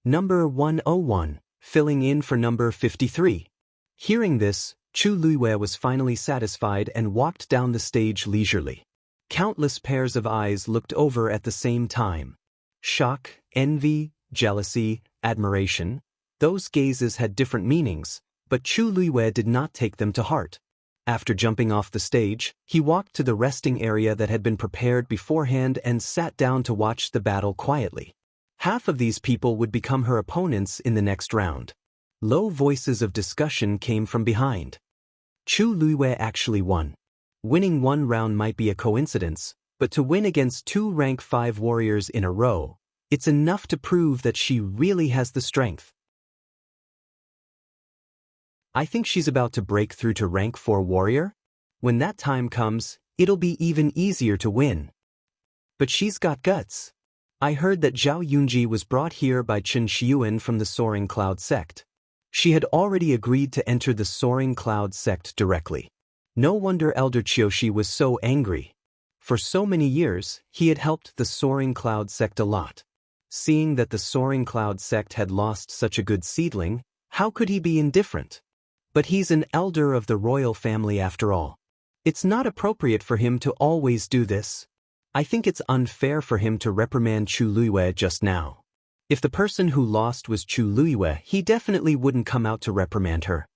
Number 101, filling in for number 53. Hearing this, Chu Luiwei was finally satisfied and walked down the stage leisurely. Countless pairs of eyes looked over at the same time. Shock, envy, jealousy, admiration. Those gazes had different meanings, but Chu Luiwei did not take them to heart. After jumping off the stage, he walked to the resting area that had been prepared beforehand and sat down to watch the battle quietly. Half of these people would become her opponents in the next round. Low voices of discussion came from behind. Chu Luiwei actually won. Winning one round might be a coincidence, but to win against 2 rank 5 warriors in a row, it's enough to prove that she really has the strength. I think she's about to break through to rank 4 warrior. When that time comes, it'll be even easier to win. But she's got guts. I heard that Zhao Yunji was brought here by Chen Xiuan from the Soaring Cloud sect. She had already agreed to enter the Soaring Cloud sect directly. No wonder Elder Qiushi was so angry. For so many years, he had helped the Soaring Cloud sect a lot. Seeing that the Soaring Cloud sect had lost such a good seedling, how could he be indifferent? But he's an elder of the royal family after all. It's not appropriate for him to always do this. I think it's unfair for him to reprimand Chu Luiwei just now. If the person who lost was Chu Luiwei, he definitely wouldn't come out to reprimand her.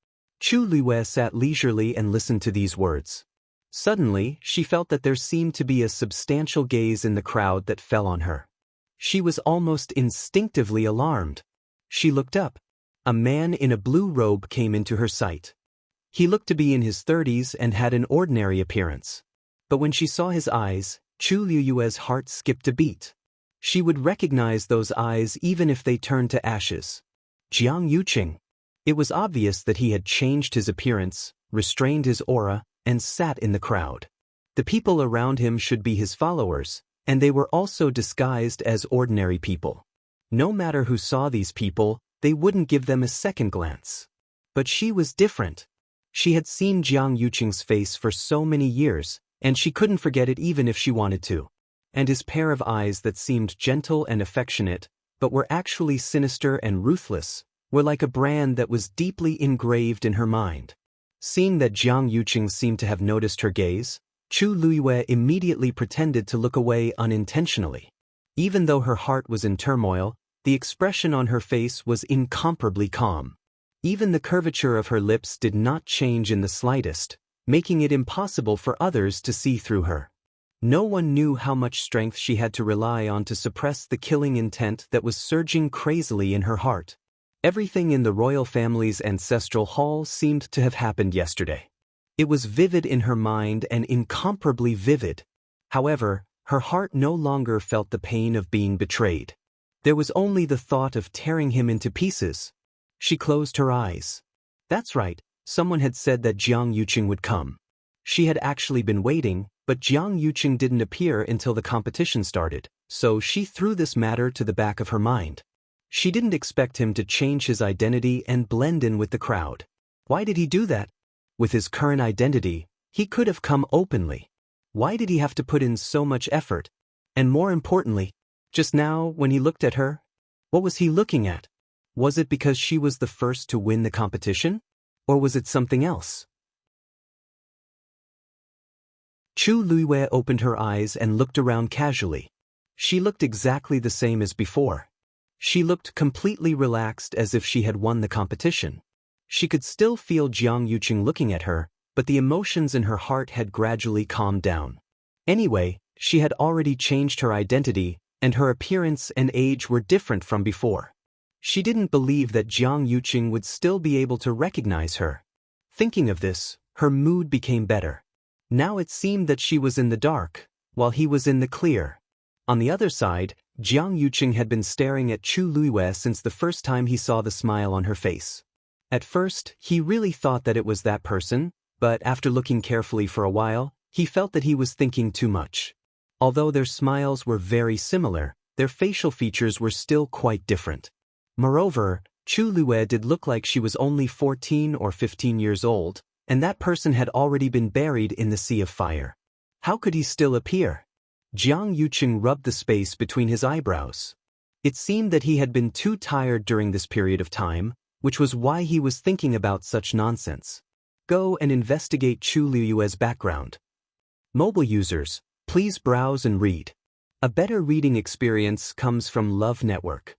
Chu Luiwei sat leisurely and listened to these words. Suddenly, she felt that there seemed to be a substantial gaze in the crowd that fell on her. She was almost instinctively alarmed. She looked up. A man in a blue robe came into her sight. He looked to be in his 30s and had an ordinary appearance. But when she saw his eyes, Chu Luiwei's heart skipped a beat. She would recognize those eyes even if they turned to ashes. Jiang Yuqing. It was obvious that he had changed his appearance, restrained his aura, and sat in the crowd. The people around him should be his followers, and they were also disguised as ordinary people. No matter who saw these people, they wouldn't give them a second glance. But she was different. She had seen Jiang Yuqing's face for so many years, and she couldn't forget it even if she wanted to. And his pair of eyes that seemed gentle and affectionate, but were actually sinister and ruthless, were like a brand that was deeply engraved in her mind. Seeing that Jiang Yuqing seemed to have noticed her gaze, Chu Luiwei immediately pretended to look away unintentionally. Even though her heart was in turmoil, the expression on her face was incomparably calm. Even the curvature of her lips did not change in the slightest, making it impossible for others to see through her. No one knew how much strength she had to rely on to suppress the killing intent that was surging crazily in her heart. Everything in the royal family's ancestral hall seemed to have happened yesterday. It was vivid in her mind and incomparably vivid. However, her heart no longer felt the pain of being betrayed. There was only the thought of tearing him into pieces. She closed her eyes. That's right, someone had said that Jiang Yuqing would come. She had actually been waiting, but Jiang Yuqing didn't appear until the competition started, so she threw this matter to the back of her mind. She didn't expect him to change his identity and blend in with the crowd. Why did he do that? With his current identity, he could have come openly. Why did he have to put in so much effort? And more importantly, just now when he looked at her, what was he looking at? Was it because she was the first to win the competition? Or was it something else? Chu Luiwei opened her eyes and looked around casually. She looked exactly the same as before. She looked completely relaxed as if she had won the competition. She could still feel Jiang Yuqing looking at her, but the emotions in her heart had gradually calmed down. Anyway, she had already changed her identity, and her appearance and age were different from before. She didn't believe that Jiang Yuqing would still be able to recognize her. Thinking of this, her mood became better. Now it seemed that she was in the dark, while he was in the clear. On the other side, Jiang Yuqing had been staring at Chu Luiwei since the first time he saw the smile on her face. At first, he really thought that it was that person, but after looking carefully for a while, he felt that he was thinking too much. Although their smiles were very similar, their facial features were still quite different. Moreover, Chu Luiwei did look like she was only 14 or 15 years old, and that person had already been buried in the sea of fire. How could he still appear? Jiang Yuqing rubbed the space between his eyebrows. It seemed that he had been too tired during this period of time, which was why he was thinking about such nonsense. Go and investigate Chu Liyue's background. Mobile users, please browse and read. A better reading experience comes from Love Network.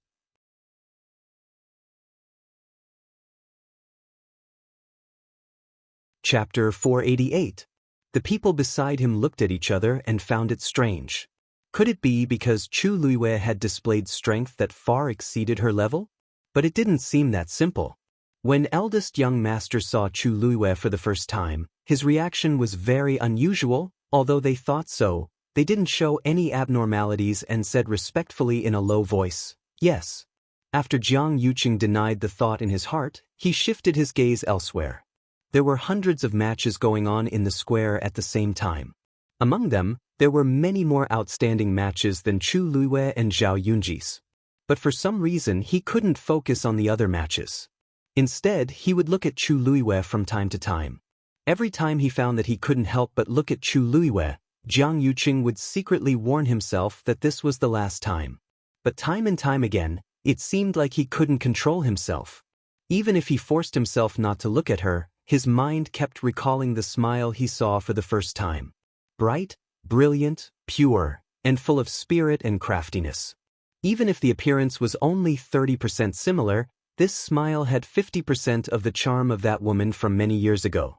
Chapter 488. The people beside him looked at each other and found it strange. Could it be because Chu Liyue had displayed strength that far exceeded her level? But it didn't seem that simple. When eldest young master saw Chu Liyue for the first time, his reaction was very unusual. Although they thought so, they didn't show any abnormalities and said respectfully in a low voice, "Yes." After Jiang Yuqing denied the thought in his heart, he shifted his gaze elsewhere. There were hundreds of matches going on in the square at the same time. Among them, there were many more outstanding matches than Chu Liyue and Zhao Yunji's. But for some reason he couldn't focus on the other matches. Instead, he would look at Chu Liyue from time to time. Every time he found that he couldn't help but look at Chu Liyue, Jiang Yuqing would secretly warn himself that this was the last time. But time and time again, it seemed like he couldn't control himself. Even if he forced himself not to look at her, his mind kept recalling the smile he saw for the first time. Bright, brilliant, pure, and full of spirit and craftiness. Even if the appearance was only 30% similar, this smile had 50% of the charm of that woman from many years ago.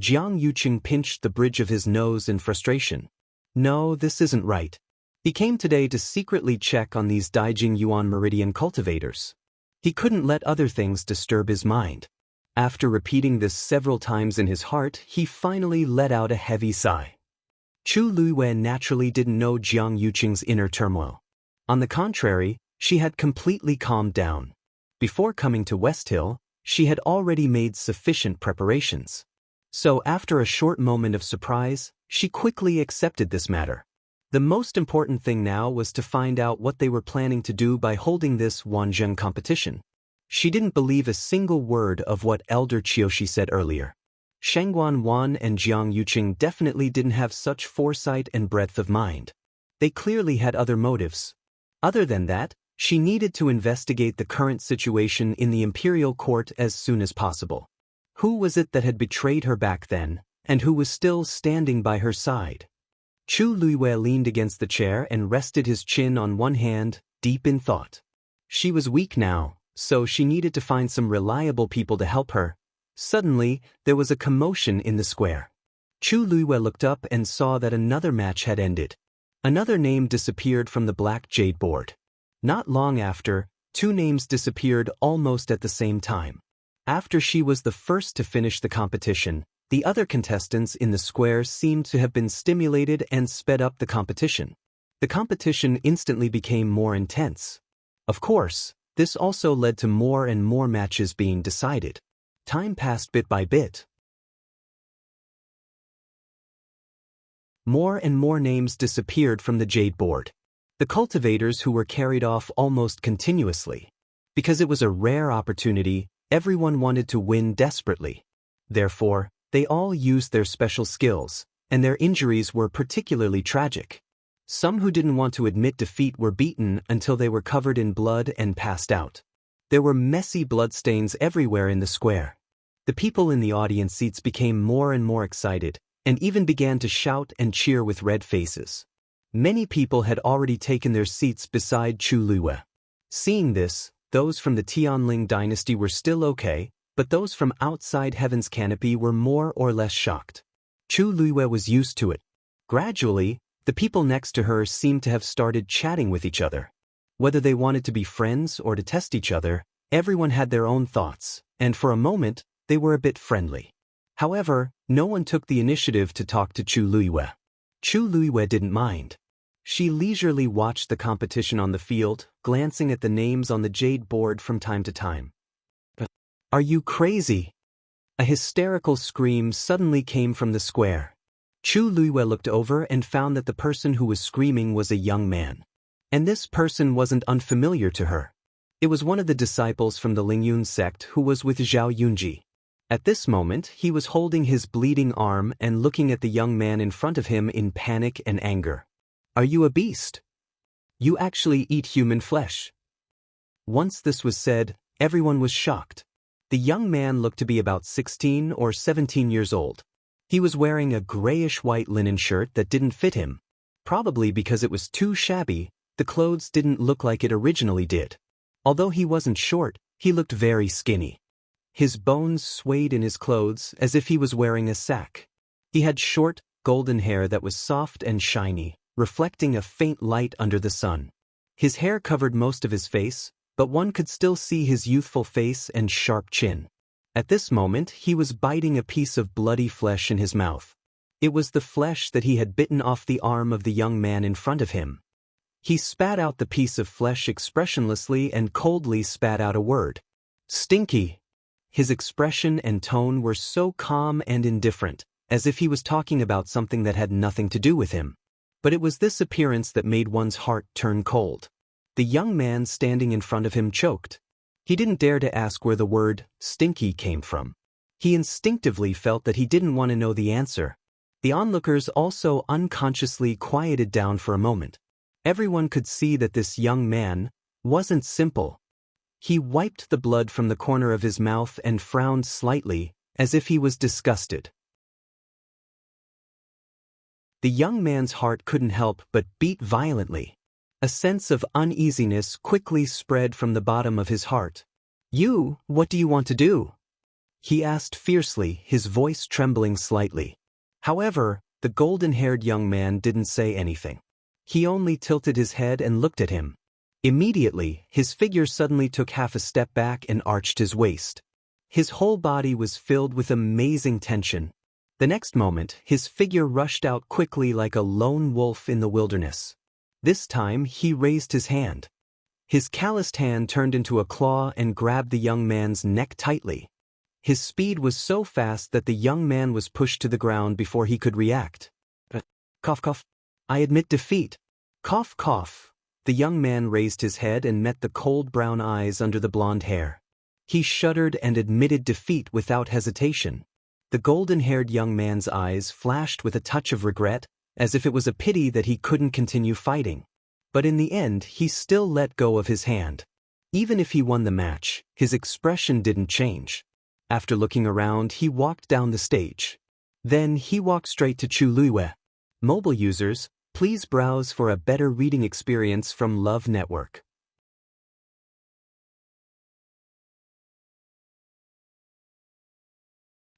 Jiang Yuqing pinched the bridge of his nose in frustration. No, this isn't right. He came today to secretly check on these Daijing Yuan Meridian cultivators. He couldn't let other things disturb his mind. After repeating this several times in his heart, he finally let out a heavy sigh. Chu Liyue naturally didn't know Jiang Yuqing's inner turmoil. On the contrary, she had completely calmed down. Before coming to West Hill, she had already made sufficient preparations. So after a short moment of surprise, she quickly accepted this matter. The most important thing now was to find out what they were planning to do by holding this Wanzheng competition. She didn't believe a single word of what Elder Qiushi said earlier. Shangguan Wan and Jiang Yuqing definitely didn't have such foresight and breadth of mind. They clearly had other motives. Other than that, she needed to investigate the current situation in the imperial court as soon as possible. Who was it that had betrayed her back then, and who was still standing by her side? Chu Liyue leaned against the chair and rested his chin on one hand, deep in thought. She was weak now, so she needed to find some reliable people to help her. Suddenly, there was a commotion in the square. Chu Liyue looked up and saw that another match had ended. Another name disappeared from the black jade board. Not long after, two names disappeared almost at the same time. After she was the first to finish the competition, the other contestants in the square seemed to have been stimulated and sped up the competition. The competition instantly became more intense. Of course, this also led to more and more matches being decided. Time passed bit by bit. More and more names disappeared from the jade board. The cultivators who were carried off almost continuously. Because it was a rare opportunity, everyone wanted to win desperately. Therefore, they all used their special skills, and their injuries were particularly tragic. Some who didn't want to admit defeat were beaten until they were covered in blood and passed out. There were messy bloodstains everywhere in the square. The people in the audience seats became more and more excited, and even began to shout and cheer with red faces. Many people had already taken their seats beside Chu Liyue. Seeing this, those from the Tianling dynasty were still okay, but those from outside Heaven's Canopy were more or less shocked. Chu Liyue was used to it. Gradually, the people next to her seemed to have started chatting with each other. Whether they wanted to be friends or to test each other, everyone had their own thoughts, and for a moment, they were a bit friendly. However, no one took the initiative to talk to Chu Liyue. Chu Liyue didn't mind. She leisurely watched the competition on the field, glancing at the names on the jade board from time to time. "Are you crazy?" A hysterical scream suddenly came from the square. Chu Liyue looked over and found that the person who was screaming was a young man. And this person wasn't unfamiliar to her. It was one of the disciples from the Lingyun sect who was with Zhao Yunji. At this moment, he was holding his bleeding arm and looking at the young man in front of him in panic and anger. "Are you a beast? You actually eat human flesh?" Once this was said, everyone was shocked. The young man looked to be about 16 or 17 years old. He was wearing a grayish-white linen shirt that didn't fit him. Probably because it was too shabby, the clothes didn't look like it originally did. Although he wasn't short, he looked very skinny. His bones swayed in his clothes as if he was wearing a sack. He had short, golden hair that was soft and shiny, reflecting a faint light under the sun. His hair covered most of his face, but one could still see his youthful face and sharp chin. At this moment, he was biting a piece of bloody flesh in his mouth. It was the flesh that he had bitten off the arm of the young man in front of him. He spat out the piece of flesh expressionlessly and coldly spat out a word. "Stinky." His expression and tone were so calm and indifferent, as if he was talking about something that had nothing to do with him. But it was this appearance that made one's heart turn cold. The young man standing in front of him choked. He didn't dare to ask where the word "stinky" came from. He instinctively felt that he didn't want to know the answer. The onlookers also unconsciously quieted down for a moment. Everyone could see that this young man wasn't simple. He wiped the blood from the corner of his mouth and frowned slightly, as if he was disgusted. The young man's heart couldn't help but beat violently. A sense of uneasiness quickly spread from the bottom of his heart. What do you want to do?" he asked fiercely, his voice trembling slightly. However, the golden-haired young man didn't say anything. He only tilted his head and looked at him. Immediately, his figure suddenly took half a step back and arched his waist. His whole body was filled with amazing tension. The next moment, his figure rushed out quickly like a lone wolf in the wilderness. This time, he raised his hand. His calloused hand turned into a claw and grabbed the young man's neck tightly. His speed was so fast that the young man was pushed to the ground before he could react. Cough, cough. "I admit defeat." Cough, cough. The young man raised his head and met the cold brown eyes under the blonde hair. He shuddered and admitted defeat without hesitation. The golden-haired young man's eyes flashed with a touch of regret, as if it was a pity that he couldn't continue fighting. But in the end, he still let go of his hand. Even if he won the match, his expression didn't change. After looking around, he walked down the stage. Then he walked straight to Chu Luiyue. Mobile users, please browse for a better reading experience from Love Network.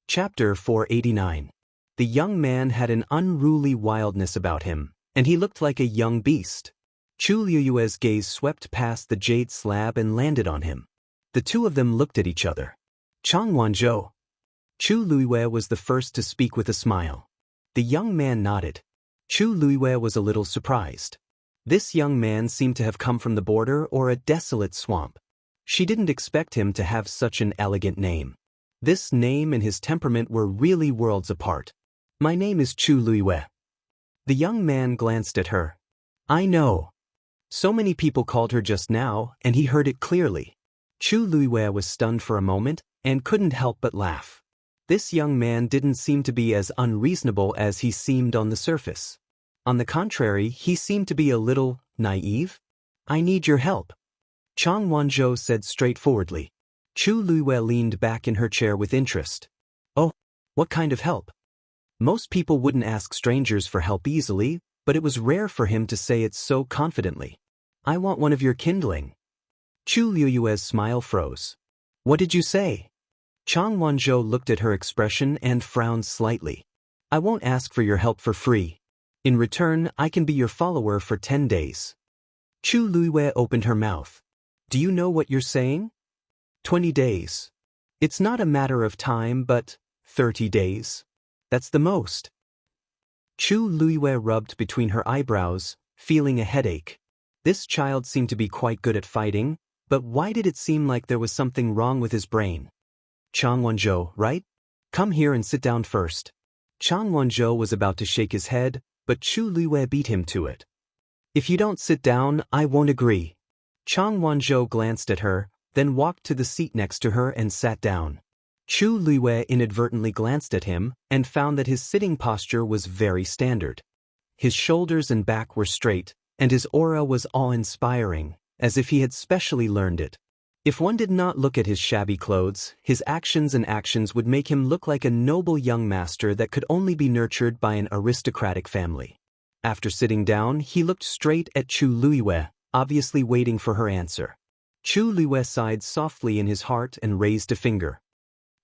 Chapter 489. The young man had an unruly wildness about him, and he looked like a young beast. Chu Luiyue's gaze swept past the jade slab and landed on him. The two of them looked at each other. "Chang Wanzhou." Chu Luiyue was the first to speak with a smile. The young man nodded. Chu Luiyue was a little surprised. This young man seemed to have come from the border or a desolate swamp. She didn't expect him to have such an elegant name. This name and his temperament were really worlds apart. "My name is Chu Luiyue." The young man glanced at her. "I know." So many people called her just now, and he heard it clearly. Chu Luiyue was stunned for a moment and couldn't help but laugh. This young man didn't seem to be as unreasonable as he seemed on the surface. On the contrary, he seemed to be a little naive. "I need your help," Chang Wanzhou said straightforwardly. Chu Luiyue leaned back in her chair with interest. "Oh, what kind of help?" Most people wouldn't ask strangers for help easily, but it was rare for him to say it so confidently. "I want one of your kindling." Chu Luiyue's smile froze. "What did you say?" Chang Wanzhou looked at her expression and frowned slightly. "I won't ask for your help for free. In return, I can be your follower for 10 days. Chu Luiyue opened her mouth. "Do you know what you're saying?" 20 days. It's not a matter of time, but 30 days. That's the most. Chu Luiyue rubbed between her eyebrows, feeling a headache. This child seemed to be quite good at fighting, but why did it seem like there was something wrong with his brain? Chang Wanzhou, right? Come here and sit down first. Chang Wanzhou was about to shake his head, but Chu Luiyue beat him to it. "If you don't sit down, I won't agree." Chang Wanzhou glanced at her, then walked to the seat next to her and sat down. Chu Luiwei inadvertently glanced at him and found that his sitting posture was very standard. His shoulders and back were straight, and his aura was awe-inspiring, as if he had specially learned it. If one did not look at his shabby clothes, his actions would make him look like a noble young master that could only be nurtured by an aristocratic family. After sitting down, he looked straight at Chu Luiwei, obviously waiting for her answer. Chu Luiwei sighed softly in his heart and raised a finger.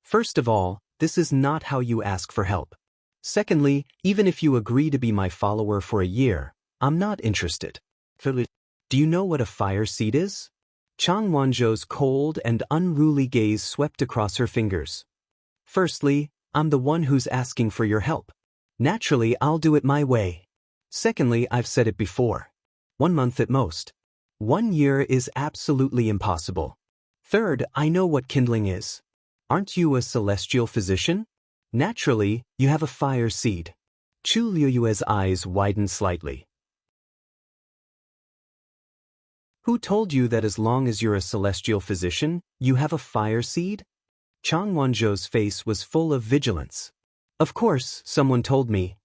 First of all, this is not how you ask for help. Secondly, even if you agree to be my follower for a year, I'm not interested. Do you know what a fire seed is? Chang Wanzhou's cold and unruly gaze swept across her fingers. Firstly, I'm the one who's asking for your help. Naturally, I'll do it my way. Secondly, I've said it before. 1 month at most. 1 year is absolutely impossible. Third, I know what kindling is. Aren't you a celestial physician? Naturally, you have a fire seed. Chu Luiwei's eyes widened slightly. Who told you that as long as you're a celestial physician, you have a fire seed? Chang Wanzhou's face was full of vigilance. Of course, someone told me.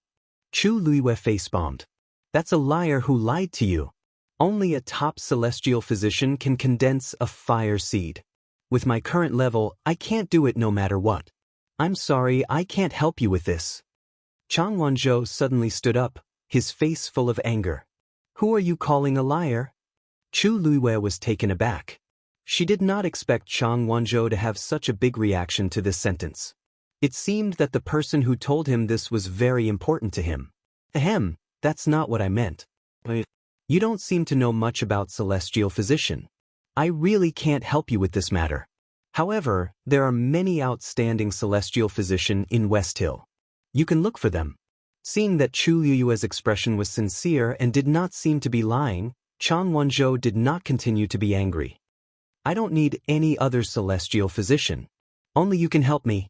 Chu Luiwei face-bombed. That's a liar who lied to you. Only a top celestial physician can condense a fire seed. With my current level, I can't do it no matter what. I'm sorry, I can't help you with this. Chang Wanzhou suddenly stood up, his face full of anger. Who are you calling a liar? Chu Luiwei was taken aback. She did not expect Chang Wanzhou to have such a big reaction to this sentence. It seemed that the person who told him this was very important to him. Ahem, that's not what I meant. You don't seem to know much about celestial physician. I really can't help you with this matter. However, there are many outstanding celestial physicians in West Hill. You can look for them. Seeing that Chu Luiwei's expression was sincere and did not seem to be lying, Chang Wanzhou did not continue to be angry. I don't need any other celestial physician. Only you can help me,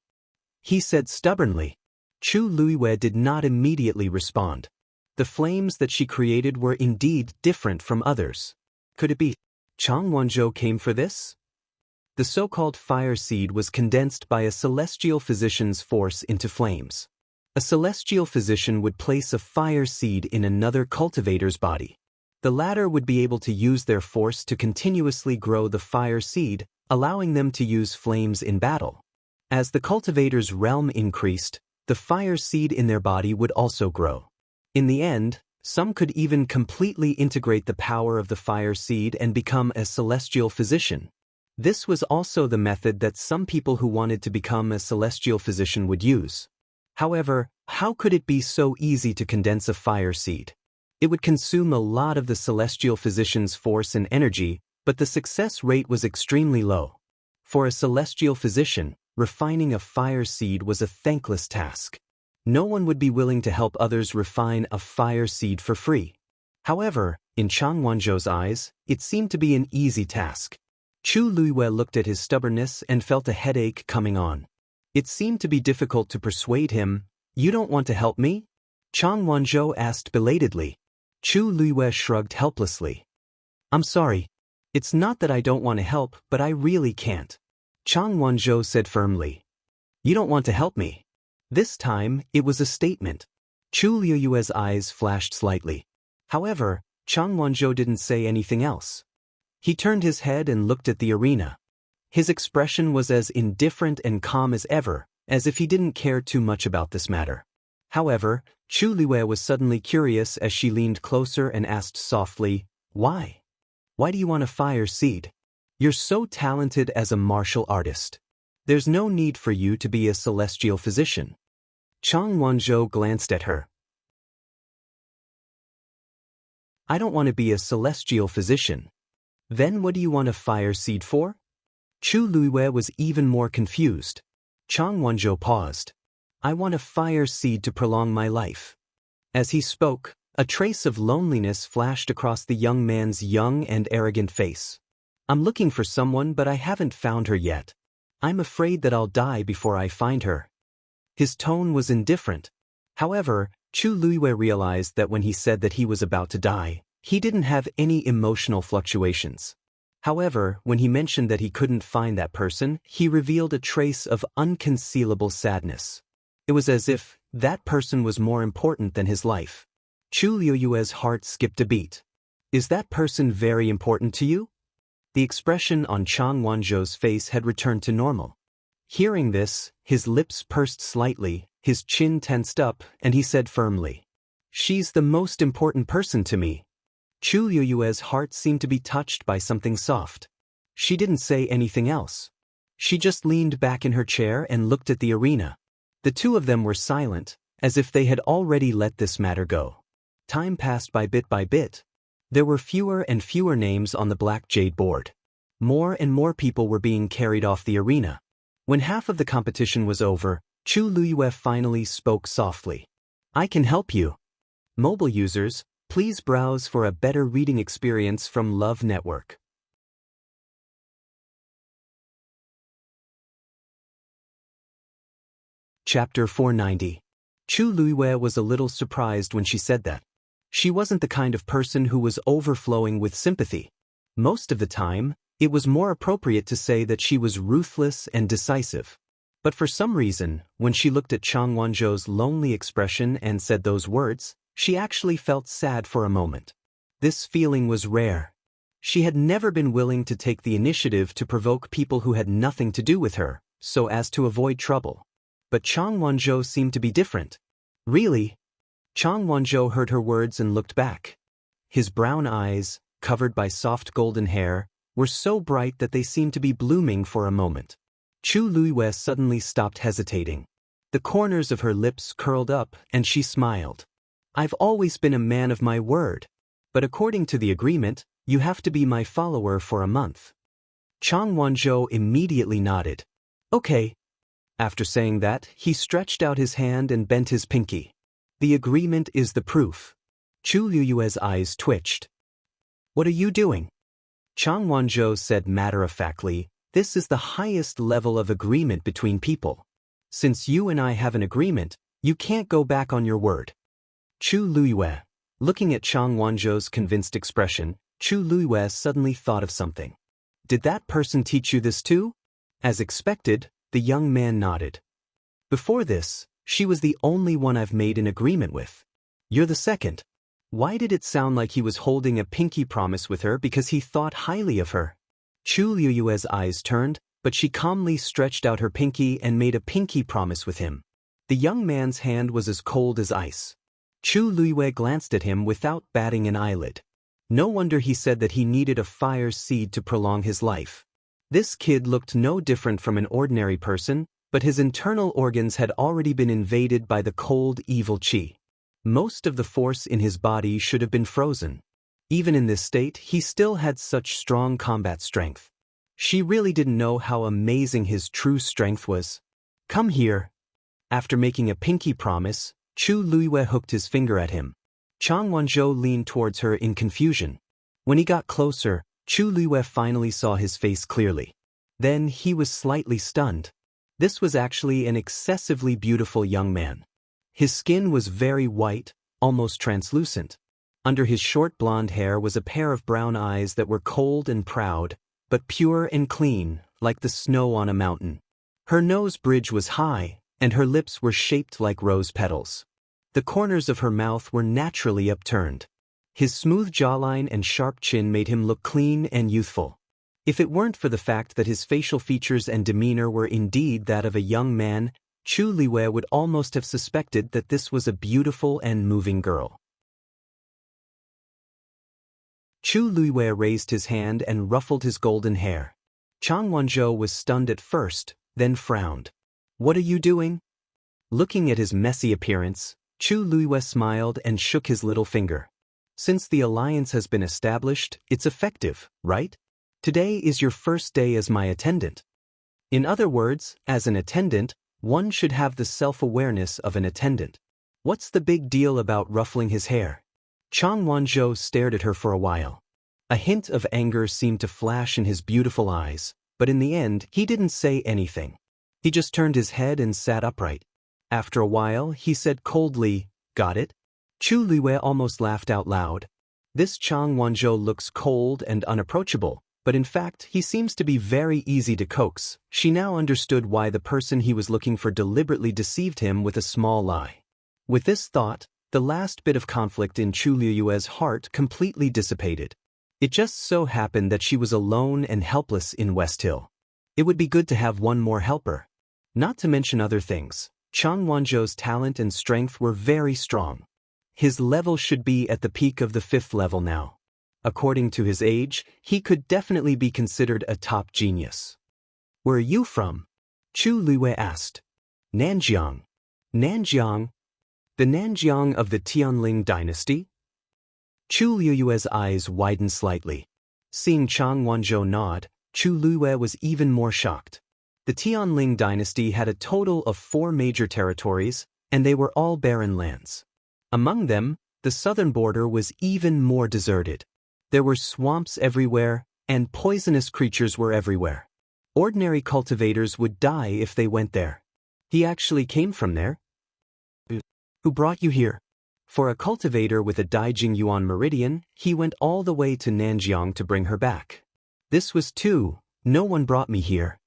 he said stubbornly. Chu Luiwei did not immediately respond. The flames that she created were indeed different from others. Could it be Chang Wanzhou came for this? The so-called fire seed was condensed by a celestial physician's force into flames. A celestial physician would place a fire seed in another cultivator's body. The latter would be able to use their force to continuously grow the fire seed, allowing them to use flames in battle. As the cultivator's realm increased, the fire seed in their body would also grow. In the end, some could even completely integrate the power of the fire seed and become a celestial physician. This was also the method that some people who wanted to become a celestial physician would use. However, how could it be so easy to condense a fire seed? It would consume a lot of the celestial physician's force and energy, but the success rate was extremely low. For a celestial physician, refining a fire seed was a thankless task. No one would be willing to help others refine a fire seed for free. However, in Chang Wanzhou's eyes, it seemed to be an easy task. Chu Luiwei looked at his stubbornness and felt a headache coming on. It seemed to be difficult to persuade him. You don't want to help me? Chang Wanzhou asked belatedly. Chu Luiwei shrugged helplessly. I'm sorry. It's not that I don't want to help, but I really can't. Chang Wanzhou said firmly. You don't want to help me. This time, it was a statement. Chu Luiwei's eyes flashed slightly. However, Chang Wanzhou didn't say anything else. He turned his head and looked at the arena. His expression was as indifferent and calm as ever, as if he didn't care too much about this matter. However, Chu Luiwei was suddenly curious as she leaned closer and asked softly, Why? Why do you want a fire seed? You're so talented as a martial artist. There's no need for you to be a celestial physician. Chang Wanzhou glanced at her. I don't want to be a celestial physician. Then what do you want a fire seed for? Chu Luiwei was even more confused. Chang Wanzhou paused. I want a fire seed to prolong my life. As he spoke, a trace of loneliness flashed across the young man's young and arrogant face. I'm looking for someone, but I haven't found her yet. I'm afraid that I'll die before I find her. His tone was indifferent. However, Chu Luiwei realized that when he said that he was about to die, he didn't have any emotional fluctuations. However, when he mentioned that he couldn't find that person, he revealed a trace of unconcealable sadness. It was as if that person was more important than his life. Chu Liuyue's heart skipped a beat. Is that person very important to you? The expression on Chang Wanzhou's face had returned to normal. Hearing this, his lips pursed slightly, his chin tensed up, and he said firmly, "She's the most important person to me." Chu Liuyue's heart seemed to be touched by something soft. She didn't say anything else. She just leaned back in her chair and looked at the arena. The two of them were silent, as if they had already let this matter go. Time passed by bit. There were fewer and fewer names on the black jade board. More and more people were being carried off the arena. When half of the competition was over, Chu Liyue finally spoke softly. "I can help you." Mobile users, please browse for a better reading experience from Love Network. Chapter 490. Chu Liyue was a little surprised when she said that. She wasn't the kind of person who was overflowing with sympathy. Most of the time, it was more appropriate to say that she was ruthless and decisive. But for some reason, when she looked at Chang Wanzhou's lonely expression and said those words, she actually felt sad for a moment. This feeling was rare. She had never been willing to take the initiative to provoke people who had nothing to do with her, so as to avoid trouble. But Chang Wanzhou seemed to be different. Really? Chang Wanzhou heard her words and looked back. His brown eyes, covered by soft golden hair, were so bright that they seemed to be blooming for a moment. Chu Liyue suddenly stopped hesitating. The corners of her lips curled up and she smiled. "I've always been a man of my word. But according to the agreement, you have to be my follower for a month." Chang Wanzhou immediately nodded. "Okay." After saying that, he stretched out his hand and bent his pinky. "The agreement is the proof." Chu Liyue's eyes twitched. "What are you doing?" Chang Wanzhou said matter-of-factly, "This is the highest level of agreement between people. Since you and I have an agreement, you can't go back on your word." Chu Liyue. Looking at Chang Wanzhou's convinced expression, Chu Liyue suddenly thought of something. "Did that person teach you this too?" As expected, the young man nodded. "Before this, she was the only one I've made an agreement with. You're the second." Why did it sound like he was holding a pinky promise with her because he thought highly of her? Chu Liyue's eyes turned, but she calmly stretched out her pinky and made a pinky promise with him. The young man's hand was as cold as ice. Chu Liyue glanced at him without batting an eyelid. No wonder he said that he needed a fire seed to prolong his life. This kid looked no different from an ordinary person, but his internal organs had already been invaded by the cold, evil qi. Most of the force in his body should have been frozen. Even in this state, he still had such strong combat strength. She really didn't know how amazing his true strength was. "Come here." After making a pinky promise, Chu Liyue hooked his finger at him. Chang Wanzhou leaned towards her in confusion. When he got closer, Chu Liyue finally saw his face clearly. Then he was slightly stunned. This was actually an excessively beautiful young man. His skin was very white, almost translucent. Under his short blonde hair was a pair of brown eyes that were cold and proud, but pure and clean, like the snow on a mountain. Her nose bridge was high, and her lips were shaped like rose petals. The corners of her mouth were naturally upturned. His smooth jawline and sharp chin made him look clean and youthful. If it weren't for the fact that his facial features and demeanor were indeed that of a young man, Chu Liyue would almost have suspected that this was a beautiful and moving girl. Chu Liyue raised his hand and ruffled his golden hair. Chang Wanzhou was stunned at first, then frowned. "What are you doing?" Looking at his messy appearance, Chu Liyue smiled and shook his little finger. "Since the alliance has been established, it's effective, right? Today is your first day as my attendant." In other words, as an attendant, one should have the self-awareness of an attendant. What's the big deal about ruffling his hair? Chang Wanzhou stared at her for a while. A hint of anger seemed to flash in his beautiful eyes, but in the end, he didn't say anything. He just turned his head and sat upright. After a while, he said coldly, "Got it?" Chu Liyue almost laughed out loud. This Chang Wanzhou looks cold and unapproachable, but in fact he seems to be very easy to coax. She now understood why the person he was looking for deliberately deceived him with a small lie. With this thought, the last bit of conflict in Chu Liyue's heart completely dissipated. It just so happened that she was alone and helpless in West Hill. It would be good to have one more helper. Not to mention other things, Chang Wanzhou's talent and strength were very strong. His level should be at the peak of the 5th level now. According to his age, he could definitely be considered a top genius. "Where are you from?" Chu Liyue asked. "Nanjiang." "Nanjiang? The Nanjiang of the Tianling dynasty?" Chu Liyue's eyes widened slightly. Seeing Chang Wanzhou nod, Chu Liyue was even more shocked. The Tianling dynasty had a total of 4 major territories, and they were all barren lands. Among them, the southern border was even more deserted. There were swamps everywhere, and poisonous creatures were everywhere. Ordinary cultivators would die if they went there. He actually came from there? Who brought you here? For a cultivator with a Daijing Yuan meridian, he went all the way to Nanjiang to bring her back. This was too. No one brought me here.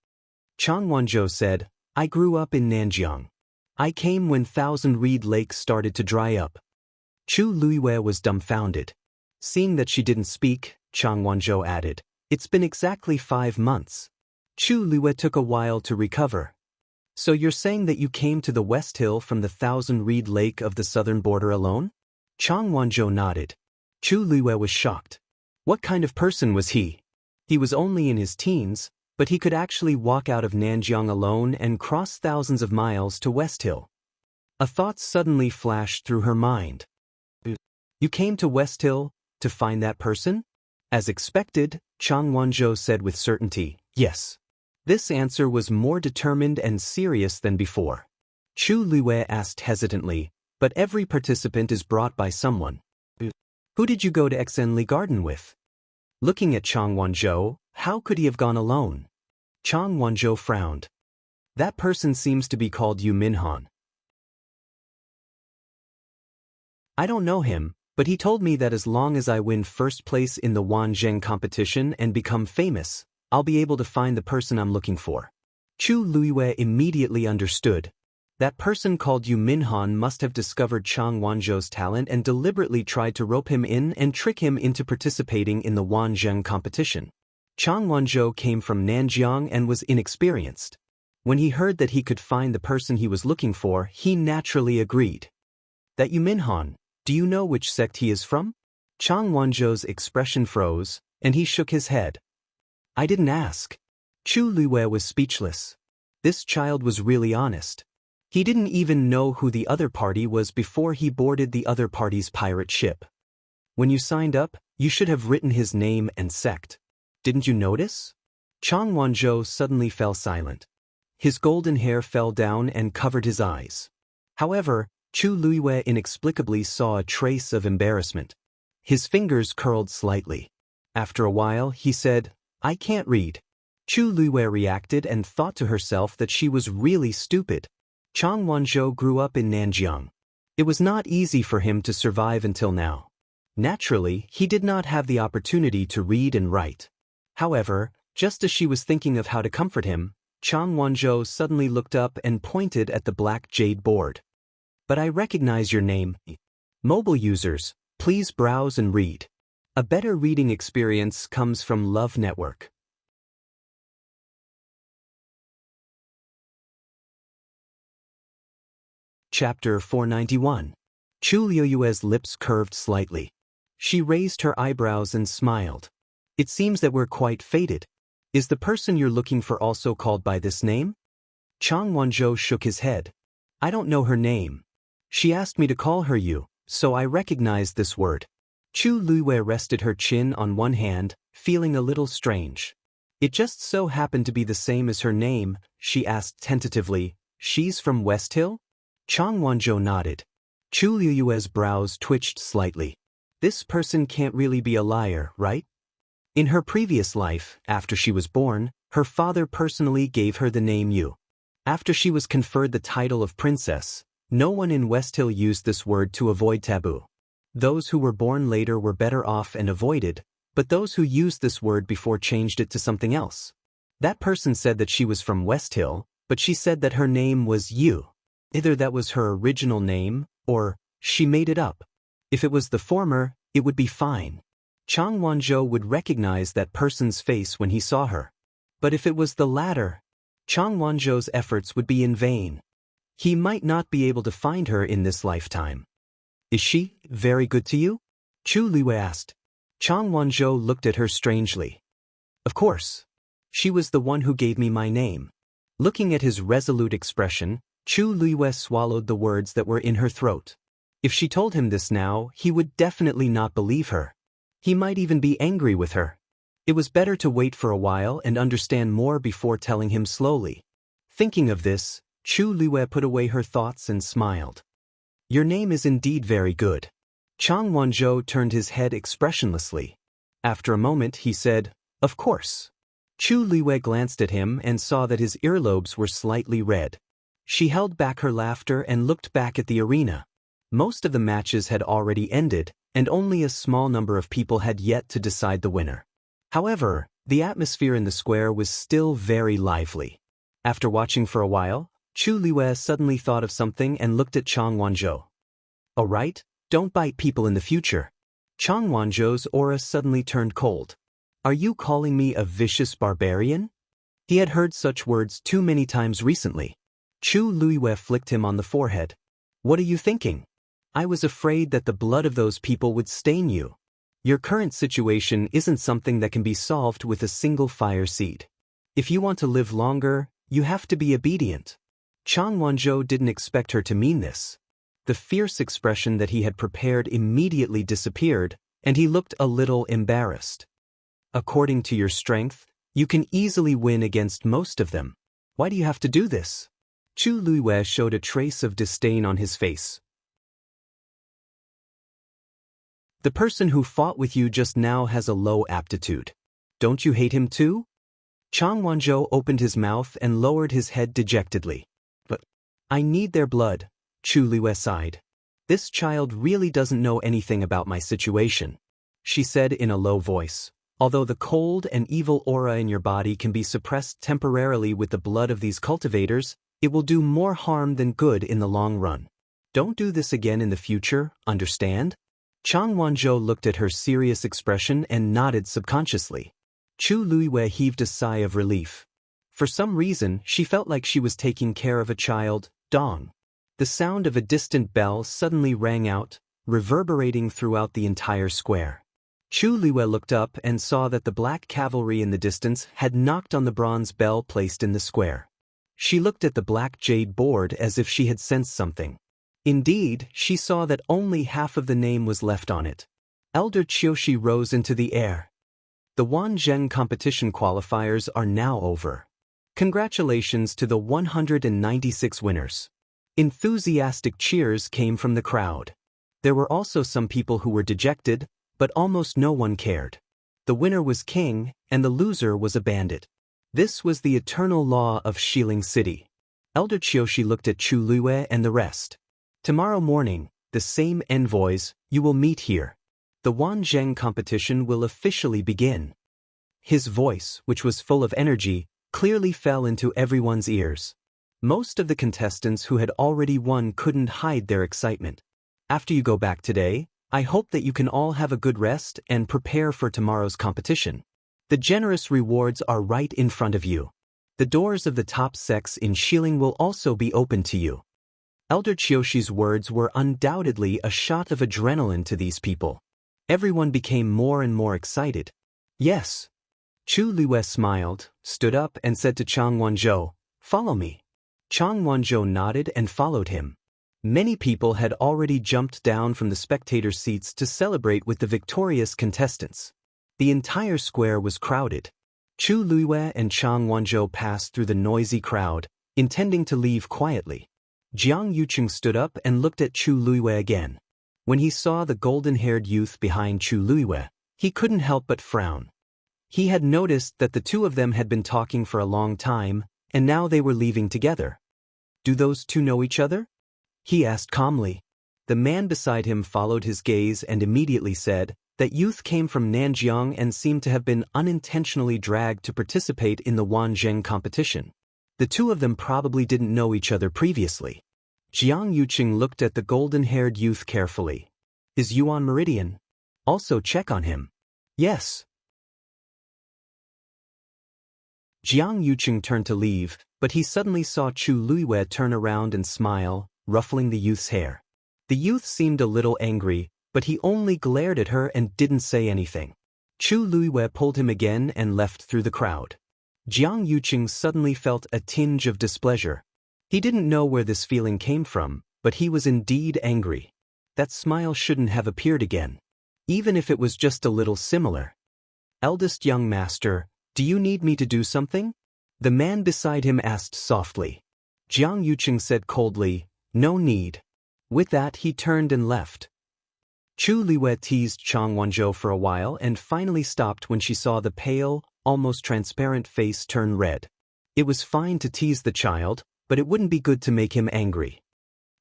Chang Wanzhou said, "I grew up in Nanjiang. I came when Thousand Reed Lake started to dry up." Chu Liyue was dumbfounded. Seeing that she didn't speak, Chang Wanzhou added, "It's been exactly 5 months." Chu Liyue took a while to recover. "So you're saying that you came to the West Hill from the Thousand Reed Lake of the southern border alone?" Chang Wanzhou nodded. Chu Liyue was shocked. What kind of person was he? He was only in his teens, but he could actually walk out of Nanjiang alone and cross thousands of miles to West Hill. A thought suddenly flashed through her mind. "You came to West Hill to find that person?" As expected, Chang Wanzhou said with certainty, "Yes." This answer was more determined and serious than before. Chu Liyue asked hesitantly, "But every participant is brought by someone. Who did you go to Xenli Garden with?" Looking at Chang Wanzhou, how could he have gone alone? Chang Wanzhou frowned. "That person seems to be called Yu Minhan. I don't know him, but he told me that as long as I win first place in the Wanzheng competition and become famous, I'll be able to find the person I'm looking for." Chu Liyue immediately understood. That person called Yu Minhan must have discovered Chang Wanzhou's talent and deliberately tried to rope him in and trick him into participating in the Wanzheng competition. Chang Wanzhou came from Nanjiang and was inexperienced. When he heard that he could find the person he was looking for, he naturally agreed. "That Yu Minhan, do you know which sect he is from?" Chang Wanzhou's expression froze, and he shook his head. "I didn't ask." Chu Liyue was speechless. This child was really honest. He didn't even know who the other party was before he boarded the other party's pirate ship. "When you signed up, you should have written his name and sect. Didn't you notice?" Chang Wanzhou suddenly fell silent. His golden hair fell down and covered his eyes. However, Chu Liyue inexplicably saw a trace of embarrassment. His fingers curled slightly. After a while, he said, "I can't read." Chu Liyue reacted and thought to herself that she was really stupid. Chang Wanzhou grew up in Nanjiang. It was not easy for him to survive until now. Naturally, he did not have the opportunity to read and write. However, just as she was thinking of how to comfort him, Chang Wanzhou suddenly looked up and pointed at the black jade board. "But I recognize your name. Mobile users, please browse and read. A better reading experience comes from Love Network." Chapter 491. Chu Liyue's lips curved slightly. She raised her eyebrows and smiled. "It seems that we're quite fated. Is the person you're looking for also called by this name?" Chang Wanzhou shook his head. "I don't know her name. She asked me to call her Yu, so I recognized this word." Chu Liyue rested her chin on one hand, feeling a little strange. "It just so happened to be the same as her name," she asked tentatively. "She's from West Hill?" Chang Wanzhou nodded. Chu Liyue's brows twitched slightly. This person can't really be a liar, right? In her previous life, after she was born, her father personally gave her the name Yu. After she was conferred the title of princess, no one in West Hill used this word to avoid taboo. Those who were born later were better off and avoided, but those who used this word before changed it to something else. That person said that she was from West Hill, but she said that her name was Yu. Either that was her original name, or she made it up. If it was the former, it would be fine. Chang Wanzhou would recognize that person's face when he saw her. But if it was the latter, Chang Wanzhou's efforts would be in vain. He might not be able to find her in this lifetime. Is she very good to you? Chu Liwei asked. Chang Wanzhou looked at her strangely. Of course. She was the one who gave me my name. Looking at his resolute expression, Chu Liwei swallowed the words that were in her throat. If she told him this now, he would definitely not believe her. He might even be angry with her. It was better to wait for a while and understand more before telling him slowly. Thinking of this, Chu Liwei put away her thoughts and smiled. Your name is indeed very good. Chang Wanzhou turned his head expressionlessly. After a moment, he said, Of course. Chu Liwei glanced at him and saw that his earlobes were slightly red. She held back her laughter and looked back at the arena. Most of the matches had already ended, and only a small number of people had yet to decide the winner. However, the atmosphere in the square was still very lively. After watching for a while, Chu Liwei suddenly thought of something and looked at Chang Wanzhou. All right, don't bite people in the future. Chang Wanzhou's aura suddenly turned cold. Are you calling me a vicious barbarian? He had heard such words too many times recently. Chu Liwei flicked him on the forehead. What are you thinking? I was afraid that the blood of those people would stain you. Your current situation isn't something that can be solved with a single fire seed. If you want to live longer, you have to be obedient. Chang Wanzhou didn't expect her to mean this. The fierce expression that he had prepared immediately disappeared, and he looked a little embarrassed. According to your strength, you can easily win against most of them. Why do you have to do this? Chu Liwei showed a trace of disdain on his face. The person who fought with you just now has a low aptitude. Don't you hate him too? Chang Wanzhou opened his mouth and lowered his head dejectedly. But I need their blood, Chu Liwei sighed. This child really doesn't know anything about my situation, she said in a low voice. Although the cold and evil aura in your body can be suppressed temporarily with the blood of these cultivators, it will do more harm than good in the long run. Don't do this again in the future, understand? Chang Wanzhou looked at her serious expression and nodded subconsciously. Chu Liwei heaved a sigh of relief. For some reason, she felt like she was taking care of a child, Dong. The sound of a distant bell suddenly rang out, reverberating throughout the entire square. Chu Liwei looked up and saw that the black cavalry in the distance had knocked on the bronze bell placed in the square. She looked at the black jade board as if she had sensed something. Indeed, she saw that only half of the name was left on it. Elder Qiushi rose into the air. The Wanzheng competition qualifiers are now over. Congratulations to the 196 winners. Enthusiastic cheers came from the crowd. There were also some people who were dejected, but almost no one cared. The winner was king, and the loser was a bandit. This was the eternal law of Xiling City. Elder Qiushi looked at Chu Liwei and the rest. Tomorrow morning, the same envoys, you will meet here. The Wanzheng competition will officially begin. His voice, which was full of energy, clearly fell into everyone's ears. Most of the contestants who had already won couldn't hide their excitement. After you go back today, I hope that you can all have a good rest and prepare for tomorrow's competition. The generous rewards are right in front of you. The doors of the top sects in Xiling will also be open to you. Elder Qiushi's words were undoubtedly a shot of adrenaline to these people. Everyone became more and more excited. Yes. Chu Liwei smiled, stood up and said to Chang Wanzhou, Follow me. Chang Wanzhou nodded and followed him. Many people had already jumped down from the spectator seats to celebrate with the victorious contestants. The entire square was crowded. Chu Liwei and Chang Wanzhou passed through the noisy crowd, intending to leave quietly. Jiang Yuqing stood up and looked at Chu Liwei again. When he saw the golden-haired youth behind Chu Liwei, he couldn't help but frown. He had noticed that the two of them had been talking for a long time, and now they were leaving together. Do those two know each other? He asked calmly. The man beside him followed his gaze and immediately said, That youth came from Nanjiang and seemed to have been unintentionally dragged to participate in the Wanzheng competition. The two of them probably didn't know each other previously. Jiang Yuqing looked at the golden-haired youth carefully. Is Yu on meridian? Also check on him. Yes. Jiang Yuqing turned to leave, but he suddenly saw Chu Luiwei turn around and smile, ruffling the youth's hair. The youth seemed a little angry, but he only glared at her and didn't say anything. Chu Luiwei pulled him again and left through the crowd. Jiang Yuqing suddenly felt a tinge of displeasure. He didn't know where this feeling came from, but he was indeed angry. That smile shouldn't have appeared again. Even if it was just a little similar. Eldest young master, do you need me to do something? The man beside him asked softly. Jiang Yuqing said coldly, no need. With that he turned and left. Chu Liwei teased Chang Wanzhou for a while and finally stopped when she saw the pale, almost transparent face turn red. It was fine to tease the child, but it wouldn't be good to make him angry.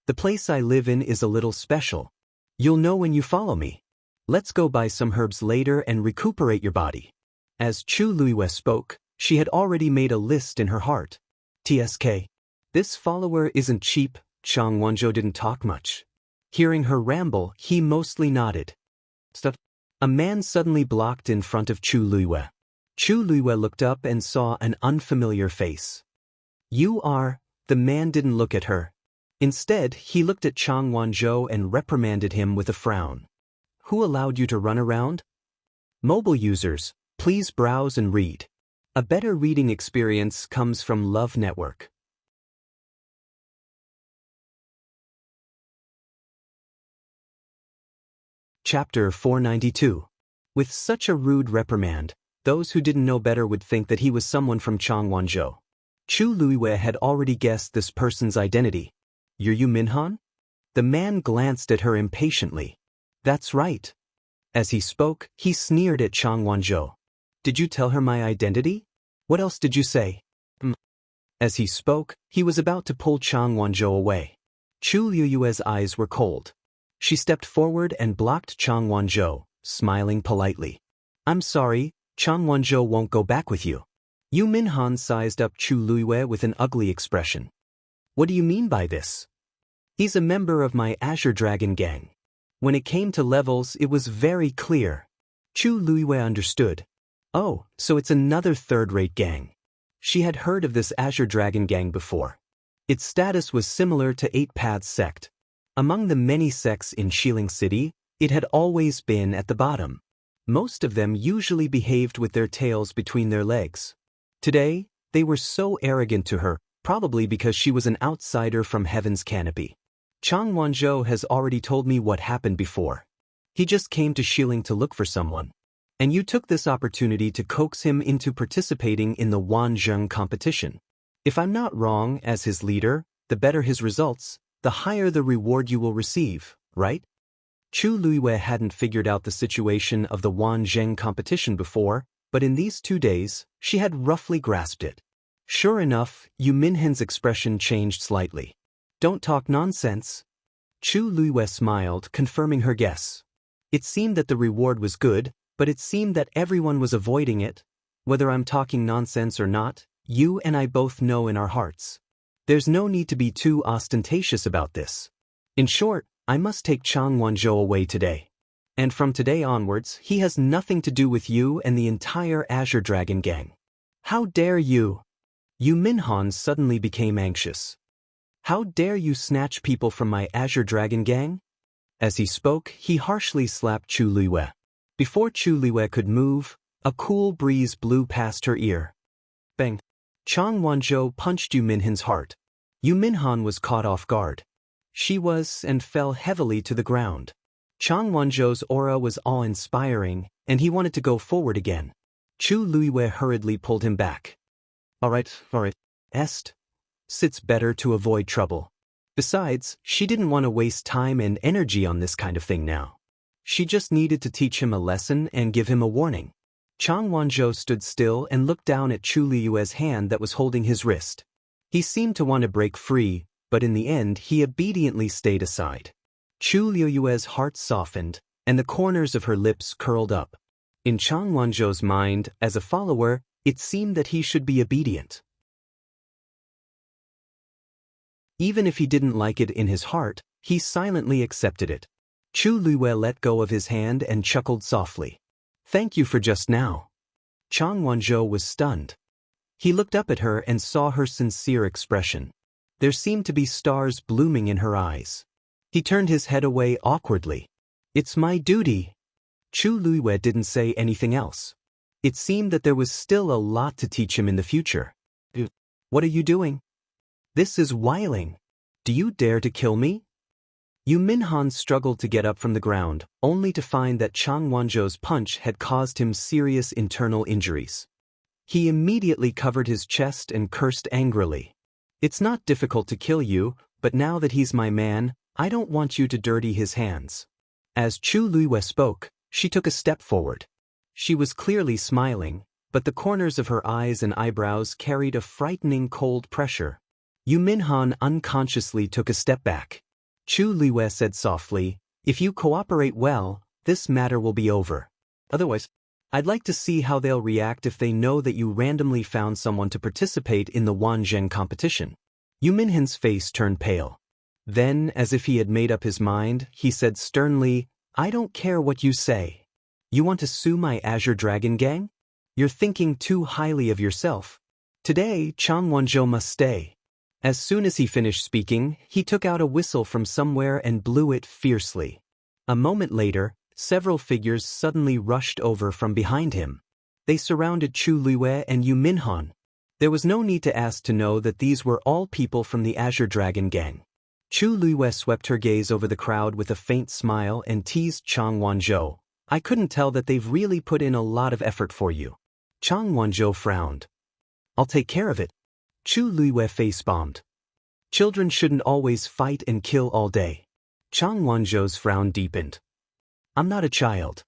The place I live in is a little special. You'll know when you follow me. Let's go buy some herbs later and recuperate your body. As Chu Luiwei spoke, she had already made a list in her heart. TSK. This follower isn't cheap. Chang Wanzhou didn't talk much. Hearing her ramble, he mostly nodded. Stuff. A man suddenly blocked in front of Chu Luiwei. Chu Luiwei looked up and saw an unfamiliar face. You are... The man didn't look at her. Instead, he looked at Chang Wanzhou and reprimanded him with a frown. Who allowed you to run around? Mobile users, please browse and read. A better reading experience comes from Love Network. Chapter 492. With such a rude reprimand, those who didn't know better would think that he was someone from Chang Wanzhou. Chu Luiwei had already guessed this person's identity. You're Yu Minhan? The man glanced at her impatiently. That's right. As he spoke, he sneered at Chang Wanzhou. Did you tell her my identity? What else did you say? As he spoke, he was about to pull Chang Wanzhou away. Chu Luiwei's eyes were cold. She stepped forward and blocked Chang Wanzhou, smiling politely. I'm sorry, Chang Wanzhou won't go back with you. Yu Minhan sized up Chu Luiwei with an ugly expression. What do you mean by this? He's a member of my Azure Dragon gang. When it came to levels, it was very clear. Chu Luiwei understood. Oh, so it's another third-rate gang. She had heard of this Azure Dragon gang before. Its status was similar to Eight Paths sect. Among the many sects in Xiling City, it had always been at the bottom. Most of them usually behaved with their tails between their legs. Today, they were so arrogant to her, probably because she was an outsider from Heaven's Canopy. Chang Wanzhou has already told me what happened before. He just came to Xiling to look for someone. And you took this opportunity to coax him into participating in the Wanzheng competition. If I'm not wrong, as his leader, the better his results, the higher the reward you will receive, right? Chu Luiwei hadn't figured out the situation of the Wanzheng competition before, but in these 2 days, she had roughly grasped it. Sure enough, Yu Minhan's expression changed slightly. Don't talk nonsense. Chu Luiwei smiled, confirming her guess. It seemed that the reward was good, but it seemed that everyone was avoiding it. Whether I'm talking nonsense or not, you and I both know in our hearts. There's no need to be too ostentatious about this. In short, I must take Chang Wanzhou away today. And from today onwards, he has nothing to do with you and the entire Azure Dragon gang. How dare you? Yu Minhan suddenly became anxious. How dare you snatch people from my Azure Dragon gang? As he spoke, he harshly slapped Chu Luiwei. Before Chu Luiwei could move, a cool breeze blew past her ear. Bang! Chang Wanzhou punched Yu Minhan's heart. Yu Minhan was caught off guard. She was and fell heavily to the ground. Chang Wanzhou's aura was awe-inspiring, and he wanted to go forward again. Chu Luiwei hurriedly pulled him back. All right. It's better to avoid trouble. Besides, she didn't want to waste time and energy on this kind of thing now. She just needed to teach him a lesson and give him a warning. Chang Wanzhou stood still and looked down at Chu Luiwei's hand that was holding his wrist. He seemed to want to break free, but in the end he obediently stayed aside. Chu Luiwei's heart softened, and the corners of her lips curled up. In Chang Wanzhou's mind, as a follower, it seemed that he should be obedient. Even if he didn't like it in his heart, he silently accepted it. Chu Luiwei let go of his hand and chuckled softly. "Thank you for just now." Chang Wanzhou was stunned. He looked up at her and saw her sincere expression. There seemed to be stars blooming in her eyes. He turned his head away awkwardly. "It's my duty." Chu Luiwei didn't say anything else. It seemed that there was still a lot to teach him in the future. "What are you doing?" "This is wiling. Do you dare to kill me?" Yu Minhan struggled to get up from the ground, only to find that Chang Wanzhou's punch had caused him serious internal injuries. He immediately covered his chest and cursed angrily. "It's not difficult to kill you, but now that he's my man, I don't want you to dirty his hands." As Chu Luiwei spoke, she took a step forward. She was clearly smiling, but the corners of her eyes and eyebrows carried a frightening cold pressure. Yu Minhan unconsciously took a step back. Chu Luiwei said softly, "If you cooperate well, this matter will be over. Otherwise, I'd like to see how they'll react if they know that you randomly found someone to participate in the Wanzheng competition." Yu Minhan's face turned pale. Then, as if he had made up his mind, he said sternly, "I don't care what you say. You want to sue my Azure Dragon gang? You're thinking too highly of yourself. Today, Chang Wanzhou must stay." As soon as he finished speaking, he took out a whistle from somewhere and blew it fiercely. A moment later, several figures suddenly rushed over from behind him. They surrounded Chu Luiwei and Yu Minhan. There was no need to ask to know that these were all people from the Azure Dragon gang. Chu Luiwei swept her gaze over the crowd with a faint smile and teased Chang Wanzhou. "I couldn't tell that they've really put in a lot of effort for you." Chang Wanzhou frowned. "I'll take care of it." Chu Luiwei face-bombed. "Children shouldn't always fight and kill all day." Chang Wanzhou's frown deepened. "I'm not a child."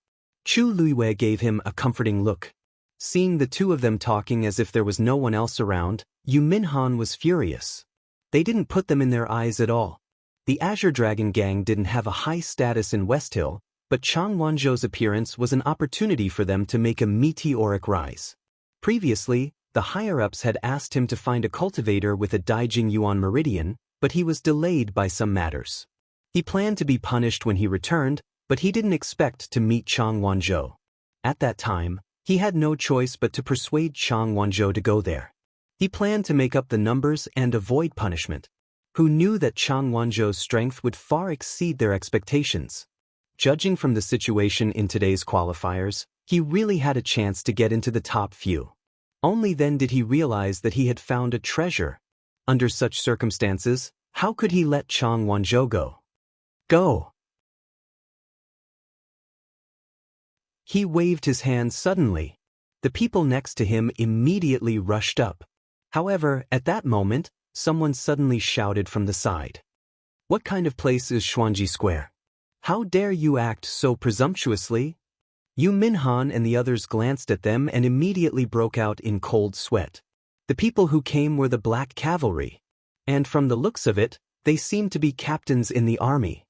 Chu Luiwei gave him a comforting look. Seeing the two of them talking as if there was no one else around, Yu Minhan was furious. They didn't put them in their eyes at all. The Azure Dragon gang didn't have a high status in West Hill, but Chang Wanzhou's appearance was an opportunity for them to make a meteoric rise. Previously, the higher-ups had asked him to find a cultivator with a Daijing Yuan meridian, but he was delayed by some matters. He planned to be punished when he returned, but he didn't expect to meet Chang Wanzhou. At that time, he had no choice but to persuade Chang Wanzhou to go there. He planned to make up the numbers and avoid punishment. Who knew that Chang Wanzhou's strength would far exceed their expectations? Judging from the situation in today's qualifiers, he really had a chance to get into the top few. Only then did he realize that he had found a treasure. Under such circumstances, how could he let Chang Wanzhou go? Go! He waved his hand suddenly. The people next to him immediately rushed up. However, at that moment, someone suddenly shouted from the side. "What kind of place is Xuanji Square? How dare you act so presumptuously?" Yu Minhan and the others glanced at them and immediately broke out in cold sweat. The people who came were the Black Cavalry. And from the looks of it, they seemed to be captains in the army.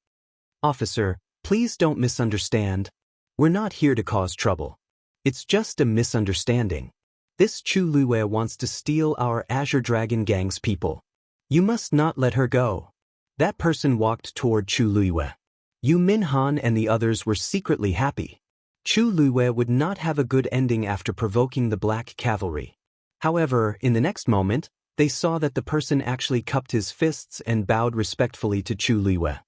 "Officer, please don't misunderstand. We're not here to cause trouble. It's just a misunderstanding. This Chu Luiwei wants to steal our Azure Dragon gang's people. You must not let her go." That person walked toward Chu Luiwei. Yu Minhan and the others were secretly happy. Chu Luiwei would not have a good ending after provoking the Black Cavalry. However, in the next moment, they saw that the person actually cupped his fists and bowed respectfully to Chu Luiwei.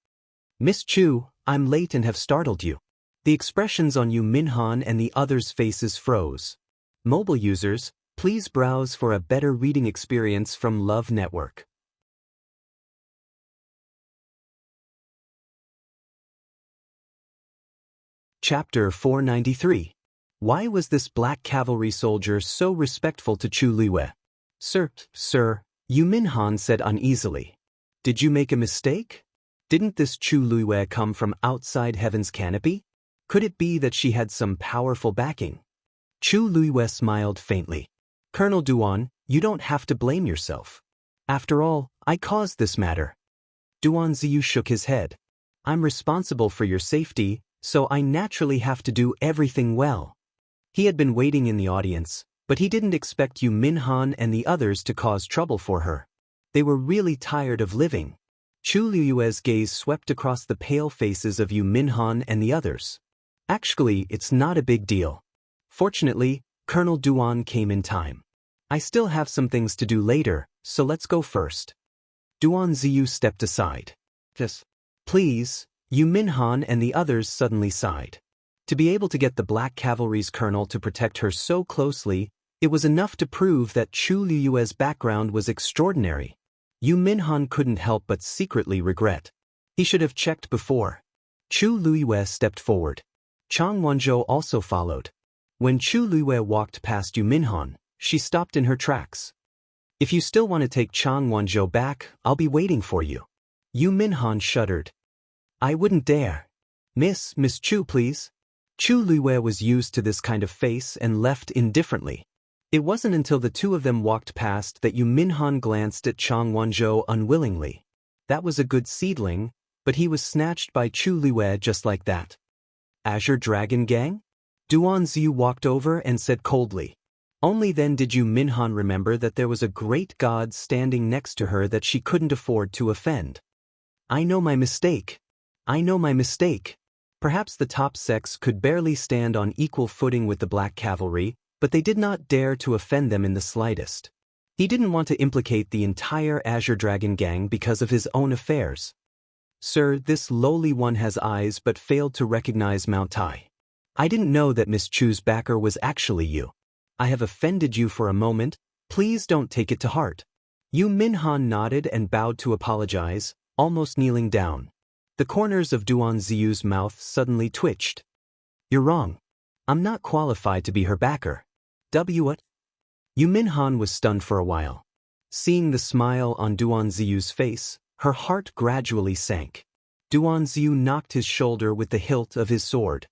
"Miss Chu, I'm late and have startled you." The expressions on Yu Minhan and the others' faces froze. Mobile users, please browse for a better reading experience from Love Network. Chapter 493. Why was this Black Cavalry soldier so respectful to Chu Luiwei? Sir, Yu Minhan said uneasily. "Did you make a mistake? Didn't this Chu Luiwei come from outside Heaven's canopy? Could it be that she had some powerful backing?" Chu Luiwei smiled faintly. "Colonel Duan, you don't have to blame yourself. After all, I caused this matter." Duan Ziyu shook his head. "I'm responsible for your safety, so I naturally have to do everything well. He had been waiting in the audience, but he didn't expect Yu Minhan and the others to cause trouble for her. They were really tired of living. Chu Liyue's gaze swept across the pale faces of Yu Minhan and the others. Actually, it's not a big deal. Fortunately, Colonel Duan came in time. I still have some things to do later, so let's go first. Duan Ziyu stepped aside. Yes. Please, Yu Minhan and the others suddenly sighed. To be able to get the Black Cavalry's colonel to protect her so closely, it was enough to prove that Chu Liyue's background was extraordinary. Yu Minhan couldn't help but secretly regret. He should have checked before. Chu Liyue stepped forward. Chang Wanzhou also followed. When Chu Liyue walked past Yu Minhan, she stopped in her tracks. If you still want to take Chang Wanzhou back, I'll be waiting for you. Yu Minhan shuddered. I wouldn't dare. Miss Chu, please. Chu Liyue was used to this kind of face and left indifferently. It wasn't until the two of them walked past that Yu Minhan glanced at Chang Wanzhou unwillingly. That was a good seedling, but he was snatched by Chu Liyue just like that. Azure Dragon Gang? Duan Ziyu walked over and said coldly. Only then did Yu Minhan remember that there was a great god standing next to her that she couldn't afford to offend. I know my mistake. I know my mistake. Perhaps the top sex could barely stand on equal footing with the Black Cavalry, but they did not dare to offend them in the slightest. He didn't want to implicate the entire Azure Dragon Gang because of his own affairs. Sir, this lowly one has eyes but failed to recognize Mount Tai. I didn't know that Miss Chu's backer was actually you. I have offended you for a moment, please don't take it to heart. Yu Minhan nodded and bowed to apologize, almost kneeling down. The corners of Duan Ziyu's mouth suddenly twitched. You're wrong. I'm not qualified to be her backer. What? Yu Minhan was stunned for a while. Seeing the smile on Duan Ziyu's face, her heart gradually sank. Duan Ziyu knocked his shoulder with the hilt of his sword.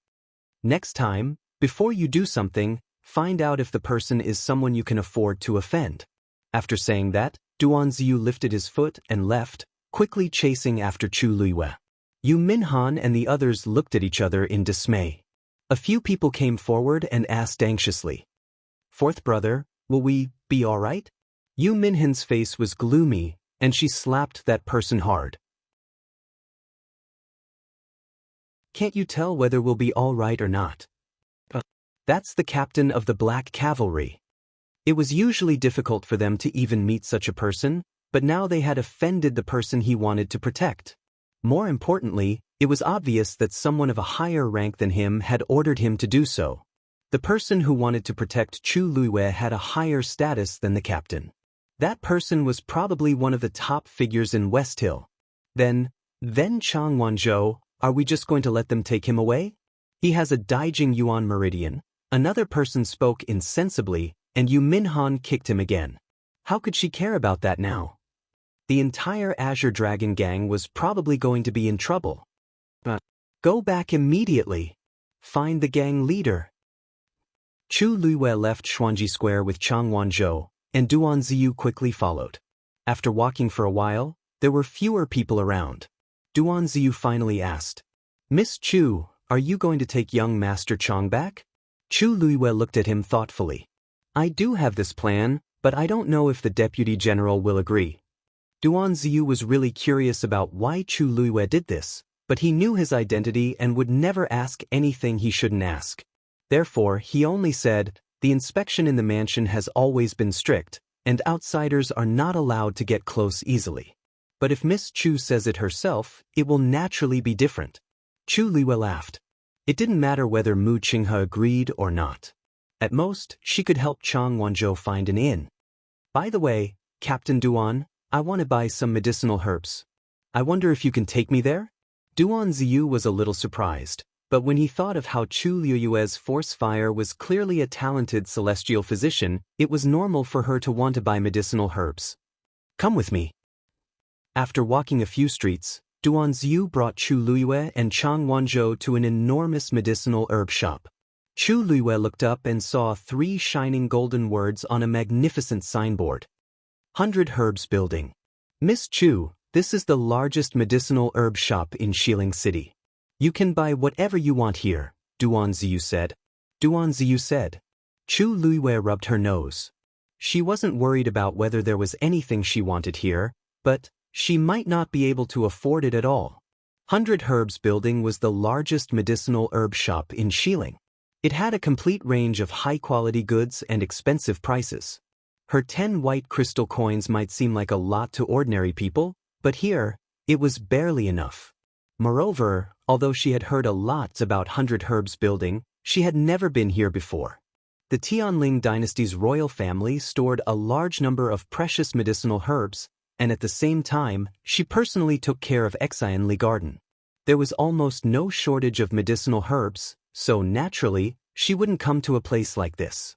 Next time, before you do something, find out if the person is someone you can afford to offend. After saying that, Duan Ziyu lifted his foot and left, quickly chasing after Chu Liyue. Yu Minhan and the others looked at each other in dismay. A few people came forward and asked anxiously. Fourth brother, will we be all right? Yu Minhan's face was gloomy, and she slapped that person hard. Can't you tell whether we'll be all right or not? That's the captain of the Black Cavalry. It was usually difficult for them to even meet such a person, but now they had offended the person he wanted to protect. More importantly, it was obvious that someone of a higher rank than him had ordered him to do so. The person who wanted to protect Chu Liyue had a higher status than the captain. That person was probably one of the top figures in West Hill. Then Chang Wanzhou, are we just going to let them take him away? He has a Daijing Yuan meridian. Another person spoke insensibly, and Yu Minhan kicked him again. How could she care about that now? The entire Azure Dragon Gang was probably going to be in trouble. Go back immediately. Find the gang leader. Chu Liyue left Xuanji Square with Chang Wanzhou, and Duan Ziyu quickly followed. After walking for a while, there were fewer people around. Duan Ziyu finally asked, Miss Chu, are you going to take young Master Chang back? Chu Liyue looked at him thoughtfully. I do have this plan, but I don't know if the Deputy General will agree. Duan Ziyu was really curious about why Chu Liyue did this, but he knew his identity and would never ask anything he shouldn't ask. Therefore, he only said, the inspection in the mansion has always been strict, and outsiders are not allowed to get close easily. But if Miss Chu says it herself, it will naturally be different. Chu Liyue laughed. It didn't matter whether Mu Qinghe agreed or not. At most, she could help Chang Wanzhou find an inn. By the way, Captain Duan, I want to buy some medicinal herbs. I wonder if you can take me there? Duan Ziyu was a little surprised, but when he thought of how Chu Liyue's force fire was clearly a talented celestial physician, it was normal for her to want to buy medicinal herbs. Come with me. After walking a few streets, Duan Ziyu brought Chu Liyue and Chang Wanzhou to an enormous medicinal herb shop. Chu Liyue looked up and saw 3 shining golden words on a magnificent signboard. 100 Herbs Building. Miss Chu, this is the largest medicinal herb shop in Xiling City. You can buy whatever you want here, Duan Ziyu said. Duan Ziyu said. Chu Luiwei rubbed her nose. She wasn't worried about whether there was anything she wanted here, but she might not be able to afford it at all. 100 Herbs Building was the largest medicinal herb shop in Xiling. It had a complete range of high-quality goods and expensive prices. Her 10 white crystal coins might seem like a lot to ordinary people, but here, it was barely enough. Moreover, although she had heard a lot about 100 Herbs Building, she had never been here before. The Tianling dynasty's royal family stored a large number of precious medicinal herbs, and at the same time, she personally took care of Xianli Garden. There was almost no shortage of medicinal herbs, so naturally, she wouldn't come to a place like this.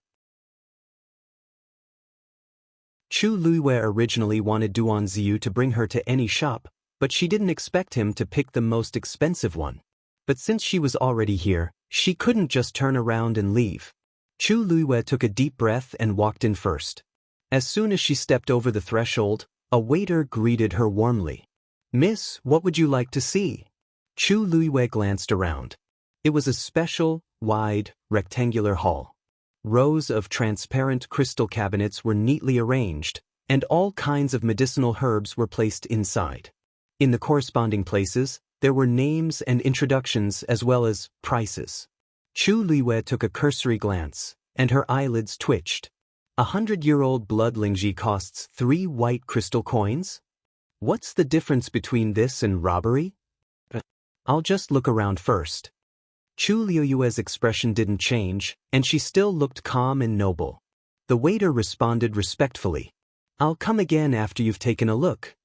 Chu Luiwei originally wanted Duan Ziyu to bring her to any shop, but she didn't expect him to pick the most expensive one. But since she was already here, she couldn't just turn around and leave. Chu Luiwei took a deep breath and walked in first. As soon as she stepped over the threshold, a waiter greeted her warmly. "Miss, what would you like to see?" Chu Luiwei glanced around. It was a special, wide, rectangular hall. Rows of transparent crystal cabinets were neatly arranged, and all kinds of medicinal herbs were placed inside. In the corresponding places, there were names and introductions as well as prices. Chu Luiwei took a cursory glance, and her eyelids twitched. 100-year-old blood lingji costs 3 white crystal coins? What's the difference between this and robbery? I'll just look around first. Chu Luiwei's expression didn't change, and she still looked calm and noble. The waiter responded respectfully. "I'll come again after you've taken a look."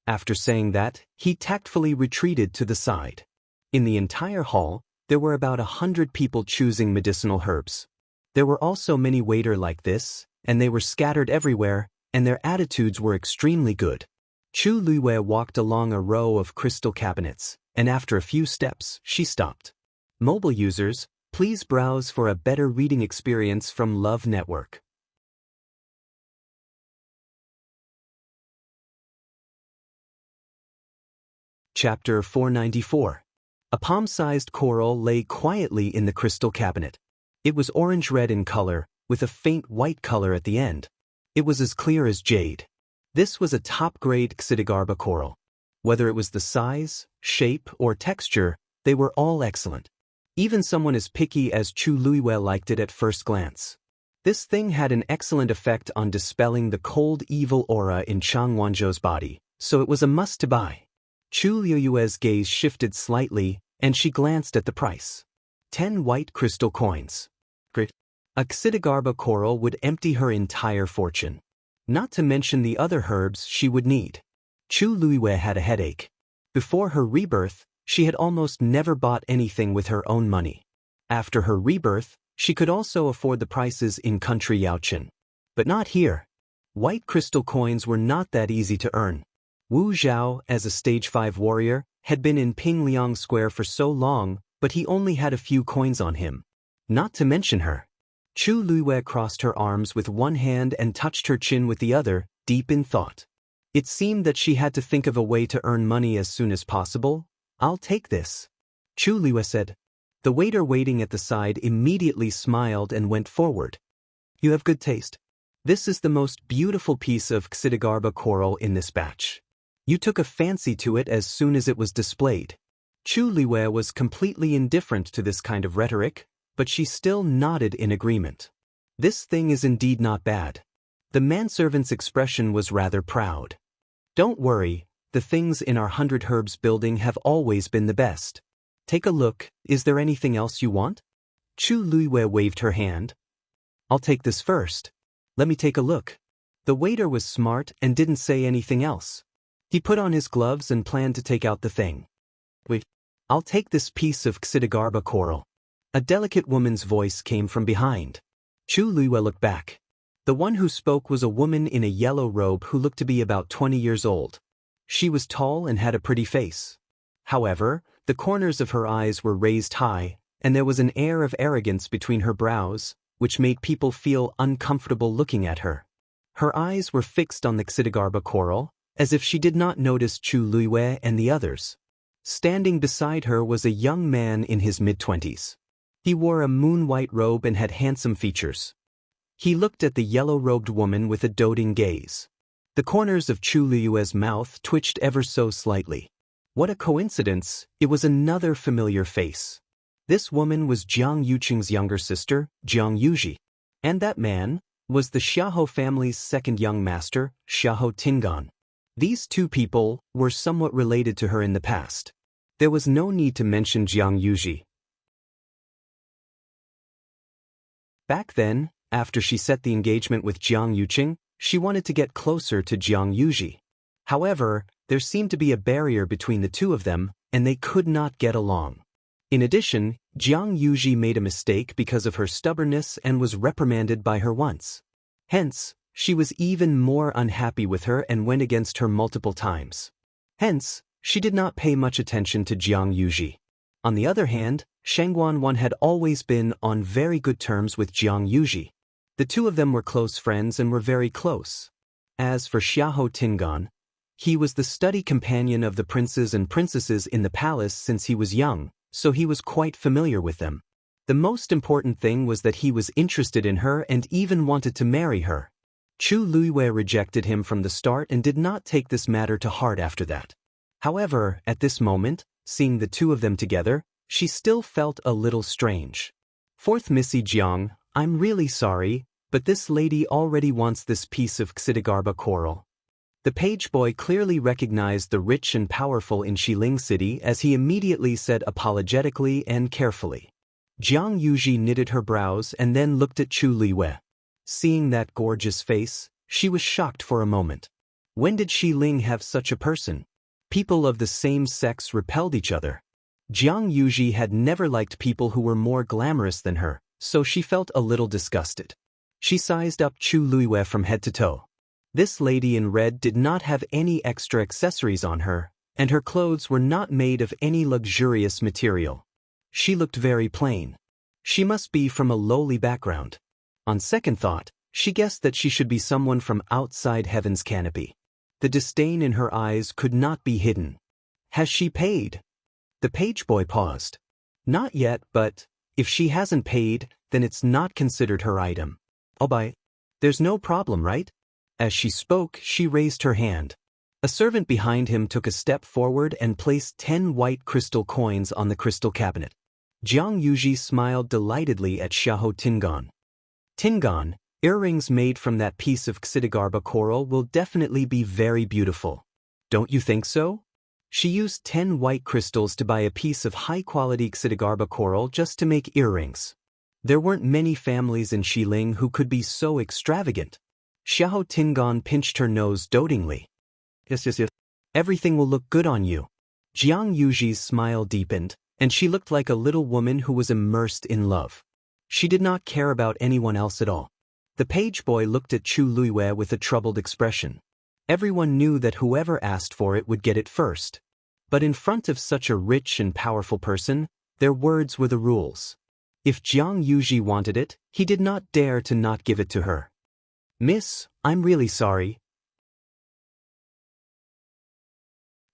After saying that, he tactfully retreated to the side. In the entire hall, there were about 100 people choosing medicinal herbs. There were also many waiters like this, and they were scattered everywhere, and their attitudes were extremely good. Chu Luiwei walked along a row of crystal cabinets, and after a few steps, she stopped. Mobile users, please browse for a better reading experience from Love Network. Chapter 494. A palm-sized coral lay quietly in the crystal cabinet. It was orange-red in color, with a faint white color at the end. It was as clear as jade. This was a top-grade Xidigarba coral. Whether it was the size, shape, or texture, they were all excellent. Even someone as picky as Chu Luiwei liked it at first glance. This thing had an excellent effect on dispelling the cold evil aura in Chang Wanzhou's body, so it was a must-to-buy. Chu Luiwei's gaze shifted slightly, and she glanced at the price. 10 white crystal coins. A Xidigarba coral would empty her entire fortune. Not to mention the other herbs she would need. Chu Luiwei had a headache. Before her rebirth, she had almost never bought anything with her own money. After her rebirth, she could also afford the prices in country Yaochen. But not here. White crystal coins were not that easy to earn. Wu Zhao, as a stage 5 warrior, had been in Pingliang Square for so long, but he only had a few coins on him. Not to mention her. Chu Luiwei crossed her arms with one hand and touched her chin with the other, deep in thought. It seemed that she had to think of a way to earn money as soon as possible. "I'll take this," Chu Luiwei said. The waiter waiting at the side immediately smiled and went forward. "You have good taste. This is the most beautiful piece of Xidigarba coral in this batch. You took a fancy to it as soon as it was displayed." Chu Luiwei was completely indifferent to this kind of rhetoric, but she still nodded in agreement. "This thing is indeed not bad." The manservant's expression was rather proud. "Don't worry, the things in our 100 Herbs building have always been the best. Take a look, is there anything else you want?" Chu Luiwei waved her hand. "I'll take this first. Let me take a look." The waiter was smart and didn't say anything else. He put on his gloves and planned to take out the thing. "Wait, I'll take this piece of Xidigarba coral." A delicate woman's voice came from behind. Chu Luiwei looked back. The one who spoke was a woman in a yellow robe who looked to be about 20 years old. She was tall and had a pretty face. However, the corners of her eyes were raised high, and there was an air of arrogance between her brows, which made people feel uncomfortable looking at her. Her eyes were fixed on the Xidigarba coral, as if she did not notice Chu Luiwei and the others. Standing beside her was a young man in his mid-20s. He wore a moon-white robe and had handsome features. He looked at the yellow-robed woman with a doting gaze. The corners of Chu Liyue's mouth twitched ever so slightly. What a coincidence, it was another familiar face. This woman was Jiang Yuqing's younger sister, Jiang Yuji. And that man was the Xiahou family's second young master, Xiahou Tingan. These two people were somewhat related to her in the past. There was no need to mention Jiang Yuji. Back then, after she set the engagement with Jiang Yuqing, she wanted to get closer to Jiang Yuji. However, there seemed to be a barrier between the two of them, and they could not get along. In addition, Jiang Yuji made a mistake because of her stubbornness and was reprimanded by her once. Hence, she was even more unhappy with her and went against her multiple times. Hence, she did not pay much attention to Jiang Yuji. On the other hand, Shangguan had always been on very good terms with Jiang Yuji. The two of them were close friends and were very close. As for Xiahou Tingan, he was the study companion of the princes and princesses in the palace since he was young, so he was quite familiar with them. The most important thing was that he was interested in her and even wanted to marry her. Chu Liyue rejected him from the start and did not take this matter to heart after that. However, at this moment, seeing the two of them together, she still felt a little strange. Fourth Missy Jiang, I'm really sorry, but this lady already wants this piece of Xidigarba coral. The page boy clearly recognized the rich and powerful in Xiling City as he immediately said apologetically and carefully. Jiang Yuji knitted her brows and then looked at Chu Liyue. Seeing that gorgeous face, she was shocked for a moment. When did Xiling have such a person? People of the same sex repelled each other. Jiang Yuji had never liked people who were more glamorous than her, so she felt a little disgusted. She sized up Chu Liyue from head to toe. This lady in red did not have any extra accessories on her, and her clothes were not made of any luxurious material. She looked very plain. She must be from a lowly background. On second thought, she guessed that she should be someone from outside heaven's canopy. The disdain in her eyes could not be hidden. Has she paid? The page boy paused. Not yet, but if she hasn't paid, then it's not considered her item. I'll buy it. There's no problem, right? As she spoke, she raised her hand. A servant behind him took a step forward and placed 10 white crystal coins on the crystal cabinet. Jiang Yuji smiled delightedly at Xiahou Tingan. Tingan, earrings made from that piece of Xidigarba coral will definitely be very beautiful. Don't you think so? She used 10 white crystals to buy a piece of high-quality Xidigarba coral just to make earrings. There weren't many families in Xiling who could be so extravagant. Xiahou Tingan pinched her nose dotingly. Yes. Everything will look good on you. Jiang Yuji's smile deepened, and she looked like a little woman who was immersed in love. She did not care about anyone else at all. The page boy looked at Chu Liyue with a troubled expression. Everyone knew that whoever asked for it would get it first. But in front of such a rich and powerful person, their words were the rules. If Jiang Yuji wanted it, he did not dare to not give it to her. Miss, I'm really sorry.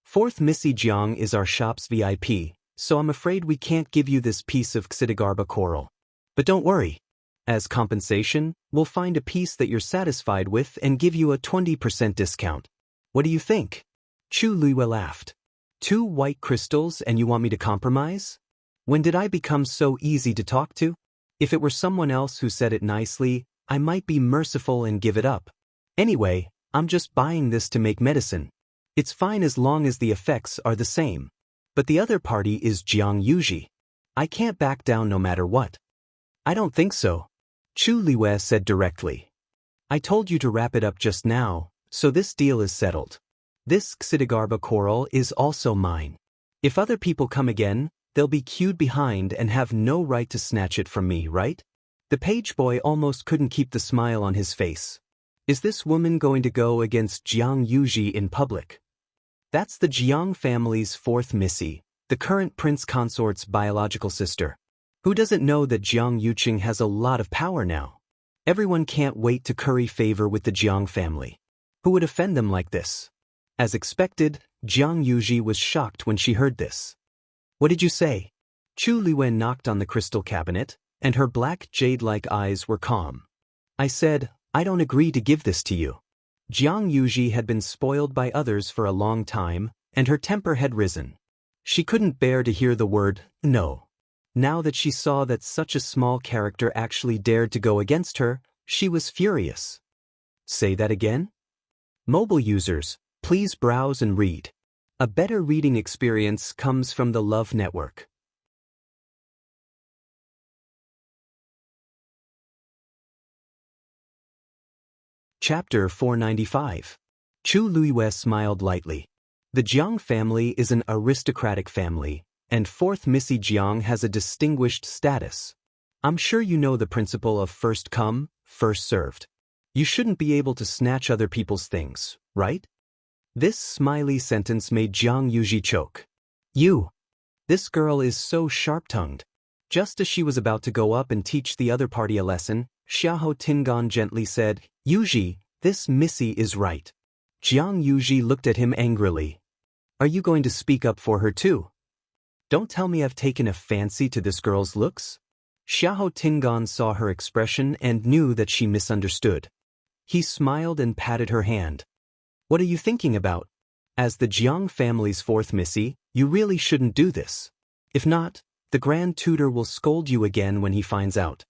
Fourth Missy Jiang is our shop's VIP, so I'm afraid we can't give you this piece of Xidigarba coral. But don't worry. As compensation, we'll find a piece that you're satisfied with and give you a 20% discount. What do you think? Chu Liyue laughed. 2 white crystals and you want me to compromise? When did I become so easy to talk to? If it were someone else who said it nicely, I might be merciful and give it up. Anyway, I'm just buying this to make medicine. It's fine as long as the effects are the same. But the other party is Jiang Yuji. I can't back down no matter what. I don't think so. Chu Liyue said directly. I told you to wrap it up just now, so this deal is settled. This Xidigarba coral is also mine. If other people come again, they'll be queued behind and have no right to snatch it from me, right? The page boy almost couldn't keep the smile on his face. Is this woman going to go against Jiang Yuji in public? That's the Jiang family's 4th Missy, the current prince consort's biological sister. Who doesn't know that Jiang Yuqing has a lot of power now? Everyone can't wait to curry favor with the Jiang family. Who would offend them like this? As expected, Jiang Yuji was shocked when she heard this. What did you say? Chu Liwen knocked on the crystal cabinet, and her black jade-like eyes were calm. I said, I don't agree to give this to you. Jiang Yuji had been spoiled by others for a long time, and her temper had risen. She couldn't bear to hear the word, no. Now that she saw that such a small character actually dared to go against her, she was furious. Say that again? Mobile users, please browse and read. A better reading experience comes from the Love Network. Chapter 495. Chu Luiyue smiled lightly. The Jiang family is an aristocratic family, and 4th Missy Jiang has a distinguished status. I'm sure you know the principle of first come, first served. You shouldn't be able to snatch other people's things, right? This smiley sentence made Jiang Yuji choke. You! This girl is so sharp-tongued. Just as she was about to go up and teach the other party a lesson, Xiahou Tingan gently said, Yuji, this Missy is right. Jiang Yuji looked at him angrily. Are you going to speak up for her too? Don't tell me I've taken a fancy to this girl's looks? Xiahou Tingan saw her expression and knew that she misunderstood. He smiled and patted her hand. What are you thinking about? As the Jiang family's 4th Missy, you really shouldn't do this. If not, the Grand Tutor will scold you again when he finds out.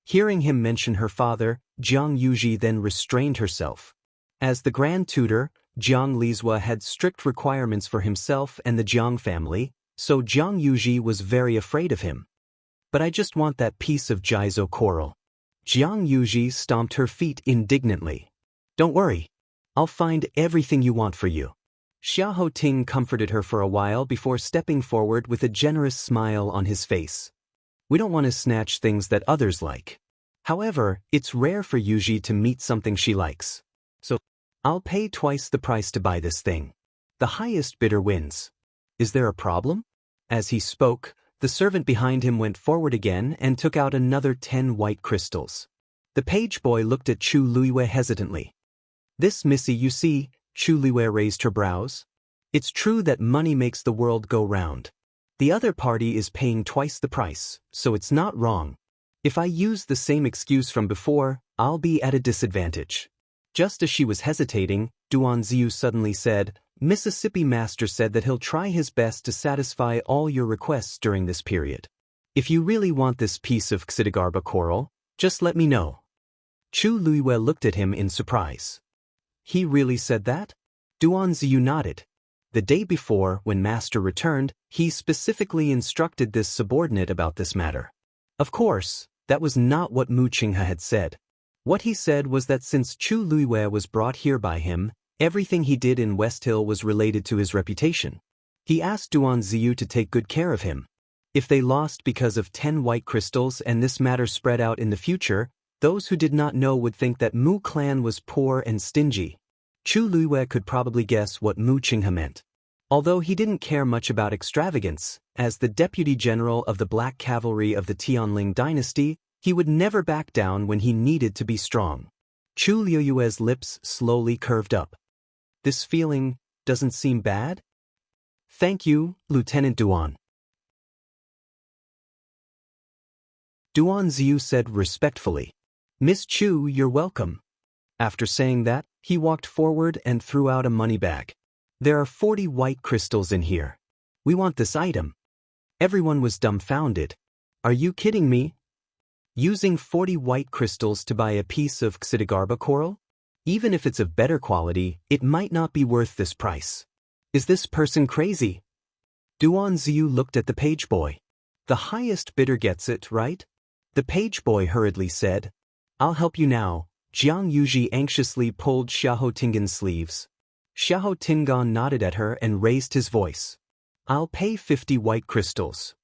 Hearing him mention her father, Jiang Yuji then restrained herself. As the Grand Tutor, Jiang Lizhua had strict requirements for himself and the Jiang family, so Jiang Yuji was very afraid of him. But I just want that piece of Jizo coral. Jiang Yuji stomped her feet indignantly. Don't worry. I'll find everything you want for you. Xiahou Ting comforted her for a while before stepping forward with a generous smile on his face. We don't want to snatch things that others like. However, it's rare for Yuji to meet something she likes. So, I'll pay twice the price to buy this thing. The highest bidder wins. Is there a problem? As he spoke, the servant behind him went forward again and took out another 10 white crystals. The page boy looked at Chu Luiyue hesitantly. This Missy, you see, Chu Luiyue raised her brows. It's true that money makes the world go round. The other party is paying twice the price, so it's not wrong. If I use the same excuse from before, I'll be at a disadvantage. Just as she was hesitating, Duan Ziyu suddenly said, Mississippi Master said that he'll try his best to satisfy all your requests during this period. If you really want this piece of Xidigarba coral, just let me know. Chu Luiyue looked at him in surprise. He really said that? Duan Ziyu nodded. The day before, when Master returned, he specifically instructed this subordinate about this matter. Of course, that was not what Mu Qinghe had said. What he said was that since Chu Luiyue was brought here by him, everything he did in West Hill was related to his reputation. He asked Duan Ziyu to take good care of him. If they lost because of 10 white crystals and this matter spread out in the future, those who did not know would think that Mu clan was poor and stingy. Chu Luiyue could probably guess what Mu Qinghe meant. Although he didn't care much about extravagance, as the deputy general of the Black Cavalry of the Tianling dynasty, he would never back down when he needed to be strong. Chu Luiyue's lips slowly curved up. This feeling doesn't seem bad? Thank you, Lieutenant Duan. Duan Ziyu said respectfully. Miss Chu, you're welcome. After saying that, he walked forward and threw out a money bag. There are 40 white crystals in here. We want this item. Everyone was dumbfounded. Are you kidding me? Using 40 white crystals to buy a piece of Xidigarba coral? Even if it's of better quality, it might not be worth this price. Is this person crazy? Duan Ziyu looked at the page boy. The highest bidder gets it, right? The page boy hurriedly said. I'll help you now. Jiang Yuji anxiously pulled Xiahou Tingan's sleeves. Xiahou Tingan nodded at her and raised his voice. I'll pay 50 white crystals.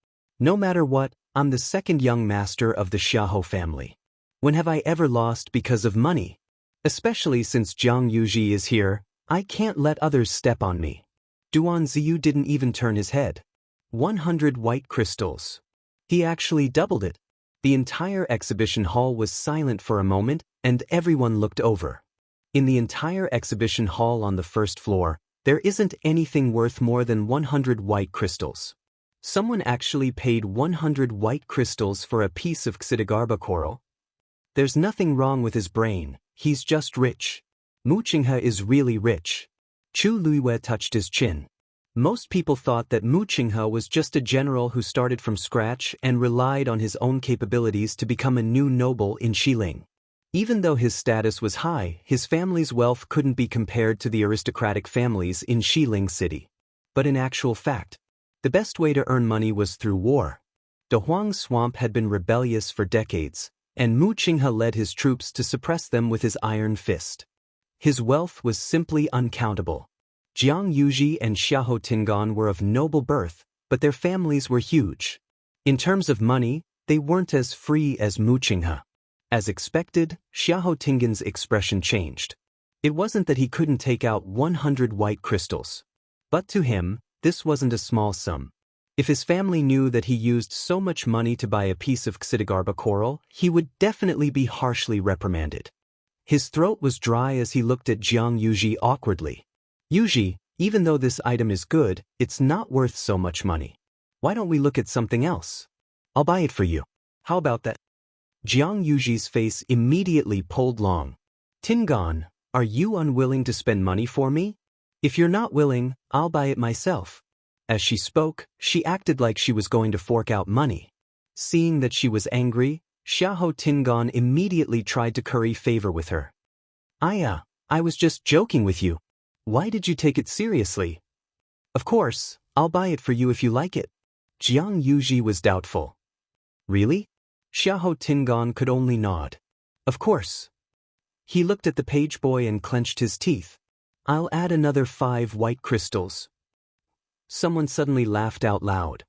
No matter what, I'm the second young master of the Xiahou family. When have I ever lost because of money? Especially since Jiang Yuji is here, I can't let others step on me. Duan Ziyu didn't even turn his head. 100 white crystals. He actually doubled it. The entire exhibition hall was silent for a moment, and everyone looked over. In the entire exhibition hall on the first floor, There isn't anything worth more than 100 white crystals. Someone actually paid 100 white crystals for a piece of Xidigarba coral? There's nothing wrong with his brain, he's just rich. Mu Qinghe is really rich. Chu Luiwei touched his chin. Most people thought that Mu Qinghe was just a general who started from scratch and relied on his own capabilities to become a new noble in Xiling. Even though his status was high, his family's wealth couldn't be compared to the aristocratic families in Xiling City. But in actual fact, the best way to earn money was through war. The Huang Swamp had been rebellious for decades, and Mu Qinghe led his troops to suppress them with his iron fist. His wealth was simply uncountable. Jiang Yuji and Xiahou Tingan were of noble birth, but their families were huge. In terms of money, they weren't as free as Mu Qinghe. As expected, Xiahou Tingan's expression changed. It wasn't that he couldn't take out 100 white crystals. But to him, this wasn't a small sum. If his family knew that he used so much money to buy a piece of Xidigarba coral, he would definitely be harshly reprimanded. His throat was dry as he looked at Jiang Yuji awkwardly. Yuji, even though this item is good, it's not worth so much money. Why don't we look at something else? I'll buy it for you. How about that? Jiang Yuji's face immediately pulled long. Tingan, are you unwilling to spend money for me? If you're not willing, I'll buy it myself. As she spoke, she acted like she was going to fork out money. Seeing that she was angry, Xiahou Tingan immediately tried to curry favor with her. I was just joking with you. Why did you take it seriously? Of course, I'll buy it for you if you like it. Jiang Yuji was doubtful. Really? Xiahou Tingan could only nod. Of course. He looked at the page boy and clenched his teeth. I'll add another 5 white crystals. Someone suddenly laughed out loud.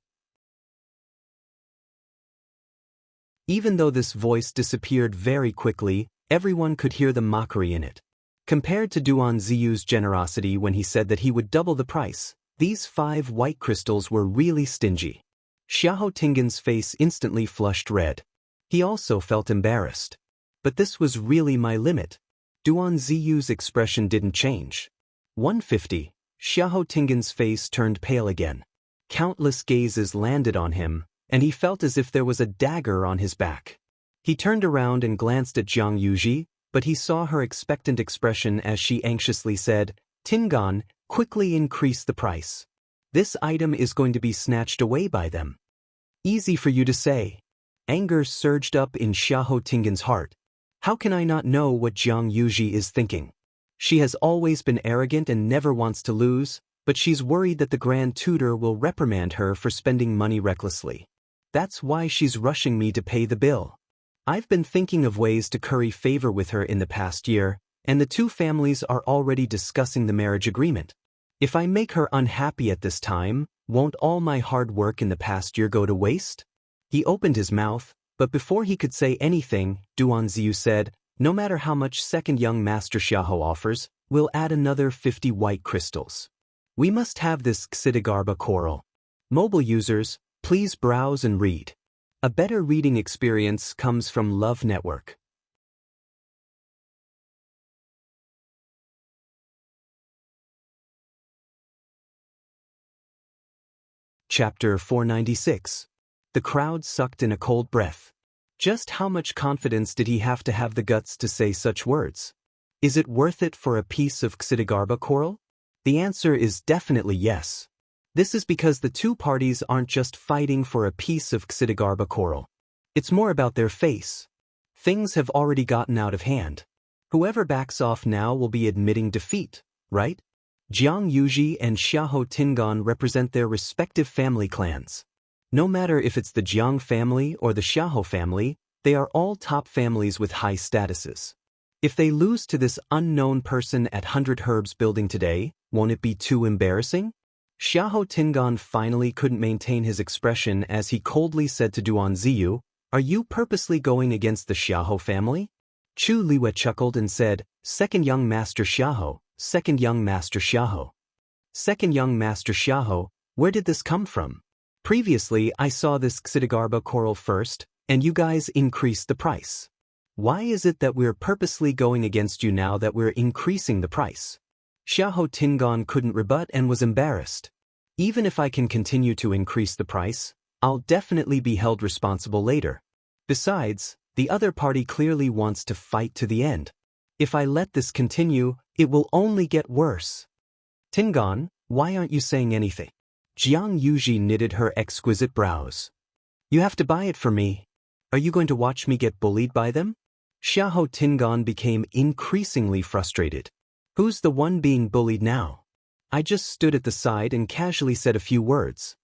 Even though this voice disappeared very quickly, everyone could hear the mockery in it. Compared to Duan Ziyu's generosity when he said that he would double the price, these 5 white crystals were really stingy. Xiahou Tingan's face instantly flushed red. He also felt embarrassed. But this was really my limit. Duan Ziyu's expression didn't change. 150. Xiahou Tingan's face turned pale again. Countless gazes landed on him, and he felt as if there was a dagger on his back. He turned around and glanced at Jiang Yuji, but he saw her expectant expression as she anxiously said, Tingan, quickly increase the price. This item is going to be snatched away by them. Easy for you to say. Anger surged up in Xiahou Tingan's heart. How can I not know what Jiang Yuji is thinking? She has always been arrogant and never wants to lose, but she's worried that the Grand Tutor will reprimand her for spending money recklessly. That's why she's rushing me to pay the bill. I've been thinking of ways to curry favor with her in the past year, and the two families are already discussing the marriage agreement. If I make her unhappy at this time, won't all my hard work in the past year go to waste? He opened his mouth, but before he could say anything, Duan Ziyu said, no matter how much second young Master Xiahou offers, we'll add another 50 white crystals. We must have this Xidigarba coral. Mobile users, please browse and read. A better reading experience comes from Love Network. Chapter 496. The crowd sucked in a cold breath. Just how much confidence did he have to have the guts to say such words? Is it worth it for a piece of Xidigarba coral? The answer is definitely yes. This is because the two parties aren't just fighting for a piece of Xidigarba coral. It's more about their face. Things have already gotten out of hand. Whoever backs off now will be admitting defeat, right? Jiang Yuji and Xiahou Tingan represent their respective family clans. No matter if it's the Jiang family or the Xiahou family, they are all top families with high statuses. If they lose to this unknown person at 100 Herbs building today, won't it be too embarrassing? Xiahou Tingan finally couldn't maintain his expression as he coldly said to Duan Ziyu, are you purposely going against the Xiahou family? Chu Liwei chuckled and said, Second young Master Xiahou, second young Master Xiahou. Second young Master Xiahou, where did this come from? Previously I saw this Xidigarba coral first, and you guys increased the price. Why is it that we're purposely going against you now that we're increasing the price? Xiahou Tingan couldn't rebut and was embarrassed. Even if I can continue to increase the price, I'll definitely be held responsible later. Besides, the other party clearly wants to fight to the end. If I let this continue, it will only get worse. Tingan, why aren't you saying anything? Jiang Yuji knitted her exquisite brows. You have to buy it for me. Are you going to watch me get bullied by them? Xiahou Tingan became increasingly frustrated. Who's the one being bullied now? I just stood at the side and casually said a few words.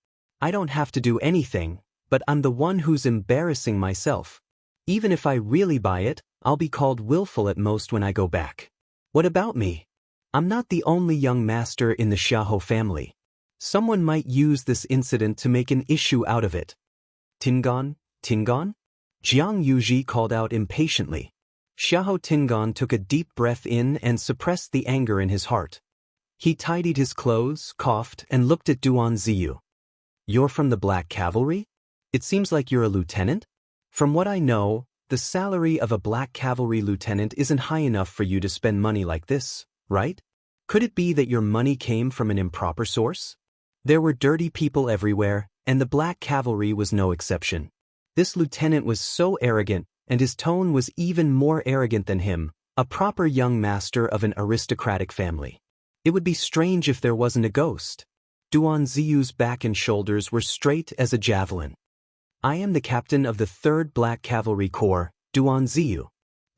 I don't have to do anything, but I'm the one who's embarrassing myself. Even if I really buy it, I'll be called willful at most when I go back. What about me? I'm not the only young master in the Xiahou family. Someone might use this incident to make an issue out of it. Tingan? Tingan? Jiang Yuji called out impatiently. Xiahou Tingan took a deep breath in and suppressed the anger in his heart. He tidied his clothes, coughed, and looked at Duan Ziyu. You're from the Black Cavalry? It seems like you're a lieutenant? From what I know, the salary of a Black Cavalry lieutenant isn't high enough for you to spend money like this, right? Could it be that your money came from an improper source? There were dirty people everywhere, and the Black Cavalry was no exception. This lieutenant was so arrogant, and his tone was even more arrogant than him, a proper young master of an aristocratic family. It would be strange if there wasn't a ghost. Duan Ziyu's back and shoulders were straight as a javelin. I am the captain of the 3rd Black Cavalry Corps, Duan Ziyu.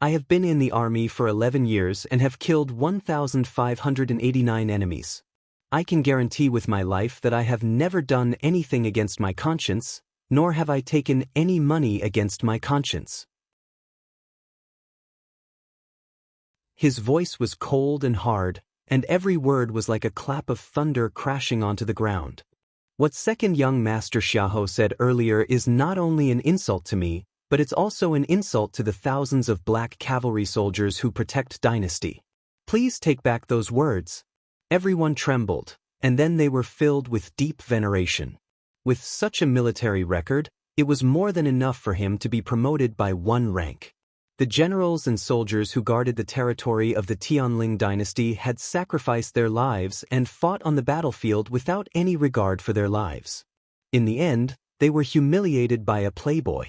I have been in the army for 11 years and have killed 1,589 enemies. I can guarantee with my life that I have never done anything against my conscience, nor have I taken any money against my conscience. His voice was cold and hard, and every word was like a clap of thunder crashing onto the ground. What second young master Xiahou said earlier is not only an insult to me, but it's also an insult to the thousands of Black Cavalry soldiers who protect Dynasty. Please take back those words. Everyone trembled, and then they were filled with deep veneration. With such a military record, it was more than enough for him to be promoted by 1 rank. The generals and soldiers who guarded the territory of the Tianling dynasty had sacrificed their lives and fought on the battlefield without any regard for their lives. In the end, they were humiliated by a playboy.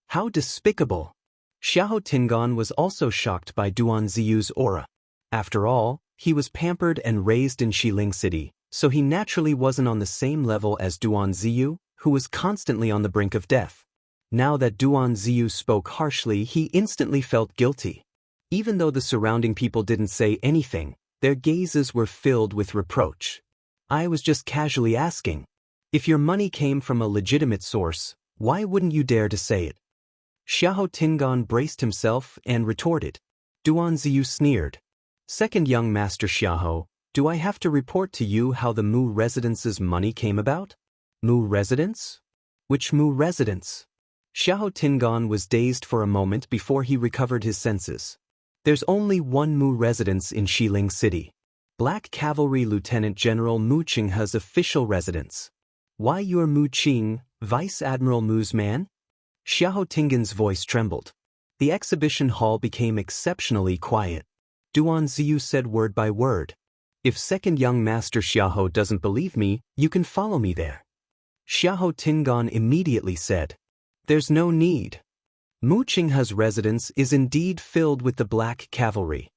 How despicable! Xiahou Tingan was also shocked by Duan Ziyu's aura. After all, he was pampered and raised in Xiling City, so he naturally wasn't on the same level as Duan Ziyu, who was constantly on the brink of death. Now that Duan Ziyu spoke harshly, he instantly felt guilty. Even though the surrounding people didn't say anything, their gazes were filled with reproach. I was just casually asking. If your money came from a legitimate source, why wouldn't you dare to say it? Xiahou Tingan braced himself and retorted. Duan Ziyu sneered. Second young master Xiahou, do I have to report to you how the Mu residence's money came about? Mu residence? Which Mu residence? Xiahou Tingan was dazed for a moment before he recovered his senses. There's only one Mu residence in Xiling City. Black Cavalry Lieutenant General Mu Qinghe's official residence. Why you're Mu Qing, Vice Admiral Mu's man? Xiahou Tingan's voice trembled. The exhibition hall became exceptionally quiet. Duan Ziyu said word by word. If second young master Xiahou doesn't believe me, you can follow me there. Xiahou Tingan immediately said. There's no need. Mu Qinghe's residence is indeed filled with the Black Cavalry.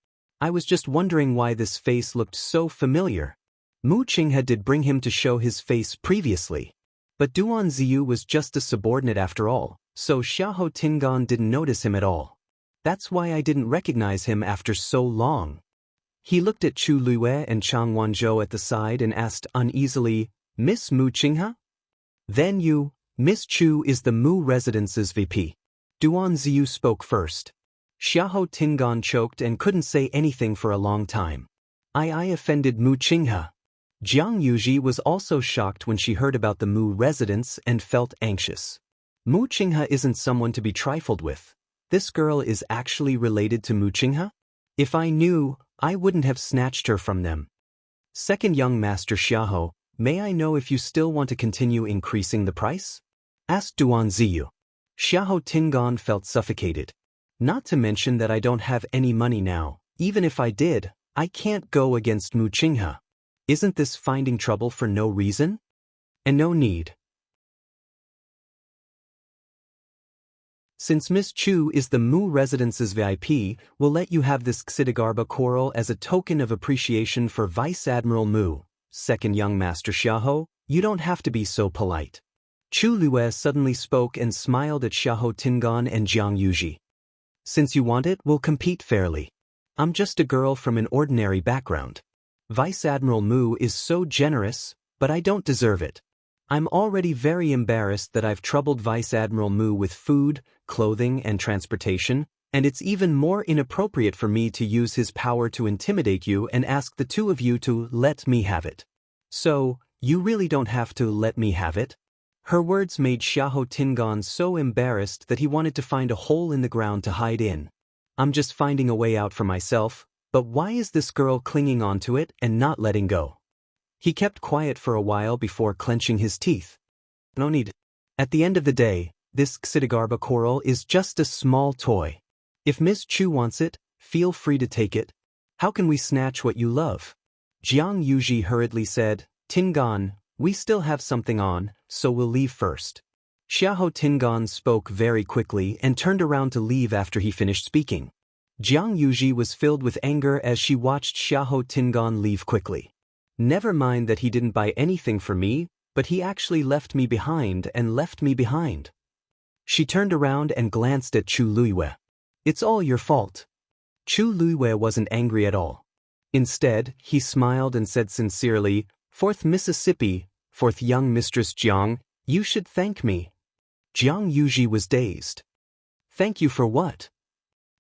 I was just wondering why this face looked so familiar. Mu Qinghe did bring him to show his face previously. But Duan Ziyu was just a subordinate after all, so Xiahou Tingan didn't notice him at all. That's why I didn't recognize him after so long. He looked at Chu Luye and Chang Wanzhou at the side and asked uneasily, Miss Mu Qinghe? Then you, Miss Chu is the Mu Residence's VP. Duan Ziyu spoke first. Xiahou Tingan choked and couldn't say anything for a long time. I offended Mu Qinghe. Jiang Yuji was also shocked when she heard about the Mu Residence and felt anxious. Mu Qinghe isn't someone to be trifled with. This girl is actually related to Mu Qinghe? If I knew, I wouldn't have snatched her from them. Second young master Xiahou, may I know if you still want to continue increasing the price? Asked Duan Ziyu. Xiahou Tingan felt suffocated. Not to mention that I don't have any money now. Even if I did, I can't go against Mu Qinghe. Isn't this finding trouble for no reason? And no need. Since Miss Chu is the Mu Residence's VIP, we'll let you have this Xidagarba coral as a token of appreciation for Vice Admiral Mu, second young Master Xiahou. You don't have to be so polite. Chu Lue suddenly spoke and smiled at Xiahou Tingan and Jiang Yuji. Since you want it, we'll compete fairly. I'm just a girl from an ordinary background. Vice Admiral Mu is so generous, but I don't deserve it. I'm already very embarrassed that I've troubled Vice Admiral Mu with food, clothing, and transportation, and it's even more inappropriate for me to use his power to intimidate you and ask the two of you to let me have it. So, you really don't have to let me have it? Her words made Xiahou Tingan so embarrassed that he wanted to find a hole in the ground to hide in. I'm just finding a way out for myself, but why is this girl clinging onto it and not letting go? He kept quiet for a while before clenching his teeth. No need. At the end of the day, this Xidagarba coral is just a small toy. If Miss Chu wants it, feel free to take it. How can we snatch what you love? Jiang Yuji hurriedly said, Tingan, we still have something on, so we'll leave first. Xiahou Tingan spoke very quickly and turned around to leave after he finished speaking. Jiang Yuji was filled with anger as she watched Xiahou Tingan leave quickly. Never mind that he didn't buy anything for me, but he actually left me behind and left me behind. She turned around and glanced at Chu Lue. It's all your fault. Chu Lue wasn't angry at all. Instead, he smiled and said sincerely, Fourth Mississippi, fourth young Mistress Jiang, you should thank me. Jiang Yuji was dazed. Thank you for what?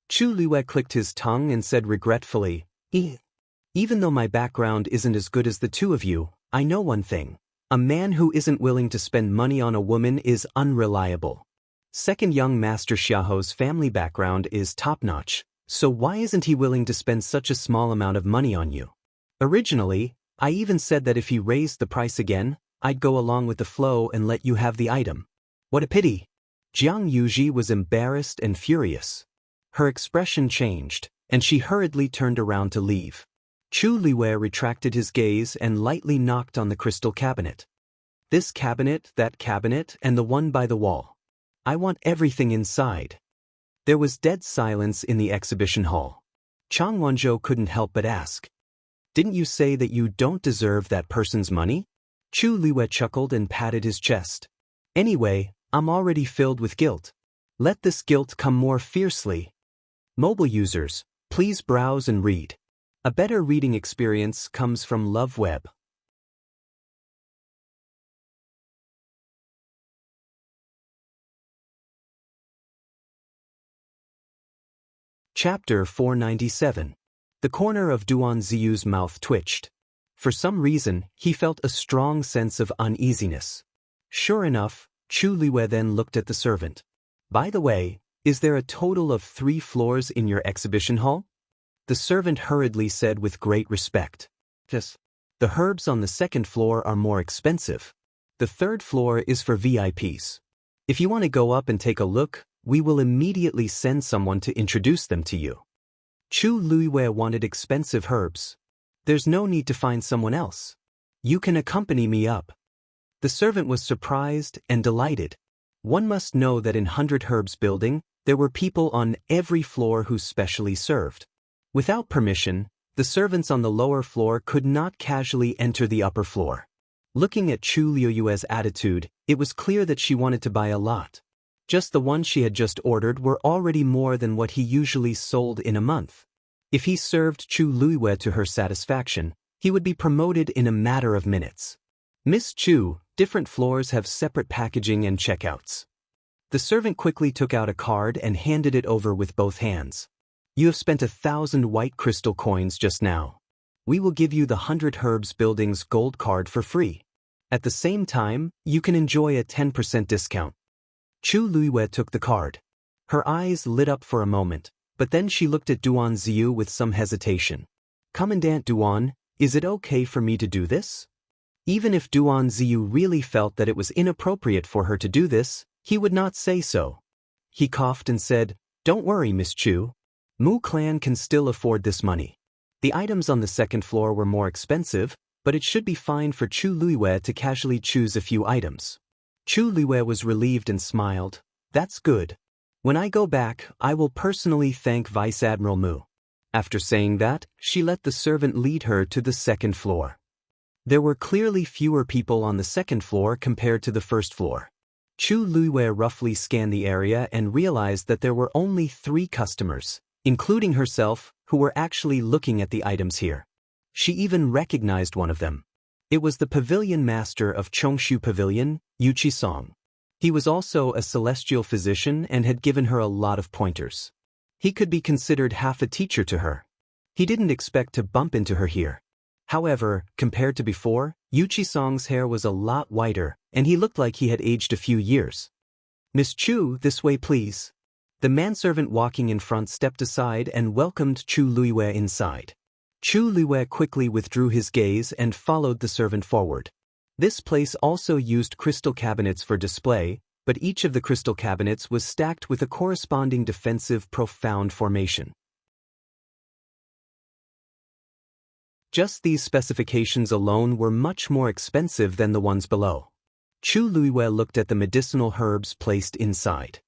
Chu Lue clicked his tongue and said regretfully, Even though my background isn't as good as the two of you, I know one thing. A man who isn't willing to spend money on a woman is unreliable. Second young Master Xiahou's family background is top-notch, so why isn't he willing to spend such a small amount of money on you? Originally, I even said that if he raised the price again, I'd go along with the flow and let you have the item. What a pity! Jiang Yuji was embarrassed and furious. Her expression changed, and she hurriedly turned around to leave. Chu Lue retracted his gaze and lightly knocked on the crystal cabinet. This cabinet, that cabinet, and the one by the wall. I want everything inside. There was dead silence in the exhibition hall. Chang Wanzhou couldn't help but ask. Didn't you say that you don't deserve that person's money? Chu Lue chuckled and patted his chest. Anyway, I'm already filled with guilt. Let this guilt come more fiercely. Mobile users, please browse and read. A better reading experience comes from LoveWeb. Chapter 497. The corner of Duan Ziyu's mouth twitched. For some reason, he felt a strong sense of uneasiness. Sure enough, Chu Lue then looked at the servant. By the way, is there a total of 3 floors in your exhibition hall? The servant hurriedly said with great respect. Yes. The herbs on the 2nd floor are more expensive. The 3rd floor is for VIPs. If you want to go up and take a look, we will immediately send someone to introduce them to you. Chu Lue wanted expensive herbs. There's no need to find someone else. You can accompany me up. The servant was surprised and delighted. One must know that in 100 Herbs building, there were people on every floor who specially served. Without permission, the servants on the lower floor could not casually enter the upper floor. Looking at Chu Liuyue's attitude, it was clear that she wanted to buy a lot. Just the ones she had just ordered were already more than what he usually sold in a month. If he served Chu Lue to her satisfaction, he would be promoted in a matter of minutes. Miss Chu, different floors have separate packaging and checkouts. The servant quickly took out a card and handed it over with both hands. You have spent 1,000 white crystal coins just now. We will give you the 100 Herbs Building's gold card for free. At the same time, you can enjoy a 10% discount. Chu Lue took the card. Her eyes lit up for a moment, but then she looked at Duan Ziyu with some hesitation. Commandant Duan, is it okay for me to do this? Even if Duan Ziyu really felt that it was inappropriate for her to do this, he would not say so. He coughed and said, Don't worry, Miss Chu. Mu Clan can still afford this money. The items on the second floor were more expensive, but it should be fine for Chu Luiwei to casually choose a few items. Chu Luiwei was relieved and smiled. That's good. When I go back, I will personally thank Vice Admiral Mu. After saying that, she let the servant lead her to the second floor. There were clearly fewer people on the second floor compared to the first floor. Chu Luiwei roughly scanned the area and realized that there were only 3 customers, including herself, who were actually looking at the items here. She even recognized one of them. It was the pavilion master of Chongshu Pavilion, Yu Qisong. He was also a celestial physician and had given her a lot of pointers. He could be considered half a teacher to her. He didn't expect to bump into her here. However, compared to before, Yu Qisong's hair was a lot whiter, and he looked like he had aged a few years. Miss Chu, this way please. The manservant walking in front stepped aside and welcomed Chu Luiwei inside. Chu Luiwei quickly withdrew his gaze and followed the servant forward. This place also used crystal cabinets for display, but each of the crystal cabinets was stacked with a corresponding defensive profound formation. Just these specifications alone were much more expensive than the ones below. Chu Luiwei looked at the medicinal herbs placed inside.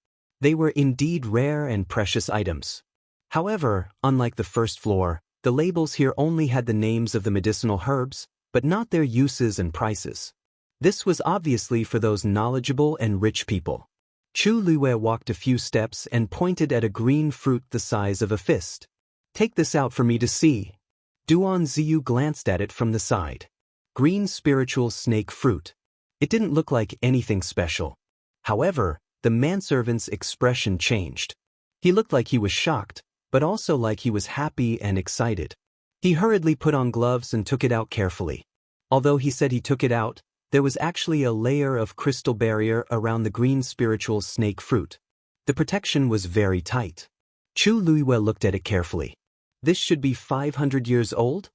They were indeed rare and precious items. However, unlike the first floor, the labels here only had the names of the medicinal herbs, but not their uses and prices. This was obviously for those knowledgeable and rich people. Chu Luiwei walked a few steps and pointed at a green fruit the size of a fist. Take this out for me to see. Duan Ziyu glanced at it from the side. Green spiritual snake fruit. It didn't look like anything special. However, the manservant's expression changed. He looked like he was shocked, but also like he was happy and excited. He hurriedly put on gloves and took it out carefully. Although he said he took it out, there was actually a layer of crystal barrier around the green spiritual snake fruit. The protection was very tight. Chu Luiwei looked at it carefully. This should be 500 years old?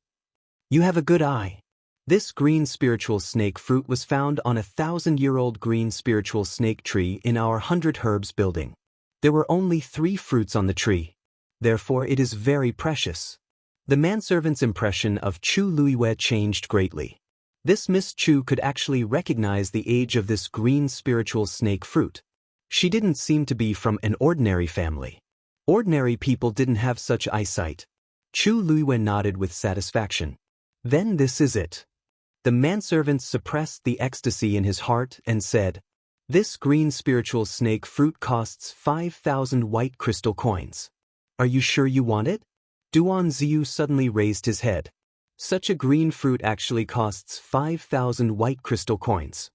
You have a good eye. This green spiritual snake fruit was found on a 1,000-year-old green spiritual snake tree in our 100 Herbs building. There were only 3 fruits on the tree. Therefore it is very precious. The manservant's impression of Chu Luiwei changed greatly. This Miss Chu could actually recognize the age of this green spiritual snake fruit. She didn't seem to be from an ordinary family. Ordinary people didn't have such eyesight. Chu Luiwei nodded with satisfaction. Then this is it. The manservant suppressed the ecstasy in his heart and said, "This green spiritual snake fruit costs 5,000 white crystal coins. Are you sure you want it?" Duan Ziyu suddenly raised his head. Such a green fruit actually costs 5,000 white crystal coins.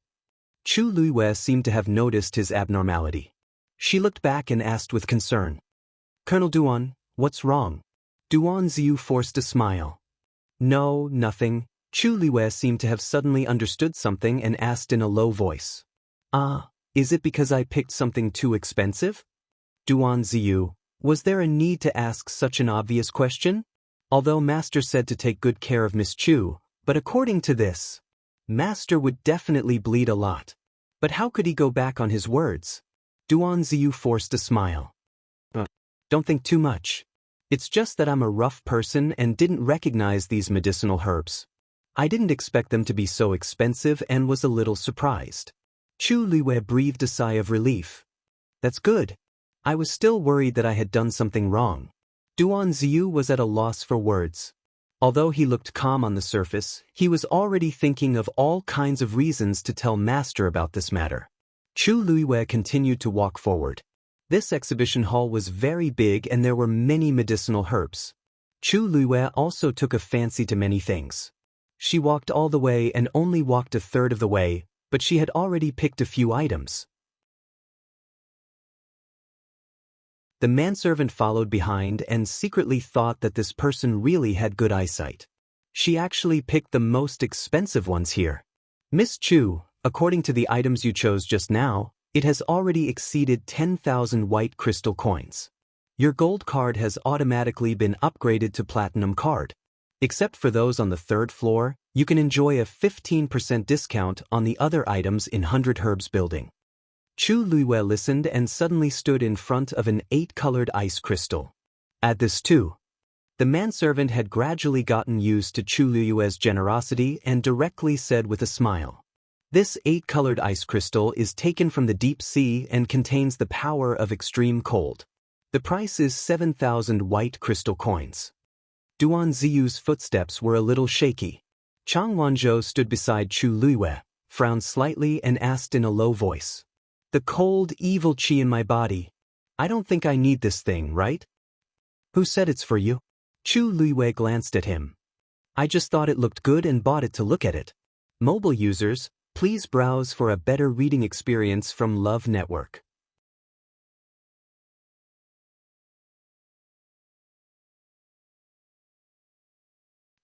Chu Luiwei seemed to have noticed his abnormality. She looked back and asked with concern, "Colonel Duan, what's wrong?" Duan Ziyu forced a smile. "No, nothing." Chu Luiwei seemed to have suddenly understood something and asked in a low voice. Is it because I picked something too expensive?" Duan Ziyu, was there a need to ask such an obvious question? Although Master said to take good care of Miss Chu, but according to this, Master would definitely bleed a lot. But how could he go back on his words? Duan Ziyu forced a smile. Don't think too much. It's just that I'm a rough person and didn't recognize these medicinal herbs. I didn't expect them to be so expensive and was a little surprised. Chu Luiwei breathed a sigh of relief. That's good. I was still worried that I had done something wrong. Duan Ziyu was at a loss for words. Although he looked calm on the surface, he was already thinking of all kinds of reasons to tell Master about this matter. Chu Luiwei continued to walk forward. This exhibition hall was very big and there were many medicinal herbs. Chu Luiwei also took a fancy to many things. She walked all the way and only walked a third of the way, but she had already picked a few items. The manservant followed behind and secretly thought that this person really had good eyesight. She actually picked the most expensive ones here. Miss Chu, according to the items you chose just now, it has already exceeded 10,000 white crystal coins. Your gold card has automatically been upgraded to platinum card. Except for those on the 3rd floor, you can enjoy a 15% discount on the other items in 100 Herbs building. Chu Luiwei listened and suddenly stood in front of an 8-colored ice crystal. Add this too. The manservant had gradually gotten used to Chu Liyue's generosity and directly said with a smile, "This 8-colored ice crystal is taken from the deep sea and contains the power of extreme cold. The price is 7,000 white crystal coins." Duan Ziyu's footsteps were a little shaky. Chang Wanzhou stood beside Chu Liyue, frowned slightly and asked in a low voice, "The cold, evil qi in my body. I don't think I need this thing, right?" "Who said it's for you?" Chu Liyue glanced at him. "I just thought it looked good and bought it to look at it." Mobile users, please browse for a better reading experience from Love Network.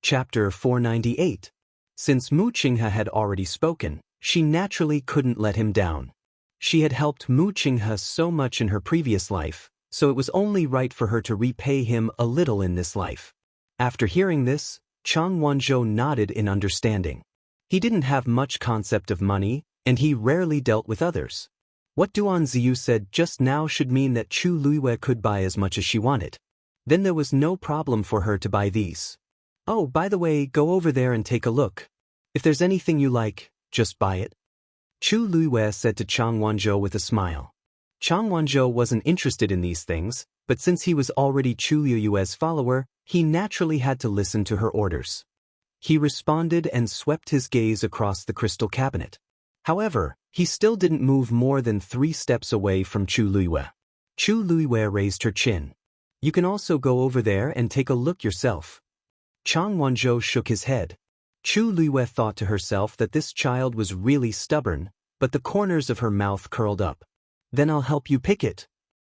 Chapter 498. Since Mu Qinghe had already spoken, she naturally couldn't let him down. She had helped Mu Qinghe so much in her previous life, so it was only right for her to repay him a little in this life. After hearing this, Chang Wanzhou nodded in understanding. He didn't have much concept of money, and he rarely dealt with others. What Duan Ziyu said just now should mean that Chu Liyue could buy as much as she wanted. Then there was no problem for her to buy these. "Oh, by the way, go over there and take a look. If there's anything you like, just buy it." Chu Liyue said to Chang Wanzhou with a smile. Chang Wanzhou wasn't interested in these things, but since he was already Chu Liyue's follower, he naturally had to listen to her orders. He responded and swept his gaze across the crystal cabinet. However, he still didn't move more than 3 steps away from Chu Liyue. Chu Liyue raised her chin. "You can also go over there and take a look yourself." Chang Wanzhou shook his head. Chu Liyue thought to herself that this child was really stubborn, but the corners of her mouth curled up. "Then I'll help you pick it."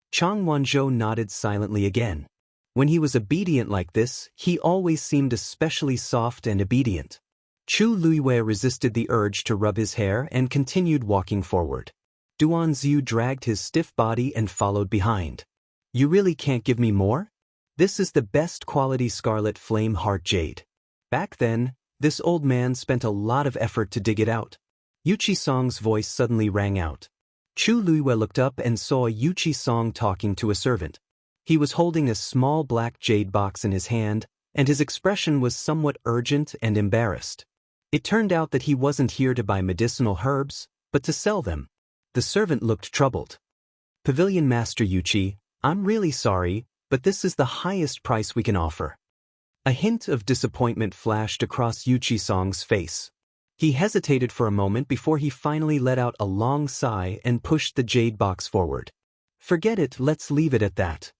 Chang Wanzhou nodded silently again. When he was obedient like this, he always seemed especially soft and obedient. Chu Liyue resisted the urge to rub his hair and continued walking forward. Duan Ziyu dragged his stiff body and followed behind. "You really can't give me more? This is the best quality scarlet flame heart jade." Back then, this old man spent a lot of effort to dig it out. Yuqi Song's voice suddenly rang out. Chu Liyue looked up and saw Yuqi Song talking to a servant. He was holding a small black jade box in his hand, and his expression was somewhat urgent and embarrassed. It turned out that he wasn't here to buy medicinal herbs, but to sell them. The servant looked troubled. "Pavilion Master Yuqi, I'm really sorry, but this is the highest price we can offer." A hint of disappointment flashed across Yuqi Song's face. He hesitated for a moment before he finally let out a long sigh and pushed the jade box forward. "Forget it, let's leave it at that."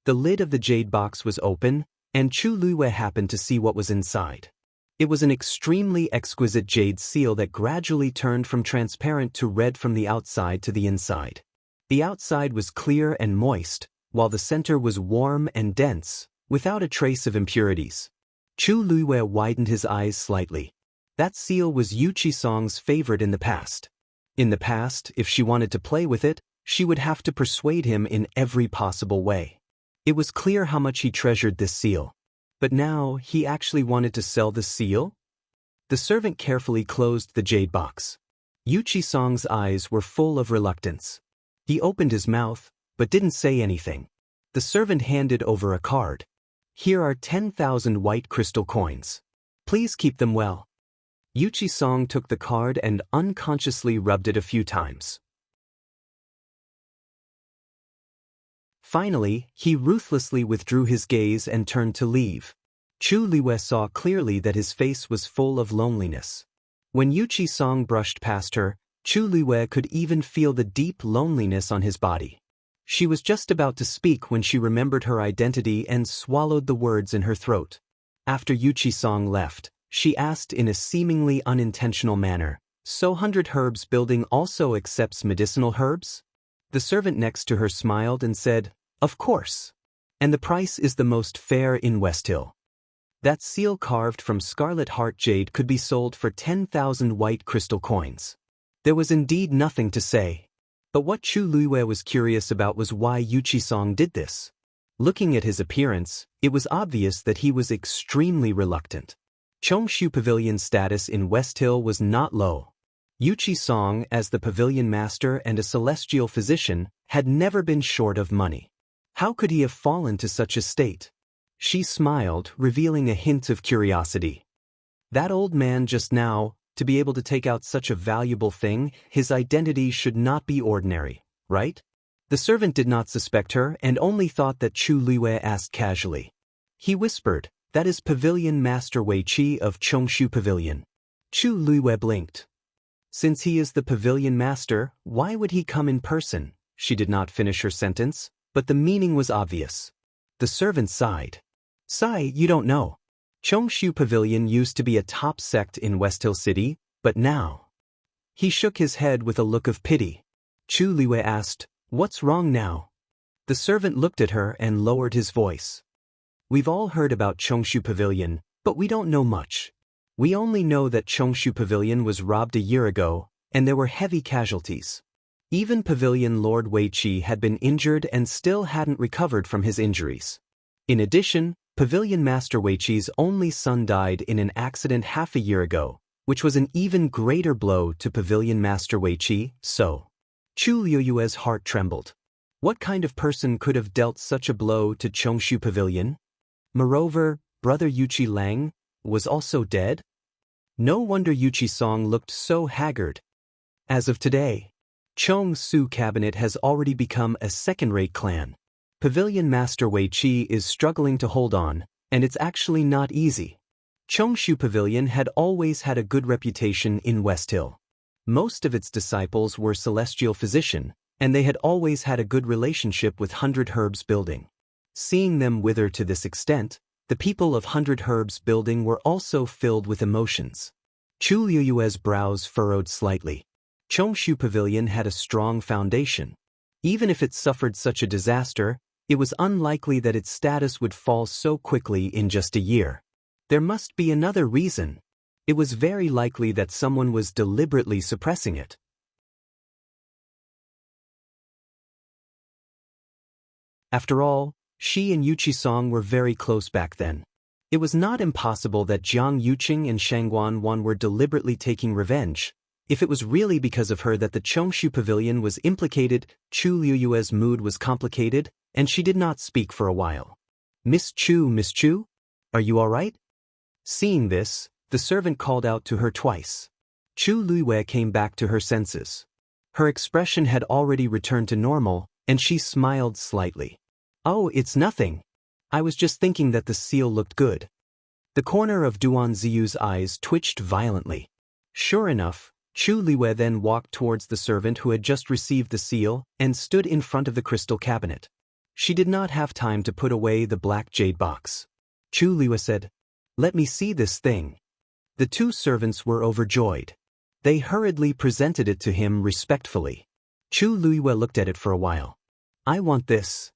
The lid of the jade box was open, and Chu Liyue happened to see what was inside. It was an extremely exquisite jade seal that gradually turned from transparent to red from the outside to the inside. The outside was clear and moist, while the center was warm and dense, without a trace of impurities. Chu Liyue widened his eyes slightly. That seal was Yuqi Song's favorite in the past. In the past, if she wanted to play with it, she would have to persuade him in every possible way. It was clear how much he treasured this seal. But now, he actually wanted to sell the seal? The servant carefully closed the jade box. Yuqi Song's eyes were full of reluctance. He opened his mouth, but didn't say anything. The servant handed over a card. "Here are 10,000 white crystal coins. Please keep them well." Yuqi Song took the card and unconsciously rubbed it a few times. Finally, he ruthlessly withdrew his gaze and turned to leave. Chu Liyue saw clearly that his face was full of loneliness. When Yuqi Song brushed past her, Chu Liyue could even feel the deep loneliness on his body. She was just about to speak when she remembered her identity and swallowed the words in her throat. After Yuqi Song left, she asked in a seemingly unintentional manner, "So 100 Herbs Building also accepts medicinal herbs?" The servant next to her smiled and said, "Of course. And the price is the most fair in West Hill." That seal carved from scarlet heart jade could be sold for 10,000 white crystal coins. There was indeed nothing to say. But what Chu Liyue was curious about was why Yuqi Song did this. Looking at his appearance, it was obvious that he was extremely reluctant. Chongshu Pavilion's status in West Hill was not low. Yuqi Song, as the pavilion master and a celestial physician, had never been short of money. How could he have fallen to such a state? She smiled, revealing a hint of curiosity. That old man just now, to be able to take out such a valuable thing, his identity should not be ordinary, right? The servant did not suspect her and only thought that Chu Liwei asked casually. He whispered, "That is Pavilion Master Wei Qi of Chongshu Pavilion." Chu Liwei blinked. Since he is the pavilion master, why would he come in person? She did not finish her sentence, but the meaning was obvious. The servant sighed. Sigh, you don't know. Chongshu Pavilion used to be a top sect in West Hill City, but now. He shook his head with a look of pity. Chu Liwei asked, "What's wrong now?" The servant looked at her and lowered his voice. "We've all heard about Chongshu Pavilion, but we don't know much. We only know that Chongshu Pavilion was robbed a year ago, and there were heavy casualties. Even Pavilion Lord Wei Qi had been injured and still hadn't recovered from his injuries. In addition, Pavilion Master Wei Qi's only son died in an accident half a year ago, which was an even greater blow to Pavilion Master Wei Qi, so. Chu Liuyue's heart trembled. What kind of person could have dealt such a blow to Chongshu Pavilion? Moreover, brother Yuqi Lang was also dead? No wonder Yuqi Song looked so haggard. As of today, Chong Su Cabinet has already become a second-rate clan. Pavilion Master Wei Qi is struggling to hold on, and it's actually not easy. Chongshu Pavilion had always had a good reputation in West Hill. Most of its disciples were celestial physician, and they had always had a good relationship with 100 Herbs Building. Seeing them wither to this extent, the people of 100 Herbs Building were also filled with emotions. Chu Liuyue's brows furrowed slightly. Chongshu Pavilion had a strong foundation. Even if it suffered such a disaster, it was unlikely that its status would fall so quickly in just a year. There must be another reason. It was very likely that someone was deliberately suppressing it. After all, she and Yuqi Song were very close back then. It was not impossible that Jiang Yuqing and Shangguan Wan were deliberately taking revenge. If it was really because of her that the Chongshu Pavilion was implicated, Chu Liuyue's mood was complicated, and she did not speak for a while. Miss Chu, are you all right? Seeing this, the servant called out to her twice. Chu Liuyue came back to her senses. Her expression had already returned to normal, and she smiled slightly. Oh, it's nothing. I was just thinking that the seal looked good. The corner of Duan Ziyu's eyes twitched violently. Sure enough, Chu Liuyue then walked towards the servant who had just received the seal and stood in front of the crystal cabinet. She did not have time to put away the black jade box. Chu Liuyue said, "Let me see this thing." The two servants were overjoyed. They hurriedly presented it to him respectfully. Chu Liuyue looked at it for a while. "I want this.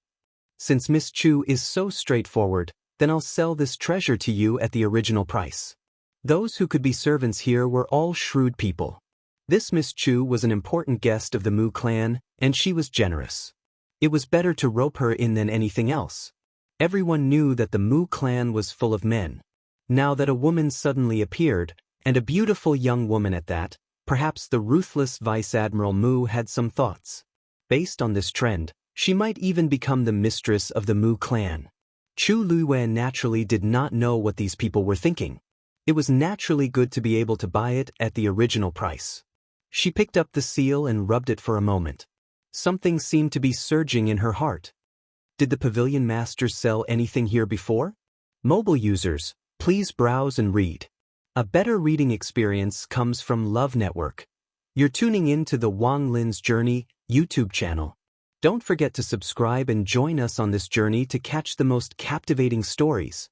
Since Miss Chu is so straightforward, then I'll sell this treasure to you at the original price." Those who could be servants here were all shrewd people. This Miss Chu was an important guest of the Mu clan, and she was generous. It was better to rope her in than anything else. Everyone knew that the Mu clan was full of men. Now that a woman suddenly appeared, and a beautiful young woman at that, perhaps the ruthless Vice Admiral Mu had some thoughts. Based on this trend, she might even become the mistress of the Mu clan. Chu Liuyue naturally did not know what these people were thinking. It was naturally good to be able to buy it at the original price. She picked up the seal and rubbed it for a moment. Something seemed to be surging in her heart. Did the Pavilion Masters sell anything here before? Mobile users, please browse and read. A better reading experience comes from Love Network. You're tuning in to the Wang Lin's Journey YouTube channel. Don't forget to subscribe and join us on this journey to catch the most captivating stories.